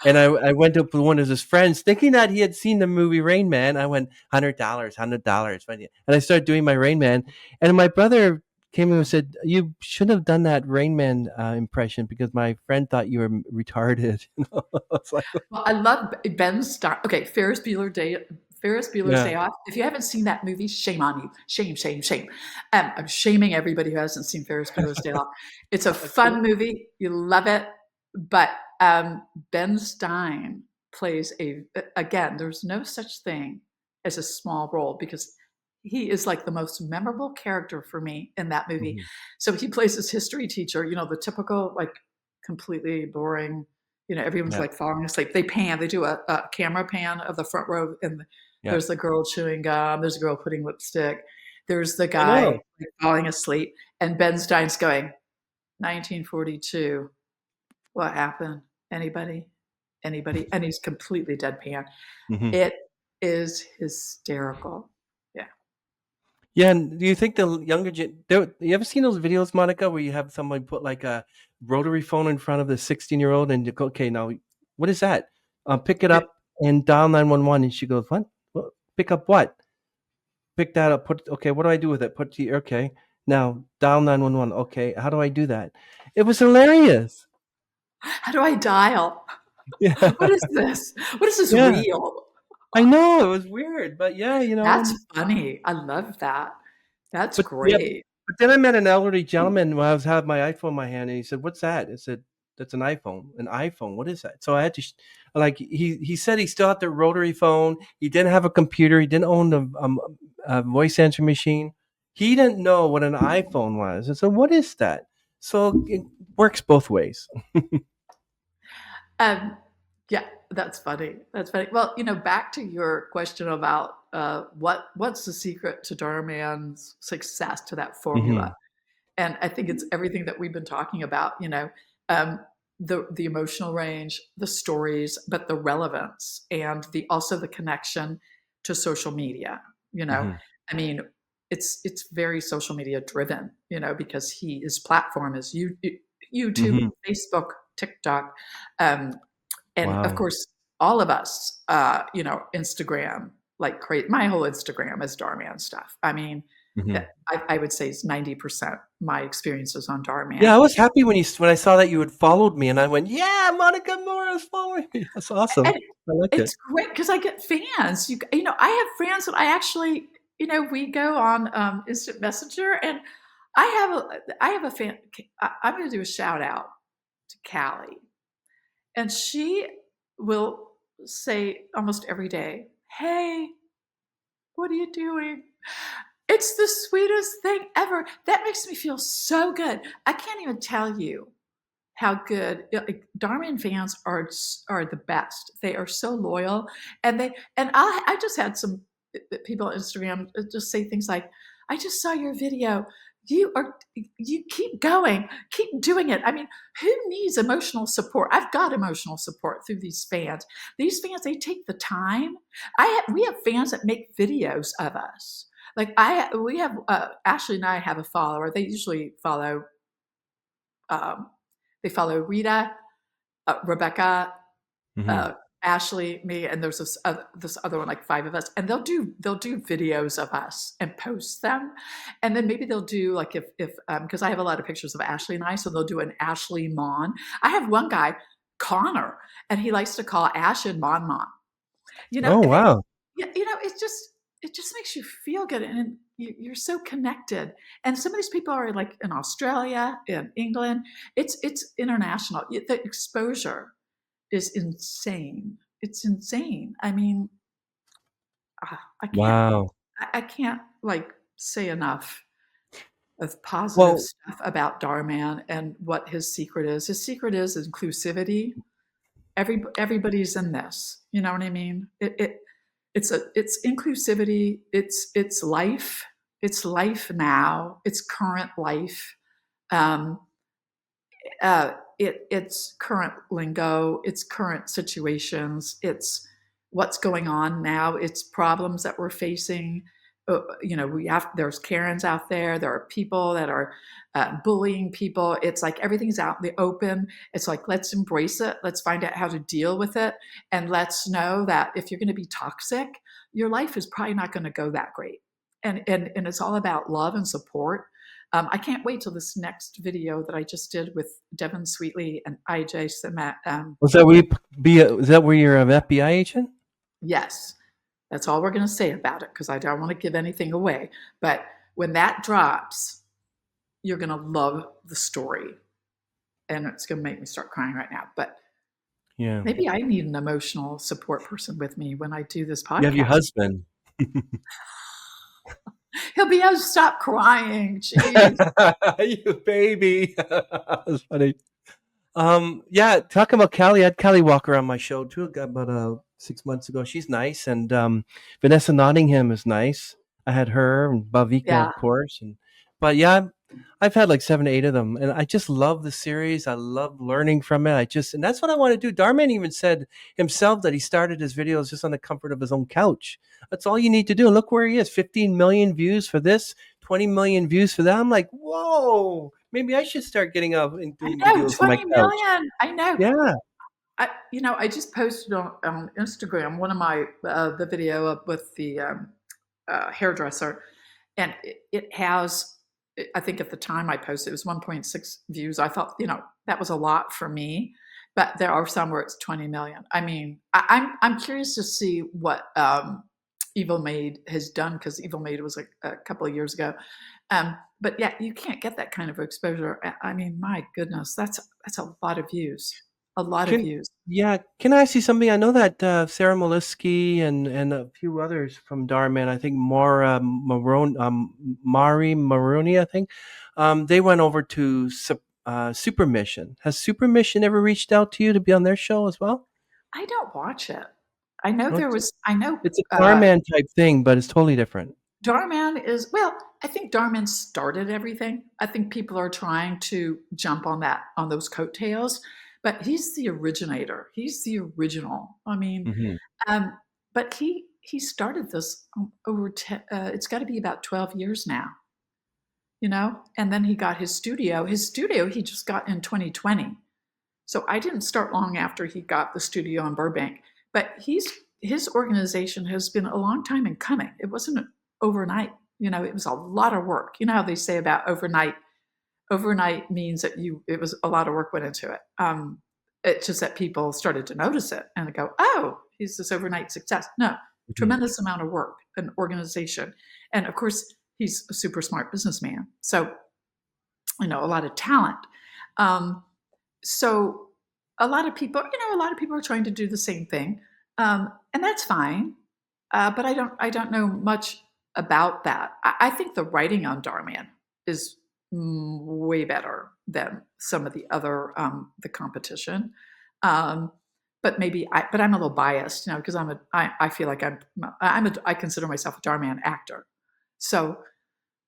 and I went up with one of his friends, thinking that he had seen the movie Rain Man. I went $100, $100, and I started doing my Rain Man, and my brother came in and said, "You should have done that Rain Man impression because my friend thought you were retarded." I was like, Well, I love Ben Stein. Okay, Ferris Bueller's yeah. Day Off. If you haven't seen that movie, shame on you. Shame, shame, shame. I'm shaming everybody who hasn't seen Ferris Bueller's Day Off. It's a fun movie. You love it, but Ben Stein plays again. There's no such thing as a small role because he is like the most memorable character for me in that movie. Mhm. So he plays his history teacher. The typical like completely boring. Everyone's Yeah, like falling asleep. They do a camera pan of the front row, and yeah. there's the girl chewing gum, there's a girl putting lipstick, there's the I guy know. like, falling asleep, and Ben Stein's going, 1942, what happened? Anybody? Anybody? And he's completely deadpan. Mhm. It is hysterical. Yeah. Yeah, and do you think the younger you ever seen those videos, Monica, where you have someone put like a rotary phone in front of the 16-year-old and you go, okay, now what is that? Pick it It, up and dial 911. And she goes, what? What? Pick up what? Pick that up. Okay, what do I do with it? Okay, now dial 911. Okay, how do I do that? It was hilarious. how do I dial? Yeah, What is this? What is this yeah, wheel? I know. It was weird, but yeah, That's funny. I love that. That's But yeah, great. but then I met an elderly gentleman when I was having my iPhone in my hand, and he said, "What's that?" I said, "That's an iPhone." An iPhone. What is that? So I had to, like, he said he still had the rotary phone. He didn't have a computer. He didn't own a voice answering machine. He didn't know what an iPhone was. And so, what is that? So it works both ways. Um, yeah, that's funny. That's funny. Well, back to your question about what's the secret to Dhar Mann's success, to that Hmm. formula. And I think it's everything that we've been talking about. Um, the emotional range, the stories, but the relevance, and also the connection to social media. Hmm. I mean, it's very social media driven. Because his platform is YouTube, Mhm. Facebook, TikTok, um, and of Wow. course, all of us, Instagram, like create my whole Instagram is Dhar Mann stuff. I mean, Mhm. I would say it's 90% my experiences on Dhar Yeah, I Mann. was happy when I saw that you had followed me, and I went, "Yeah, Monica Mora's following me." That's awesome. And I like it. it's great because I get fans. I have friends that I actually, we go on instant messenger, and I have a fan. I'm going to do a shout out to Callie, and she will say almost every day, "Hey, what are you doing?" It's the sweetest thing ever. That makes me feel so good. I can't even tell you how good. Dhar Mann fans are the best. They are so loyal, and I just had some people on Instagram just say things like, "I just saw your video. You keep going, keep doing it." I mean, who needs emotional support? I've got emotional support through these fans. These fans, they take the time. We have fans that make videos of us. Like we have Ashley and I have a follower. They usually follow. Um, they follow Rita, Rebecca, Mhm. uh, Ashley, me, and there's this other one, like five of us, and they'll do videos of us and post them, and then maybe they'll do like if because I have a lot of pictures of Ashley and I, so they'll do an Ashley Mon. I have one guy, Connor, and he likes to call Ash and Mon. Oh, And wow. it just makes you feel good, and you're so connected. And some of these people are like in Australia, in England. It's international. The exposure is insane. It's insane. I mean, I can't Wow. I can't like say enough of positive Well, stuff about Dhar Mann and what his secret is. His secret is inclusivity. Everybody's in this. You know what I mean? It's inclusivity. It's life. It's life now. It's current life. Um, it's current lingo. It's current situations. It's what's going on now. It's problems that we're facing. There's Karens out there. There are people that are bullying people. It's like everything's out in the open. It's like, let's embrace it. Let's find out how to deal with it, and let's know that if you're going to be toxic, your life is probably not going to go that great. And it's all about love and support. I can't wait till this next video that I just did with Devin Sweetley and IJ Samet. was that where you is that where you're an FBI agent? Yes, that's all we're going to say about it because I don't want to give anything away. But when that drops, you're going to love the story. And it's going to make me start crying right now. But Yeah. maybe I need an emotional support person with me when I do this You have your podcast. husband. He'll be able to stop crying. Jeez. You baby. That's funny. Yeah, talking about Callie, I had Callie Walker on my show too about 6 months ago. She's nice, and Vanessa Nottingham is nice. I had her and Bavika, Yeah. of course, but yeah, I've had like 7, 8 of them, and I just love the series. I love learning from it. And that's what I want to do. Darman even said himself that he started his videos just on the comfort of his own couch. That's all you need to do. And look where he is: 15 million views for this, 20 million views for that. I'm like, whoa, maybe I should start getting up and I doing know, videos on my 20 couch. million. I know. Yeah. I just posted on Instagram one of my the video with the hairdresser, and it has. I think at the time I posted, it was 1.6 views. I thought, that was a lot for me, but there are some where it's 20 million. I mean, I'm curious to see what Evil Maid has done because Evil Maid was like a couple of years ago. But yeah, you can't get that kind of exposure. I mean, my goodness, that's a lot of views. A lot of Can views. Yeah, can I ask you something? I know that Sarah Molesky and a few others from Darman, I think Maura Marone, Mari Maroni, I think, they went over to Super Mission. Has Super Mission ever reached out to you to be on their show as well? I don't watch it. I know No, there was. I know it's a Darman type thing, but it's totally different. Darman is well. I think Darman started everything. I think people are trying to jump on those coattails, but he's the originator. He's the original. I mean, Hmm. um, but he started this over. It's got to be about 12 years now. and then he got his studio. His studio he just got in 2020. So I didn't start long after he got the studio in Burbank. But his organization has been a long time in coming. It wasn't overnight. It was a lot of work. You know how they say about overnight. Overnight means that it was a lot of work went into it. It's just that people started to notice it and go, oh, he's this overnight success. No, tremendous amount of work, an organization. And of course, he's a super smart businessman. So, a lot of talent. So a lot of people are trying to do the same thing. And that's fine. But I don't know much about that. I think the writing on Dhar Mann is way better than some of the other, the competition. But I'm a little biased, because I feel like I consider myself a Dhar Mann actor. So,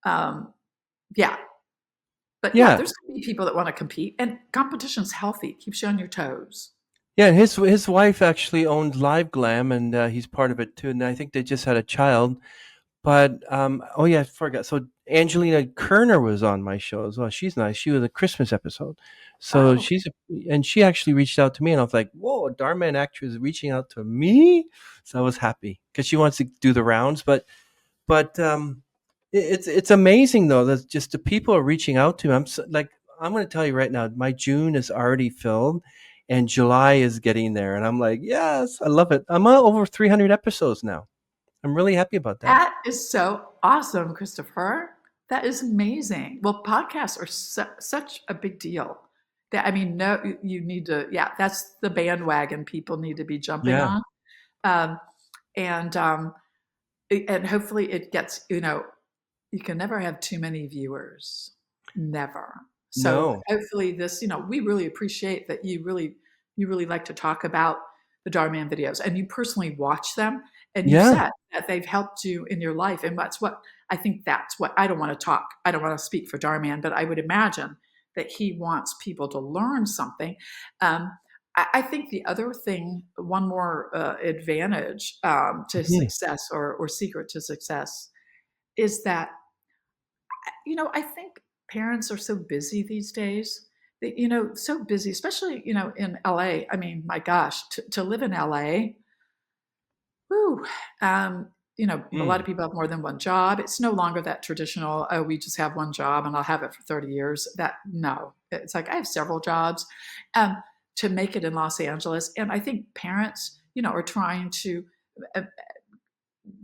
yeah. But yeah, there's going to be people that want to compete, and competition's healthy, keeps you on your toes. Yeah, and his wife actually owned Live Glam, and he's part of it too. And I think they just had a child. But oh yeah, I forgot. So Angelina Kerner was on my show as well. She's nice. She was a Christmas episode. So Oh. and she actually reached out to me, and I was like, "Whoa, a Dhar Mann actress reaching out to me!" So I was happy because she wants to do the rounds. But it's amazing though that just the people are reaching out to me. I'm going to tell you right now, my June is already filled, and July is getting there, and I'm like, yes, I love it. I'm on over 300 episodes now. I'm really happy about that. That is so awesome, Christopher. That is amazing. Well, podcasts are such a big deal. No, you need to. Yeah, that's the bandwagon people need to be jumping Yeah. on, and hopefully it gets. You can never have too many viewers. Never. So No. hopefully this. We really appreciate that you really like to talk about the Dhar Mann videos, and you personally watch them. And you Yeah. said that they've helped you in your life. And that's what I don't want to speak for Dhar Mann, but I would imagine that he wants people to learn something. I think the other thing, one more advantage to success or secret to success is that, I think parents are so busy these days. So busy, especially, in LA. I mean, my gosh, to live in LA, whew, a lot of people have more than one job. It's no longer that traditional, oh, we just have one job and I'll have it for 30 years. No, it's like I have several jobs to make it in Los Angeles. And I think parents, are trying to, uh,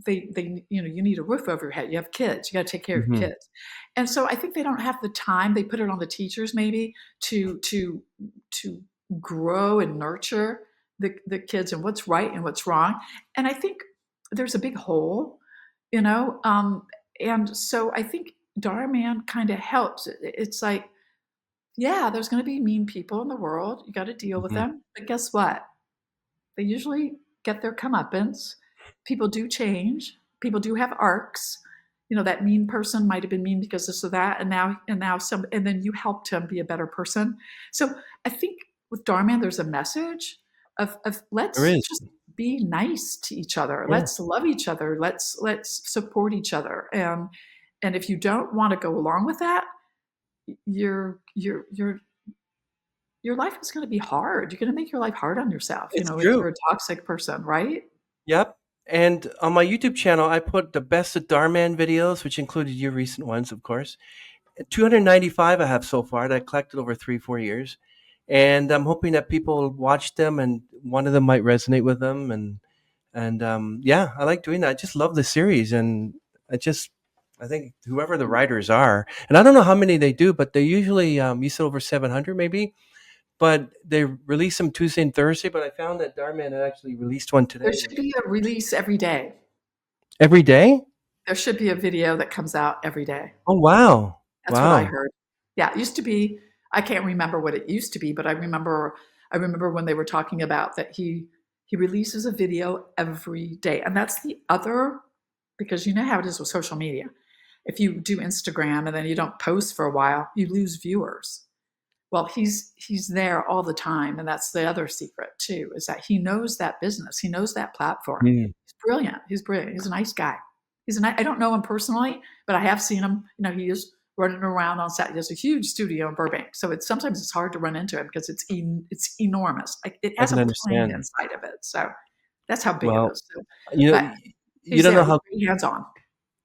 you need a roof over your head. You have kids, you got to take care of your kids. And so I think they don't have the time. They put it on the teachers maybe to grow and nurture the kids and what's right and what's wrong. And I think there's a big hole, and so I think Dhar Mann kind of helps. It's like, yeah, there's going to be mean people in the world. You got to deal with them. But guess what? They usually get their comeuppance. People do change. People do have arcs. That mean person might have been mean because this or that, and then you helped him be a better person. So I think with Dhar Mann, there's a message of There let's is. just be nice to each other. Yeah. Let's love each other. Let's support each other. And if you don't want to go along with that, your life is going to be hard. You're going to make your life hard on yourself. It's If true. you're a toxic person, right? Yep. And on my YouTube channel, I put the best of Dhar Mann videos, which included your recent ones, of course. 295 I have so far that I collected over 3-4 years. And I'm hoping that people will watch them and one of them might resonate with them. And yeah, I like doing that. I just love the series. And I think whoever the writers are, and I don't know how many they do, but they usually, you said over 700 maybe. But they release them Tuesday and Thursday. But I found that Dhar Mann had actually released one today. There should be a release every day. Every day? There should be a video that comes out every day. Oh, wow. That's what I heard. Yeah, it used to be. I can't remember what it used to be, but I remember when they were talking about that he releases a video every day. And that's the other, because you know how it is with social media. If you do Instagram and then you don't post for a while, you lose viewers. Well, he's there all the time, and that's the other secret too, is that he knows that business. He knows that platform. He's brilliant. He's a nice guy. I don't know him personally, but I have seen him. He is running around on set. There's a huge studio in Burbank, so sometimes it's hard to run into him because it's enormous. Like it I has can a plane understand. inside of it, so that's how big it Well, is. So, you know, but you he's don't there, know he's how very hands on.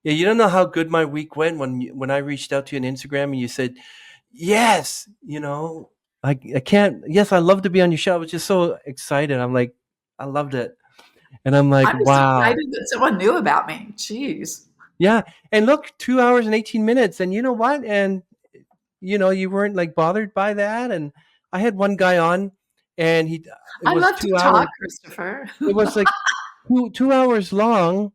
yeah, you don't know how good my week went when I reached out to you on Instagram and you said, "Yes," I can't. Yes, I love to be on your show. I was just so excited. I'm like, I loved it, and I'm like, I'm just wow, excited that someone knew about me. Jeez. yeah. And look, 2 hours and 18 minutes, and you know what? And you weren't like bothered by that. And I had one guy on, and it I was love to 2 hours. talk, Christopher. It was like two hours long.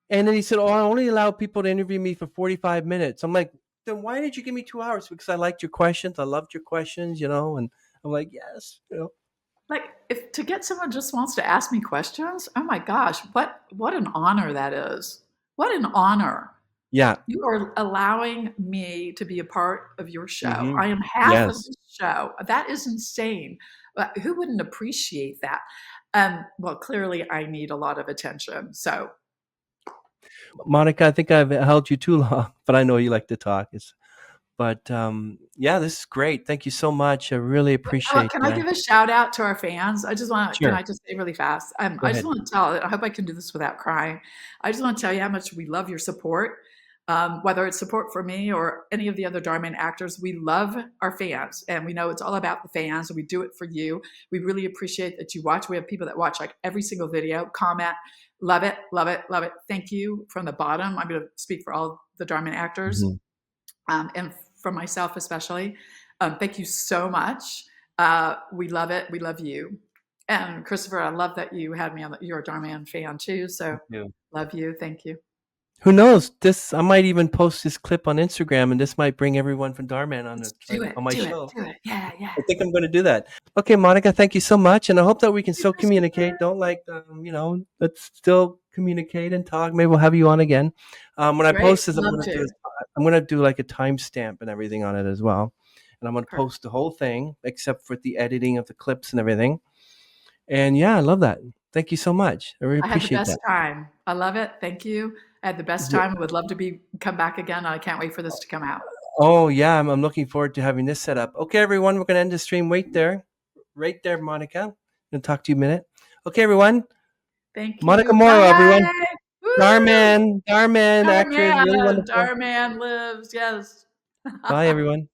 And then he said, "Oh, I only allow people to interview me for 45 minutes." I'm like, "Then why did you give me 2 hours?" Because I liked your questions. I loved your questions, and I'm like, "Yes." Like, if to get someone just wants to ask me questions, oh my gosh, what an honor that is. What an honor. Yeah. You are allowing me to be a part of your show. Hmm. I am half of Yes. the show. That is insane. Who wouldn't appreciate that? Well, clearly I need a lot of attention. So Monica, I think I've held you too long, but I know you like to talk. But yeah, this is great. Thank you so much. I really appreciate can I that. give a shout out to our fans? Can Sure. I just say really fast? Go I just ahead. want to tell, I hope I can do this without crying. I just want to tell you how much we love your support. Whether it's support for me or any of the other Dhar Mann actors, we love our fans, and we know it's all about the fans, and we do it for you. We really appreciate that you watch. We have people that watch like every single video, comment, love it, love it, love it. Thank you from the bottom. I'm going to speak for all the Dhar Mann actors, Mhm. and for myself especially. Thank you so much. We love it. We love you. And Christopher, I love that you had me on. You're a Dhar Mann fan too, so Yeah. love you. Thank you. Who knows? I might even post this clip on Instagram, and this might bring everyone from Dhar Mann on Do it. on my Do it. show. Do it. Yeah. Yeah. I think I'm going to do that. Okay, Monica, thank you so much, and I hope that we can Thank you, still Christopher. communicate. Don't let's still communicate and talk. Maybe we'll have you on again. When I Great. post this, Love to. I'm going to do like a timestamp and everything on it as well, and I'm going to Perfect. post the whole thing except for the editing of the clips and everything. And yeah, I love that. Thank you so much. I really I had the appreciate best that. time. I love it. Thank you. I had the best Yeah. time. I would love to come back again. I can't wait for this to come out. Oh yeah, I'm looking forward to having this set up. Okay, everyone, we're going to end the stream. Wait there, right there, Monica. I'm going to talk to you a minute. Okay, everyone. Thank Monica you. Mauro, everyone. Bye. Woo! Dhar Mann, actress, Dhar really Man. wonderful. Dhar Man lives. Yes. Bye, everyone.